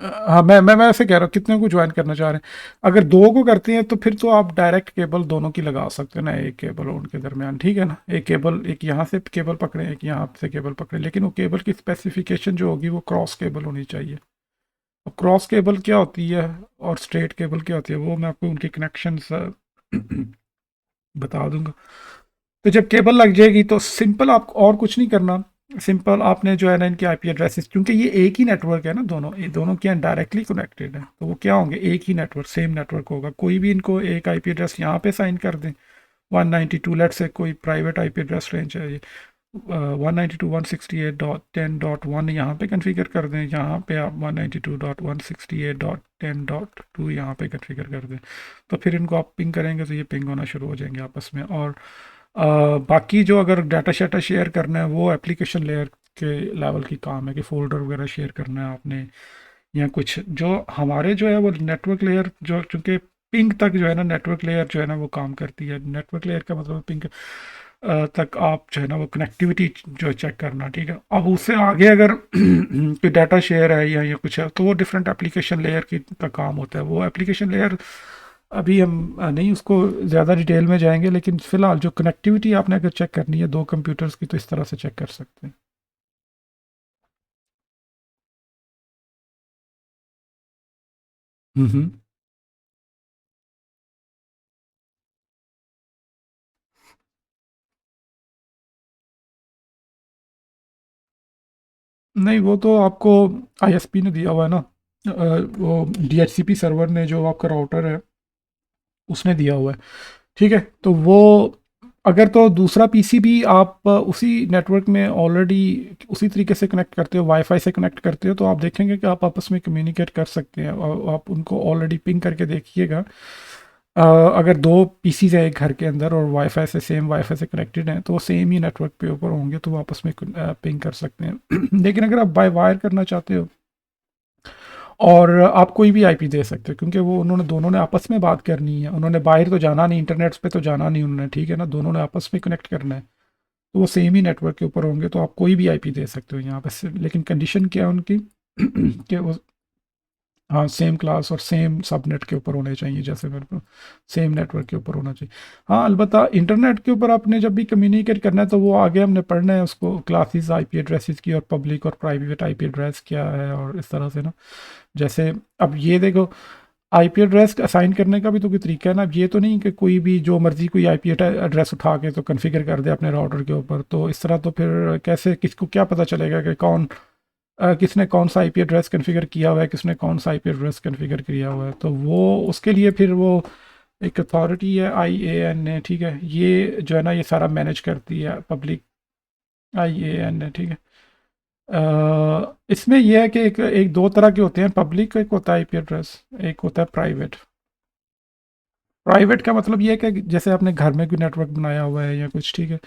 हाँ, मैं ऐसे कह रहा हूँ कितने को ज्वाइन करना चाह रहे हैं। अगर दो को करते हैं तो फिर तो आप डायरेक्ट केबल दोनों की लगा सकते हैं ना, एक केबल उनके दरमियान, ठीक है ना, एक केबल, एक यहाँ से केबल पकड़े, एक यहाँ से केबल पकड़े, लेकिन वो केबल की स्पेसिफिकेशन जो होगी वो क्रॉस केबल होनी चाहिए। और क्रॉस केबल क्या होती है और स्ट्रेट केबल क्या होती है, वो मैं आपको उनके कनेक्शन बता दूंगा। तो जब केबल लग जाएगी तो सिंपल, आपको और कुछ नहीं करना। सिंपल आपने जो है ना इनके आईपी एड्रेसेस, क्योंकि ये एक ही नेटवर्क है ना, दोनों ये दोनों क्या डायरेक्टली कनेक्टेड है, तो वो क्या होंगे, एक ही नेटवर्क, सेम नेटवर्क होगा। कोई भी इनको एक आईपी एड्रेस यहाँ पे साइन कर दें, 192, लेट से कोई प्राइवेट आईपी एड्रेस रेंज है ये, 192.168.10.1 यहाँ पे कन्फिगर कर दें, यहाँ पे आप 192.168.10.2 यहाँ पे कन्फिगर कर दें। तो फिर इनको आप पिंग करेंगे तो ये पिंग होना शुरू हो जाएंगे आपस में। और बाकी जो अगर डाटा शाटा शेयर करना है वो एप्लीकेशन लेयर के लेवल की काम है, कि फोल्डर वगैरह शेयर करना है आपने, या कुछ जो हमारे जो है वो नेटवर्क लेयर, जो चूँकि पिंग तक जो है ना नेटवर्क लेयर जो है ना वो काम करती है। नेटवर्क लेयर का मतलब पिंग तक आप जो है ना वो कनेक्टिविटी जो चेक करना, ठीक है। अब उससे आगे अगर कोई डाटा शेयर है या कुछ है तो वो डिफरेंट एप्लीकेशन लेयर की का काम होता है। वो एप्लीकेशन लेयर अभी हम नहीं उसको ज़्यादा डिटेल में जाएंगे, लेकिन फ़िलहाल जो कनेक्टिविटी आपने अगर चेक करनी है दो कंप्यूटर्स की, तो इस तरह से चेक कर सकते हैं। हम्म। नहीं, वो तो आपको आईएसपी ने दिया हुआ है ना। वो डीएचसीपी सर्वर ने, जो आपका राउटर है उसने दिया हुआ है, ठीक है। तो वो अगर तो दूसरा पीसी भी आप उसी नेटवर्क में ऑलरेडी उसी तरीके से कनेक्ट करते हो, वाईफाई से कनेक्ट करते हो, तो आप देखेंगे कि आप आपस में कम्युनिकेट कर सकते हैं, और आप उनको ऑलरेडी पिंग करके देखिएगा। अगर दो पीसीज है एक घर के अंदर और वाईफाई से, सेम वाईफाई से कनेक्टेड हैं, तो वो सेम ही नेटवर्क पे ऊपर होंगे, तो वो आपस में पिंग कर सकते हैं। लेकिन अगर आप बाय वायर करना चाहते हो, और आप कोई भी आईपी दे सकते हो, क्योंकि वो उन्होंने दोनों ने आपस में बात करनी है, उन्होंने बाहर तो जाना नहीं, इंटरनेट पे तो जाना नहीं उन्होंने, ठीक है ना, दोनों ने आपस में कनेक्ट करना है, तो वो सेम ही नेटवर्क के ऊपर होंगे, तो आप कोई भी आईपी दे सकते हो यहाँ पे। लेकिन कंडीशन क्या है उनकी कि वो, हाँ, सेम क्लास और सेम सबनेट के ऊपर होने चाहिए, जैसे मेरे को सेम नेटवर्क के ऊपर होना चाहिए। हाँ, अलबत्ता इंटरनेट के ऊपर आपने जब भी कम्युनिकेट करना है तो वो आगे हमने पढ़ना है उसको, क्लासेस आईपी एड्रेसेस की, और पब्लिक और प्राइवेट आईपी एड्रेस क्या है, और इस तरह से ना। जैसे अब ये देखो, आईपी एड्रेस असाइन करने का भी तो कोई तरीका है ना। अब ये तो नहीं कि कोई भी जो मर्जी कोई आईपी एड्रेस उठा के तो कॉन्फ़िगर कर दे अपने राउटर के ऊपर, तो इस तरह तो फिर कैसे, किसको क्या पता चलेगा कि कौन किसने कौन सा आईपी एड्रेस कॉन्फ़िगर किया हुआ है, किसने कौन सा आईपी एड्रेस कॉन्फ़िगर किया हुआ है। तो वो उसके लिए फिर वो एक अथॉरिटी है, IAN है, ठीक है, ये जो है ना ये सारा मैनेज करती है, पब्लिक IAN है, ठीक है। इसमें यह है कि एक एक दो तरह के होते हैं, पब्लिक एक होता है आईपी एड्रेस, एक होता है प्राइवेट। प्राइवेट का मतलब ये है कि जैसे आपने घर में कोई नेटवर्क बनाया हुआ है या कुछ, ठीक है,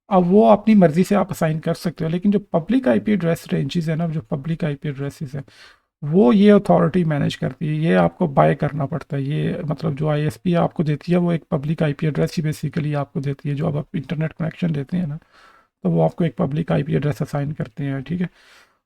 अब वो अपनी मर्जी से आप असाइन कर सकते हो। लेकिन जो पब्लिक आईपी एड्रेस रेंजेस है ना, जो पब्लिक आईपी एड्रेसेस है, वो ये अथॉरिटी मैनेज करती है, ये आपको बाय करना पड़ता है। ये मतलब जो आईएसपी आपको देती है वो एक पब्लिक आईपी एड्रेस ही बेसिकली आपको देती है। जो अब आप इंटरनेट कनेक्शन लेते हैं ना, तो वो आपको एक पब्लिक आईपी एड्रेस असाइन करते हैं, ठीक है।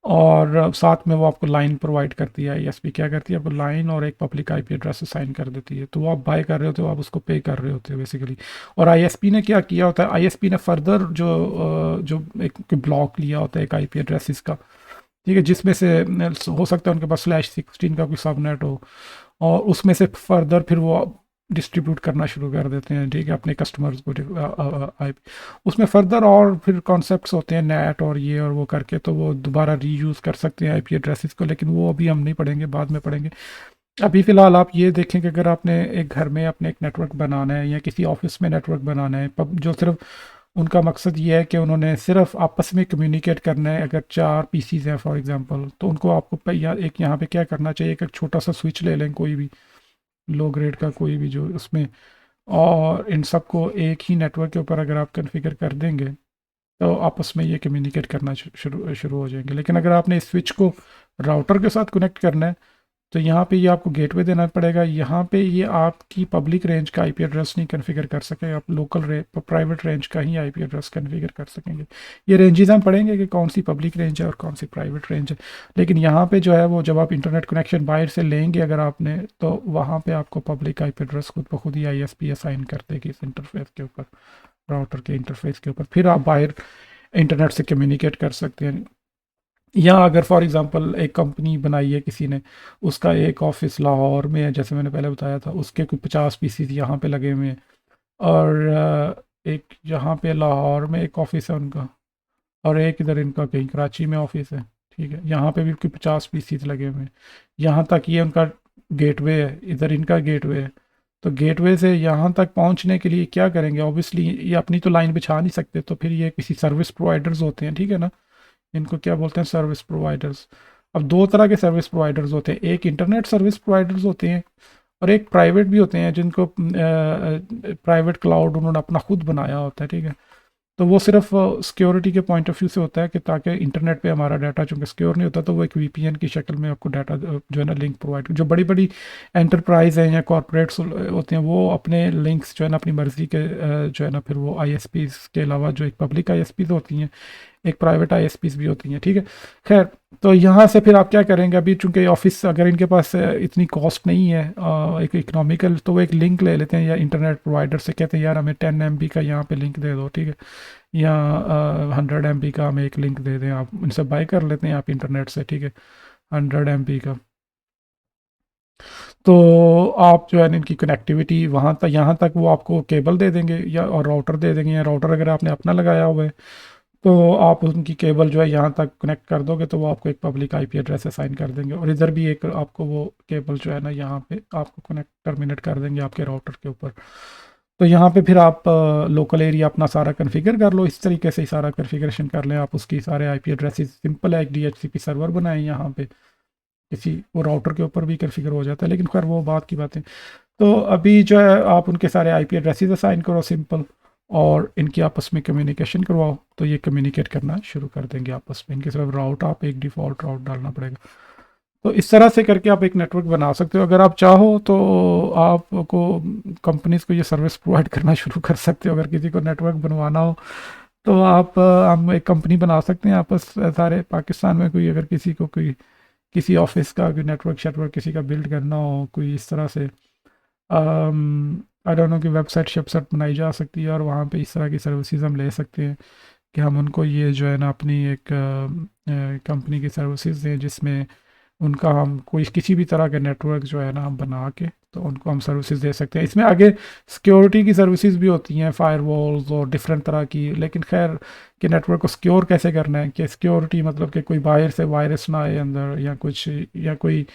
और साथ में वो आपको लाइन प्रोवाइड करती है, आईएसपी क्या करती है, आपको लाइन और एक पब्लिक आईपी एड्रेस असाइन कर देती है। तो वो आप बाय कर रहे होते हो, आप उसको पे कर रहे होते हो बेसिकली। और आईएसपी ने क्या किया होता है, आईएसपी ने फर्दर जो एक ब्लॉक लिया होता है एक आईपी एड्रेस का, ठीक है, जिसमें से हो सकता है उनके पास /16 का कोई सबनेट हो, और उसमें से फर्दर फिर वो डिस्ट्रीब्यूट करना शुरू कर देते हैं, ठीक है, अपने कस्टमर्स को आईपी। उसमें फर्दर और फिर कॉन्सेप्ट्स होते हैं, नेट और ये और वो करके, तो वो दोबारा रीयूज़ कर सकते हैं आईपी एड्रेसेस को, लेकिन वो अभी हम नहीं पढ़ेंगे, बाद में पढ़ेंगे। अभी फ़िलहाल आप ये देखें कि अगर आपने एक घर में अपने एक नेटवर्क बनाना है या किसी ऑफिस में नेटवर्क बनाना है, जो सिर्फ उनका मकसद ये है कि उन्होंने सिर्फ आपस में कम्युनिकेट करना है, अगर 4 पीसीज हैं फॉर एग्जांपल, तो उनको आपको एक यहाँ पे क्या करना चाहिए, एक छोटा सा स्विच ले लें, कोई भी लो ग्रेड का, कोई भी जो उसमें, और इन सबको एक ही नेटवर्क के ऊपर अगर आप कॉन्फ़िगर कर देंगे, तो आपस में ये कम्युनिकेट करना शुरू शुरू हो जाएंगे। लेकिन अगर आपने इस स्विच को राउटर के साथ कनेक्ट करना है, तो यहाँ पे ये आपको गेटवे देना पड़ेगा। यहाँ पे ये आपकी पब्लिक रेंज का आईपी एड्रेस नहीं कॉन्फ़िगर कर सकेंगे, आप लोकल प्राइवेट रेंज का ही आईपी एड्रेस कॉन्फ़िगर कर सकेंगे। ये रेंजेस हम पढ़ेंगे कि कौन सी पब्लिक रेंज है और कौन सी प्राइवेट रेंज है। लेकिन यहाँ पे जो है वो जब आप इंटरनेट कनेक्शन बाहर से लेंगे अगर आपने, तो वहाँ पे आपको पब्लिक आईपी एड्रेस खुद ब खुद ही आईएसपी असाइन कर देगी इस इंटरफेस के ऊपर, राउटर के इंटरफेस के ऊपर। फिर आप बाहर इंटरनेट से कम्युनिकेट कर सकते हैं। या अगर फॉर एग्जांपल एक कंपनी बनाई है किसी ने, उसका एक ऑफिस लाहौर में है जैसे मैंने पहले बताया था, उसके कुछ 50 पीसीज यहाँ पे लगे हुए हैं, और एक यहाँ पे लाहौर में एक ऑफिस है उनका, और एक इधर इनका कहीं कराची में ऑफिस है, ठीक है। यहाँ पे भी कोई 50 पीसीज लगे हुए हैं। यहाँ तक ये उनका गेटवे है, इधर इनका गेटवे है। तो गेटवे से यहाँ तक पहुँचने के लिए क्या करेंगे, ऑब्वियसली ये अपनी तो लाइन बिछा नहीं सकते, तो फिर ये किसी सर्विस प्रोवाइडर्स होते हैं, ठीक है ना, इनको क्या बोलते हैं, सर्विस प्रोवाइडर्स। अब दो तरह के सर्विस प्रोवाइडर्स होते हैं, एक इंटरनेट सर्विस प्रोवाइडर्स होते हैं और एक प्राइवेट भी होते हैं, जिनको प्राइवेट क्लाउड उन्होंने अपना खुद बनाया होता है, ठीक है। तो वो सिर्फ सिक्योरिटी के पॉइंट ऑफ व्यू से होता है कि ताकि इंटरनेट पे हमारा डाटा चूंकि सिक्योर नहीं होता, तो वो एक वीपीएन की शक्ल में आपको डाटा जो है ना लिंक प्रोवाइड, जो बड़ी बड़ी एंटरप्राइज हैं या कॉरपोरेट्स होते हैं, वो अपने लिंक्स जो है ना अपनी मर्ज़ी के जो है ना फिर वो आईएसपीज़ के अलावा जो एक पब्लिक आईएसपीज़ होती हैं, एक प्राइवेट आईएसपीज़ भी होती हैं, ठीक है। खैर, तो यहाँ से फिर आप क्या करेंगे, अभी चूंकि ऑफिस अगर इनके पास इतनी कॉस्ट नहीं है एक इकोनॉमिकल, तो वो एक लिंक ले लेते हैं या इंटरनेट प्रोवाइडर से कहते हैं यार हमें 10 MB का यहाँ पे लिंक दे दो, ठीक है, या 100 MB का हमें एक लिंक दे दें। आप उनसे बाय कर लेते हैं आप इंटरनेट से, ठीक है, 100 MB का। तो आप जो है इनकी कनेक्टिविटी वहाँ तक, यहाँ तक वो आपको केबल दे देंगे या और राउटर दे देंगे, या राउटर अगर आपने अपना लगाया हुआ है तो आप उनकी केबल जो है यहाँ तक कनेक्ट कर दोगे, तो वो आपको एक पब्लिक आईपी एड्रेस असाइन कर देंगे, और इधर भी एक आपको वो केबल जो है ना यहाँ पे आपको कनेक्ट टर्मिनेट कर देंगे आपके राउटर के ऊपर। तो यहाँ पे फिर आप लोकल एरिया अपना सारा कन्फिगर कर लो, इस तरीके से ही सारा कन्फिगरेशन कर लें आप उसकी, सारे आईपी एड्रेसेस सिंपल है, एक डीएचसीपी सर्वर बनाएं यहाँ पे, किसी वो राउटर के ऊपर भी कन्फिगर हो जाता है, लेकिन खैर वो बात की बातें। तो अभी जो है आप उनके सारे आईपी एड्रेसेस असाइन करो सिंपल, और इनकी आपस में कम्युनिकेशन करवाओ, तो ये कम्युनिकेट करना शुरू कर देंगे आपस में। इनके सिर्फ राउट, आप एक डिफ़ॉल्ट राउट डालना पड़ेगा। तो इस तरह से करके आप एक नेटवर्क बना सकते हो। अगर आप चाहो तो आपको कंपनीज को ये सर्विस प्रोवाइड करना शुरू कर सकते हो। अगर किसी को नेटवर्क बनवाना हो तो आप हम एक कंपनी बना सकते हैं आपस सारे पाकिस्तान में, कोई अगर किसी को कोई किसी ऑफिस का कोई नेटवर्क शेटवर्क किसी का बिल्ड करना हो कोई इस तरह से, आई डोंट नो कि वेबसाइट शेबसाइट बनाई जा सकती है और वहाँ पे इस तरह की सर्विसेज हम ले सकते हैं कि हम उनको ये जो है ना अपनी एक कंपनी की सर्विसेज दें, जिसमें उनका हम कोई किसी भी तरह के नेटवर्क जो है ना हम बना के तो उनको हम सर्विसेज दे सकते हैं। इसमें आगे सिक्योरिटी की सर्विसेज भी होती हैं, फायरवॉल्स और डिफरेंट तरह की, लेकिन खैर कि नेटवर्क को सिक्योर कैसे करना है, कि सिक्योरिटी मतलब कि कोई बाहर से वायरस ना आए अंदर, या कुछ या कोई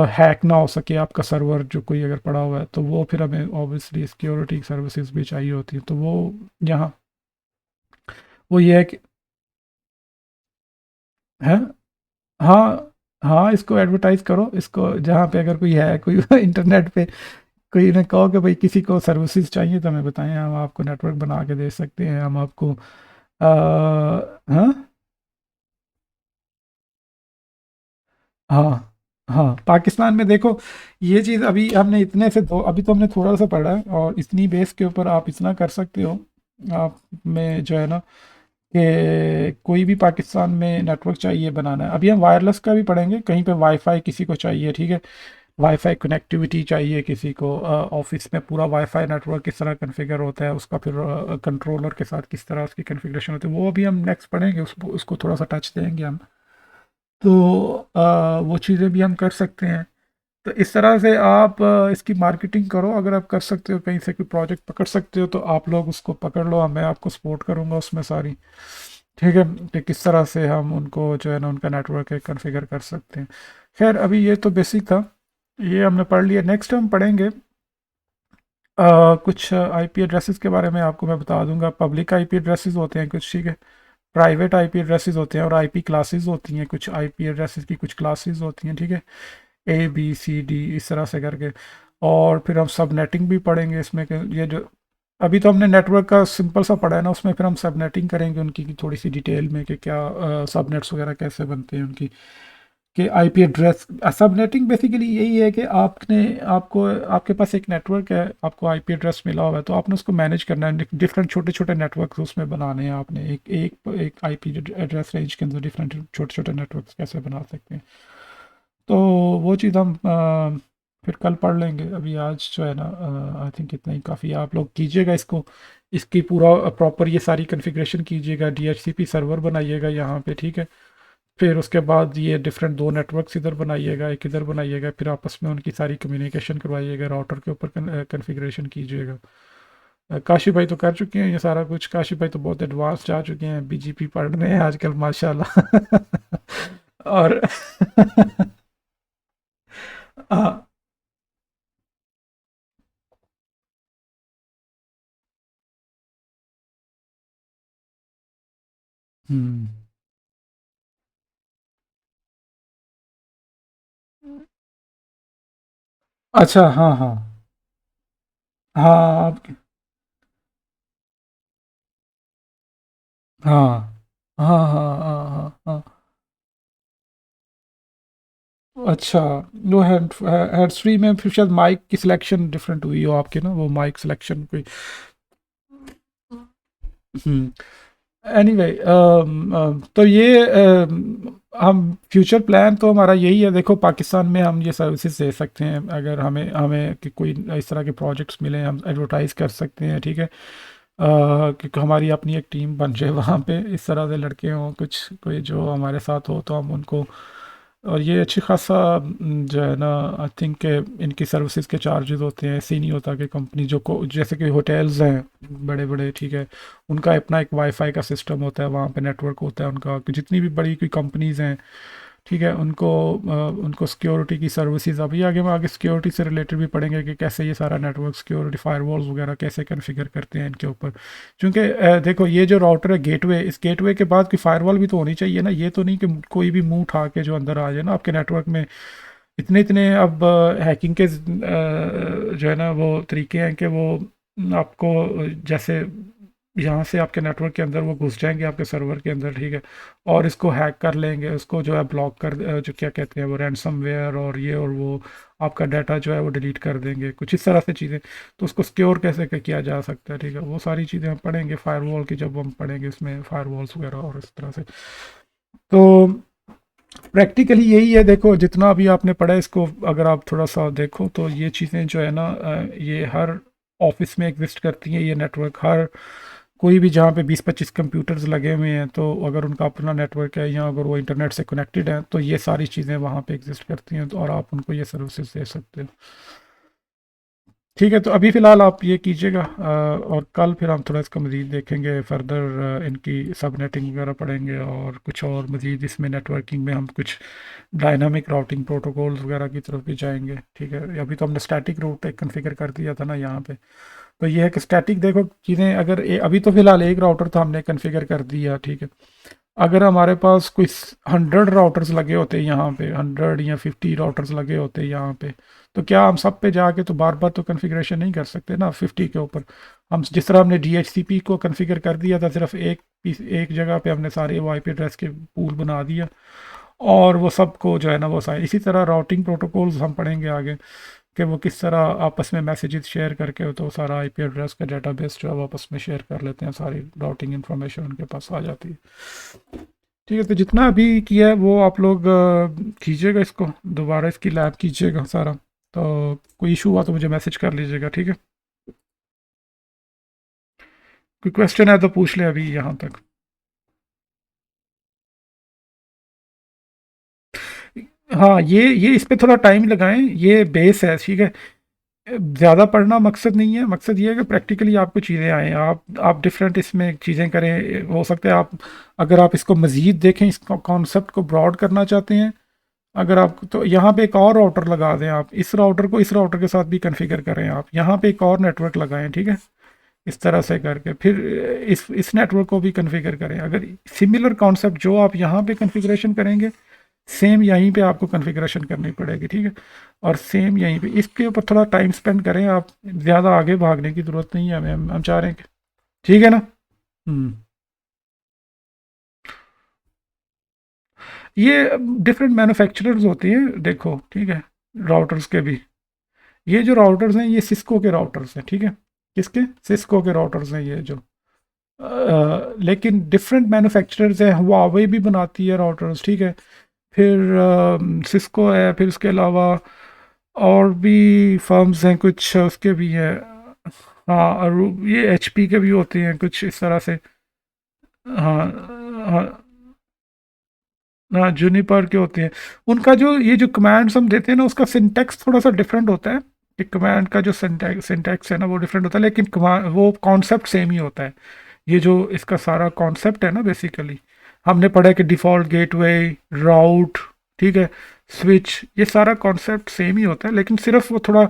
हैक ना हो सके आपका सर्वर जो कोई अगर पड़ा हुआ है, तो वो फिर हमें ऑब्वियसली सिक्योरिटी सर्विसेज भी चाहिए होती है। तो वो यहाँ वो ये है कि है, हाँ हाँ, इसको एडवर्टाइज करो, इसको जहाँ पे अगर कोई है कोई इंटरनेट पे कोई ने कहो कि भाई किसी को सर्विसेज चाहिए तो हमें बताएं, हम आपको नेटवर्क बना के दे सकते हैं, हम आपको हाँ हाँ हाँ, पाकिस्तान में देखो ये चीज़ अभी हमने इतने से दो, अभी तो हमने थोड़ा सा पढ़ा है, और इतनी बेस के ऊपर आप इतना कर सकते हो। आप में जो है ना कि कोई भी पाकिस्तान में नेटवर्क चाहिए बनाना है, अभी हम वायरलेस का भी पढ़ेंगे, कहीं पे वाईफाई किसी को चाहिए, ठीक है, वाईफाई कनेक्टिविटी चाहिए किसी को, ऑफिस में पूरा वाईफाई नेटवर्क किस तरह कॉन्फ़िगर होता है, उसका फिर कंट्रोलर के साथ किस तरह उसकी कॉन्फ़िगरेशन होती है, वो अभी हम नेक्स्ट पढ़ेंगे, उसको थोड़ा सा टच देंगे हम। तो वो चीज़ें भी हम कर सकते हैं। तो इस तरह से आप इसकी मार्केटिंग करो, अगर आप कर सकते हो, कहीं से कोई प्रोजेक्ट पकड़ सकते हो तो आप लोग उसको पकड़ लो, मैं आपको सपोर्ट करूँगा उसमें सारी, ठीक है, कि किस तरह से हम उनको जो है ना उनका नेटवर्क है कॉन्फ़िगर कर सकते हैं। खैर अभी ये तो बेसिक था, ये हमने पढ़ लिया। नेक्स्ट हम पढ़ेंगे कुछ आईपी एड्रेसेस के बारे में, आपको मैं बता दूंगा। पब्लिक आईपी एड्रेसेस होते हैं कुछ, ठीक है, प्राइवेट आईपी एड्रेसेस होते हैं, और आईपी क्लासेस होती हैं, कुछ आईपी एड्रेसेस की कुछ क्लासेस होती हैं, ठीक है, A B C D इस तरह से करके। और फिर हम सब नेटिंग भी पढ़ेंगे इसमें कि ये जो अभी तो हमने नेटवर्क का सिंपल सा पढ़ा है ना, उसमें फिर हम सबनेटिंग करेंगे उनकी की थोड़ी सी डिटेल में कि क्या सबनेट्स वगैरह कैसे बनते हैं उनकी, कि आईपी एड्रेस। सबनेटिंग बेसिकली यही है कि आपको आपके पास एक नेटवर्क है, आपको आईपी एड्रेस मिला हुआ है, तो आपने उसको मैनेज करना है। डिफरेंट छोटे छोटे नेटवर्क उसमें बनाने हैं आपने, एक एक एक आईपी एड्रेस रेंज के अंदर डिफरेंट छोटे छोटे नेटवर्क कैसे बना सकते हैं। तो वो चीज़ हम फिर कल पढ़ लेंगे। अभी आज जो है ना, आई थिंक इतना ही काफ़ी है। आप लोग कीजिएगा इसको, इसकी पूरा प्रॉपर ये सारी कॉन्फ़िगरेशन कीजिएगा, डीएचसीपी सर्वर बनाइएगा यहाँ पे, ठीक है। फिर उसके बाद ये डिफरेंट दो नेटवर्क्स इधर बनाइएगा, एक इधर बनाइएगा, फिर आपस में उनकी सारी कम्युनिकेशन करवाइएगा, राउटर के ऊपर कॉन्फ़िगरेशन कीजिएगा। काशी भाई तो कर चुके हैं ये सारा कुछ, काशी भाई तो बहुत एडवांस जा चुके हैं, बीजीपी पढ़ रहे हैं आजकल माशाल्लाह। और हाँ। हम्म। अच्छा, हाँ हाँ। हाँ आप। हाँ हाँ हाँ हाँ हाँ हाँ। अच्छा, लो हैंड फ्री में फिर शायद माइक की सिलेक्शन डिफरेंट हुई हो आपके ना, वो माइक सिलेक्शन कोई। हम्म। एनीवे, तो ये हम फ्यूचर प्लान तो हमारा यही है। देखो पाकिस्तान में हम ये सर्विसेज दे सकते हैं, अगर हमें हमें कि कोई इस तरह के प्रोजेक्ट्स मिले हम एडवर्टाइज कर सकते हैं, ठीक है। क्योंकि हमारी अपनी एक टीम बन जाए वहाँ पे, इस तरह से लड़के हों कुछ कोई जो हमारे साथ हो, तो हम उनको, और ये अच्छी खासा जो है ना, आई थिंक इनकी सर्विसेज के चार्जेस होते हैं, ऐसे ही नहीं होता कि कंपनी जो को जैसे कि होटल्स हैं बड़े बड़े, ठीक है, उनका अपना एक वाईफाई का सिस्टम होता है, वहाँ पे नेटवर्क होता है उनका, कि जितनी भी बड़ी कोई कंपनीज हैं, ठीक है, उनको सिक्योरिटी की सर्विसेज, अभी आगे हम आगे सिक्योरिटी से रिलेटेड भी पढ़ेंगे कि कैसे ये सारा नेटवर्क सिक्योरिटी फायरवॉल्स वगैरह कैसे कॉन्फ़िगर करते हैं इनके ऊपर। क्योंकि देखो ये जो राउटर है गेटवे, इस गेटवे के बाद कोई फायरवॉल भी तो होनी चाहिए ना, ये तो नहीं कि कोई भी मुंह उठा के जो अंदर आ जाए ना आपके नेटवर्क में। इतने इतने अब हैकिंग के जो है ना वो तरीके हैं कि वो आपको जैसे यहाँ से आपके नेटवर्क के अंदर वो घुस जाएंगे आपके सर्वर के अंदर, ठीक है, और इसको हैक कर लेंगे, उसको जो है ब्लॉक कर जो क्या कहते हैं वो रैनसमवेयर और ये और वो, आपका डाटा जो है वो डिलीट कर देंगे, कुछ इस तरह से चीज़ें। तो उसको सिक्योर कैसे किया जा सकता है, ठीक है, वो सारी चीज़ें हम पढ़ेंगे फायरवॉल की, जब हम पढ़ेंगे इसमें फायरवॉल्स वगैरह और इस तरह से। तो प्रैक्टिकली यही है। देखो जितना अभी आपने पढ़ा है इसको अगर आप थोड़ा सा देखो तो ये चीज़ें जो है ना, ये हर ऑफिस में एग्जिस्ट करती हैं, ये नेटवर्क हर कोई भी जहाँ पे 20-25 कंप्यूटर्स लगे हुए हैं, तो अगर उनका अपना नेटवर्क है या अगर वो इंटरनेट से कनेक्टेड है, तो ये सारी चीज़ें वहाँ पे एग्जिस्ट करती हैं, तो और आप उनको ये सर्विसेज दे सकते हो। ठीक है, तो अभी फ़िलहाल आप ये कीजिएगा, और कल फिर हम थोड़ा इसका मज़ीद देखेंगे फर्दर, इनकी सबनेटिंग वगैरह पढ़ेंगे और कुछ और मज़ीद इसमें नेटवर्किंग में हम कुछ डायनामिक राउटिंग प्रोटोकॉल्स वगैरह की तरफ भी जाएंगे, ठीक है। अभी तो हमने स्टैटिक रूट एक कॉन्फ़िगर कर दिया था ना यहाँ पे। तो ये है कि स्टैटिक देखो चीज़ें, अगर अभी तो फ़िलहाल एक राउटर तो हमने कॉन्फ़िगर कर दिया, ठीक है। अगर हमारे पास कोई 100 राउटर्स लगे होते यहाँ पे, 100 या 50 राउटर्स लगे होते यहाँ पे, तो क्या हम सब पे जाके तो बार बार तो कॉन्फ़िगरेशन नहीं कर सकते ना 50 के ऊपर। हम जिस तरह हमने डीएचसीपी को कॉन्फ़िगर कर दिया था, सिर्फ एक जगह पे हमने सारे वो आईपी एड्रेस के पूल बना दिया, और वो सबको जो है ना वो सारे, इसी तरह राउटिंग प्रोटोकॉल्स हम पढ़ेंगे आगे कि वो किस तरह आपस में मैसेजेस शेयर करके तो सारा आईपी एड्रेस का डेटाबेस जो है वो आपस में शेयर कर लेते हैं, सारी राउटिंग इन्फॉर्मेशन उनके पास आ जाती है। ठीक है, तो जितना अभी किया है वो आप लोग कीजिएगा, इसको दोबारा इसकी लैब कीजिएगा सारा। तो कोई इशू हुआ तो मुझे मैसेज कर लीजिएगा, ठीक है। कोई क्वेश्चन है तो पूछ ले अभी यहाँ तक। हाँ, ये इस पे थोड़ा टाइम लगाएं, ये बेस है, ठीक है। ज़्यादा पढ़ना मकसद नहीं है, मकसद ये है कि प्रैक्टिकली आपको चीज़ें आएँ, आप डिफरेंट इसमें चीज़ें करें। हो सकता है आप, अगर आप इसको मज़ीद देखें, इस कॉन्सेप्ट को ब्रॉड करना चाहते हैं, अगर आप तो यहाँ पे एक और राउटर लगा दें, आप इस राउटर को इस राउटर के साथ भी कॉन्फ़िगर करें, आप यहाँ पे एक और नेटवर्क लगाएं, ठीक है। इस तरह से करके फिर इस नेटवर्क को भी कॉन्फ़िगर करें। अगर सिमिलर कॉन्सेप्ट जो आप यहाँ पे कॉन्फ़िगरेशन करेंगे, सेम यहीं पे आपको कॉन्फ़िगरेशन करनी पड़ेगी, ठीक है। और सेम यहीं पे इसके ऊपर थोड़ा टाइम स्पेंड करें आप, ज़्यादा आगे भागने की ज़रूरत नहीं है हमें, हम चाह रहे हैं कि ठीक है ना। हम्म। ये डिफरेंट मैन्युफैक्चरर्स होती हैं देखो, ठीक है, राउटर्स के भी। ये जो राउटर्स हैं ये सिस्को के राउटर्स हैं, ठीक है। किसके? सिस्को के राउटर्स हैं ये जो लेकिन डिफरेंट मैन्युफैक्चरर्स हैं, हुआवे भी बनाती है राउटर्स, ठीक है। फिर सिस्को है, फिर उसके अलावा और भी फर्म्स हैं कुछ, उसके भी हैं। हाँ, और ये एचपी के भी होते हैं कुछ इस तरह से। हाँ हाँ हाँ, जूनिपर के होते हैं। उनका जो ये जो कमांड्स हम देते हैं ना, उसका सिंटैक्स थोड़ा सा डिफरेंट होता है। कि कमांड का जो सिंटैक्स है ना वो डिफरेंट होता है, लेकिन वो कॉन्सेप्ट सेम ही होता है। ये जो इसका सारा कॉन्सेप्ट है ना, बेसिकली हमने पढ़ा है कि डिफ़ॉल्ट गेटवे, राउट, ठीक है, स्विच, ये सारा कॉन्सेप्ट सेम ही होता है, लेकिन सिर्फ वो थोड़ा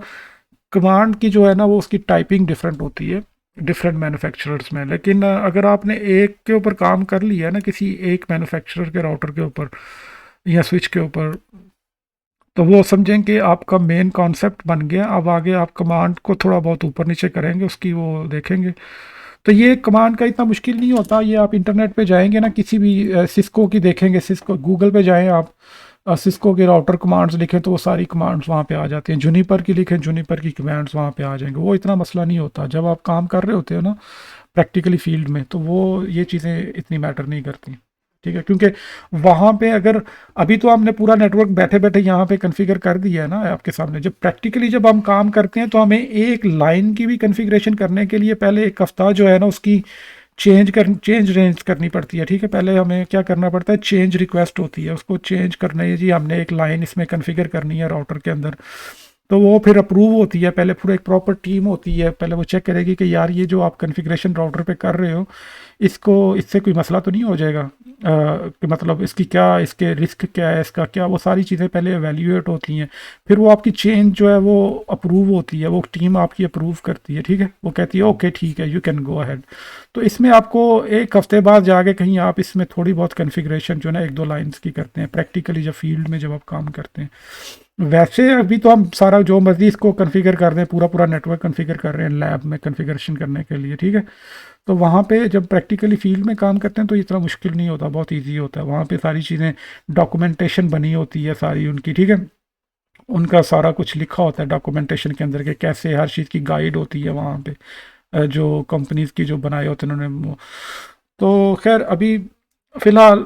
कमांड की जो है ना वो उसकी टाइपिंग डिफरेंट होती है डिफरेंट मैन्युफैक्चरर्स में। लेकिन अगर आपने एक के ऊपर काम कर लिया है ना, किसी एक मैन्युफैक्चरर के राउटर के ऊपर या स्विच के ऊपर, तो वो समझें कि आपका मेन कॉन्सेप्ट बन गया। अब आगे आप कमांड को थोड़ा बहुत ऊपर नीचे करेंगे, उसकी वो देखेंगे। तो ये कमांड का इतना मुश्किल नहीं होता। ये आप इंटरनेट पे जाएंगे ना, किसी भी सिस्को की देखेंगे, सिस्को गूगल पे जाएं आप, सिस्को के राउटर कमांड्स लिखें तो वो सारी कमांड्स वहाँ पे आ जाती हैं। जूनिपर की लिखें, जूनिपर की कमांड्स वहाँ पे आ जाएंगे। वो इतना मसला नहीं होता जब आप काम कर रहे होते हो ना प्रैक्टिकली फील्ड में, तो वो ये चीज़ें इतनी मैटर नहीं करती, ठीक है। क्योंकि वहाँ पे अगर अभी तो हमने पूरा नेटवर्क बैठे बैठे यहाँ पे कॉन्फ़िगर कर दिया है ना आपके सामने, जब प्रैक्टिकली जब हम काम करते हैं तो हमें एक लाइन की भी कॉन्फ़िगरेशन करने के लिए पहले एक हफ्ता जो है ना उसकी चेंज रेंज करनी पड़ती है, ठीक है। पहले हमें क्या करना पड़ता है, चेंज रिक्वेस्ट होती है, उसको चेंज करना है जी, हमने एक लाइन इसमें कॉन्फ़िगर करनी है राउटर के अंदर। तो वो फिर अप्रूव होती है, पहले पूरा एक प्रॉपर टीम होती है, पहले वो चेक करेगी कि यार ये जो आप कॉन्फ़िगरेशन राउटर पे कर रहे हो, इसको इससे कोई मसला तो नहीं हो जाएगा, कि मतलब इसकी क्या, इसके रिस्क क्या है, इसका क्या, वो सारी चीज़ें पहले एवेल्यूएट होती हैं। फिर वो आपकी चेंज जो है वो अप्रूव होती है, वो टीम आपकी अप्रूव करती है, ठीक है। वो कहती है ओके ठीक है, यू कैन गो अहेड। तो इसमें आपको एक हफ्ते बाद जाके कहीं आप इसमें थोड़ी बहुत कॉन्फ़िगरेशन जो है ना एक दो लाइन्स की करते हैं प्रैक्टिकली, जब फील्ड में जब आप काम करते हैं। वैसे अभी तो हम सारा जो मर्जी इसको कॉन्फ़िगर कर रहे हैं, पूरा पूरा नेटवर्क कॉन्फ़िगर कर रहे हैं लैब में कॉन्फ़िगरेशन करने के लिए, ठीक है। तो वहाँ पे जब प्रैक्टिकली फील्ड में काम करते हैं तो इतना मुश्किल नहीं होता, बहुत इजी होता है। वहाँ पे सारी चीज़ें डॉक्यूमेंटेशन बनी होती है सारी उनकी, ठीक है। उनका सारा कुछ लिखा होता है डॉक्यूमेंटेशन के अंदर, कि कैसे हर चीज़ की गाइड होती है वहाँ पे, जो कंपनीज की जो बनाए होते हैं उन्होंने तो खैर अभी फ़िलहाल।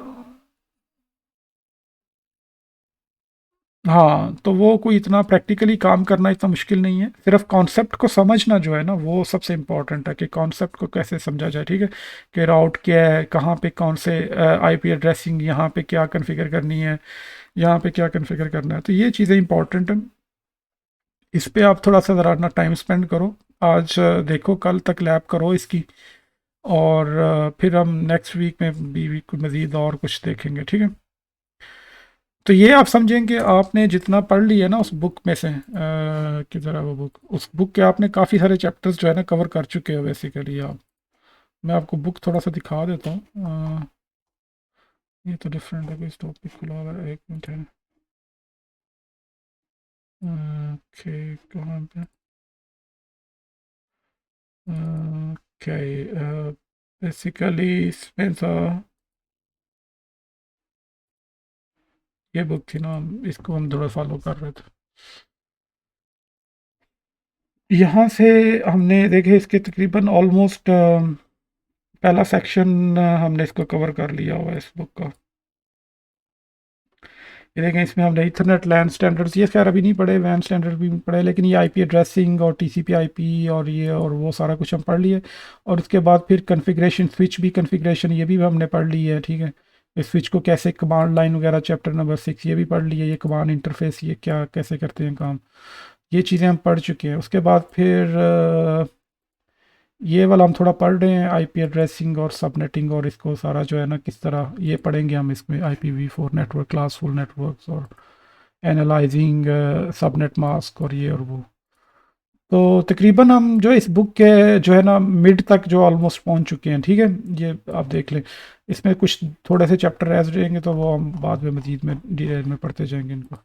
हाँ, तो वो कोई इतना प्रैक्टिकली काम करना इतना मुश्किल नहीं है, सिर्फ कॉन्सेप्ट को समझना जो है ना वो सबसे इम्पोर्टेंट है, कि कॉन्सेप्ट को कैसे समझा जाए, ठीक है। कि राउट क्या है, कहाँ पे कौन से आईपी एड्रेसिंग, यहाँ पे क्या कॉन्फ़िगर करनी है, यहाँ पे क्या कॉन्फ़िगर करना है, तो ये चीज़ें इंपॉर्टेंट हैं। इस पे आप थोड़ा सा ज़रा अपना टाइम स्पेंड करो। आज देखो कल तक लैब करो इसकी, और फिर हम नेक्स्ट वीक में भी मज़ीद और कुछ देखेंगे, ठीक है। तो ये आप समझें कि आपने जितना पढ़ लिया ना उस बुक में से, किधर है वो बुक, उस बुक के आपने काफ़ी सारे चैप्टर्स जो है ना कवर कर चुके हो बेसिकली आप। मैं आपको बुक थोड़ा सा दिखा देता हूँ। ये तो डिफरेंट है, इस टॉपिक खुला हुआ है, एक मिनट है। ओके, कहाँ पे, ओके, बेसिकली इसमें था, ये बुक थी ना, इसको हम थोड़ा फॉलो कर रहे थे। यहाँ से हमने देखे इसके तकरीबन ऑलमोस्ट पहला सेक्शन हमने इसको कवर कर लिया हुआ है इस बुक का। ये देखें, इसमें हमने इथरनेट लैन स्टैंडर्ड्स, ये खैर अभी नहीं पढ़े, वैन स्टैंडर्ड भी पढ़े, लेकिन ये आईपी एड्रेसिंग और टीसीपी आईपी और ये और वो सारा कुछ हम पढ़ लिए। और उसके बाद फिर कॉन्फ़िगरेशन, स्विच भी कॉन्फ़िगरेशन ये भी हमने पढ़ ली है, ठीक है। इस स्विच को कैसे, कमांड लाइन वगैरह चैप्टर नंबर 6 ये भी पढ़ लिया, ये कमांड इंटरफेस ये क्या कैसे करते हैं काम, ये चीज़ें हम पढ़ चुके हैं। उसके बाद फिर ये वाला हम थोड़ा पढ़ रहे हैं, आईपी एड्रेसिंग और सबनेटिंग, और इसको सारा जो है ना किस तरह ये पढ़ेंगे हम इसमें, IPv4 नेटवर्क, क्लासफुल नेटवर्क्स, और एनालाइजिंग सबनेट मास्क और ये और वो। तो तकरीबन हम जो इस बुक के जो है ना मिड तक जो ऑलमोस्ट पहुंच चुके हैं, ठीक है। ये आप देख लें, इसमें कुछ थोड़े से चैप्टर रह जाएंगे तो वो हम बाद में मजीद में डिटेल में पढ़ते जाएंगे इनको।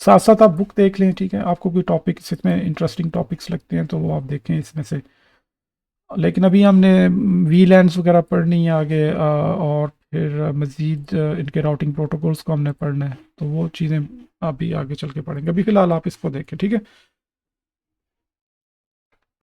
साथ साथ आप बुक देख लें, ठीक है। आपको कोई टॉपिक्स इसमें इंटरेस्टिंग टॉपिक्स लगते हैं तो वो आप देखें इसमें से। लेकिन अभी हमने वीलैंड्स वगैरह पढ़नी है आगे, और फिर मज़ीद इनके राउटिंग प्रोटोकॉल्स को हमने पढ़ना है, तो वो चीज़ें अभी आगे चल के पढ़ेंगे। अभी फ़िलहाल आप इसको देखें, ठीक है।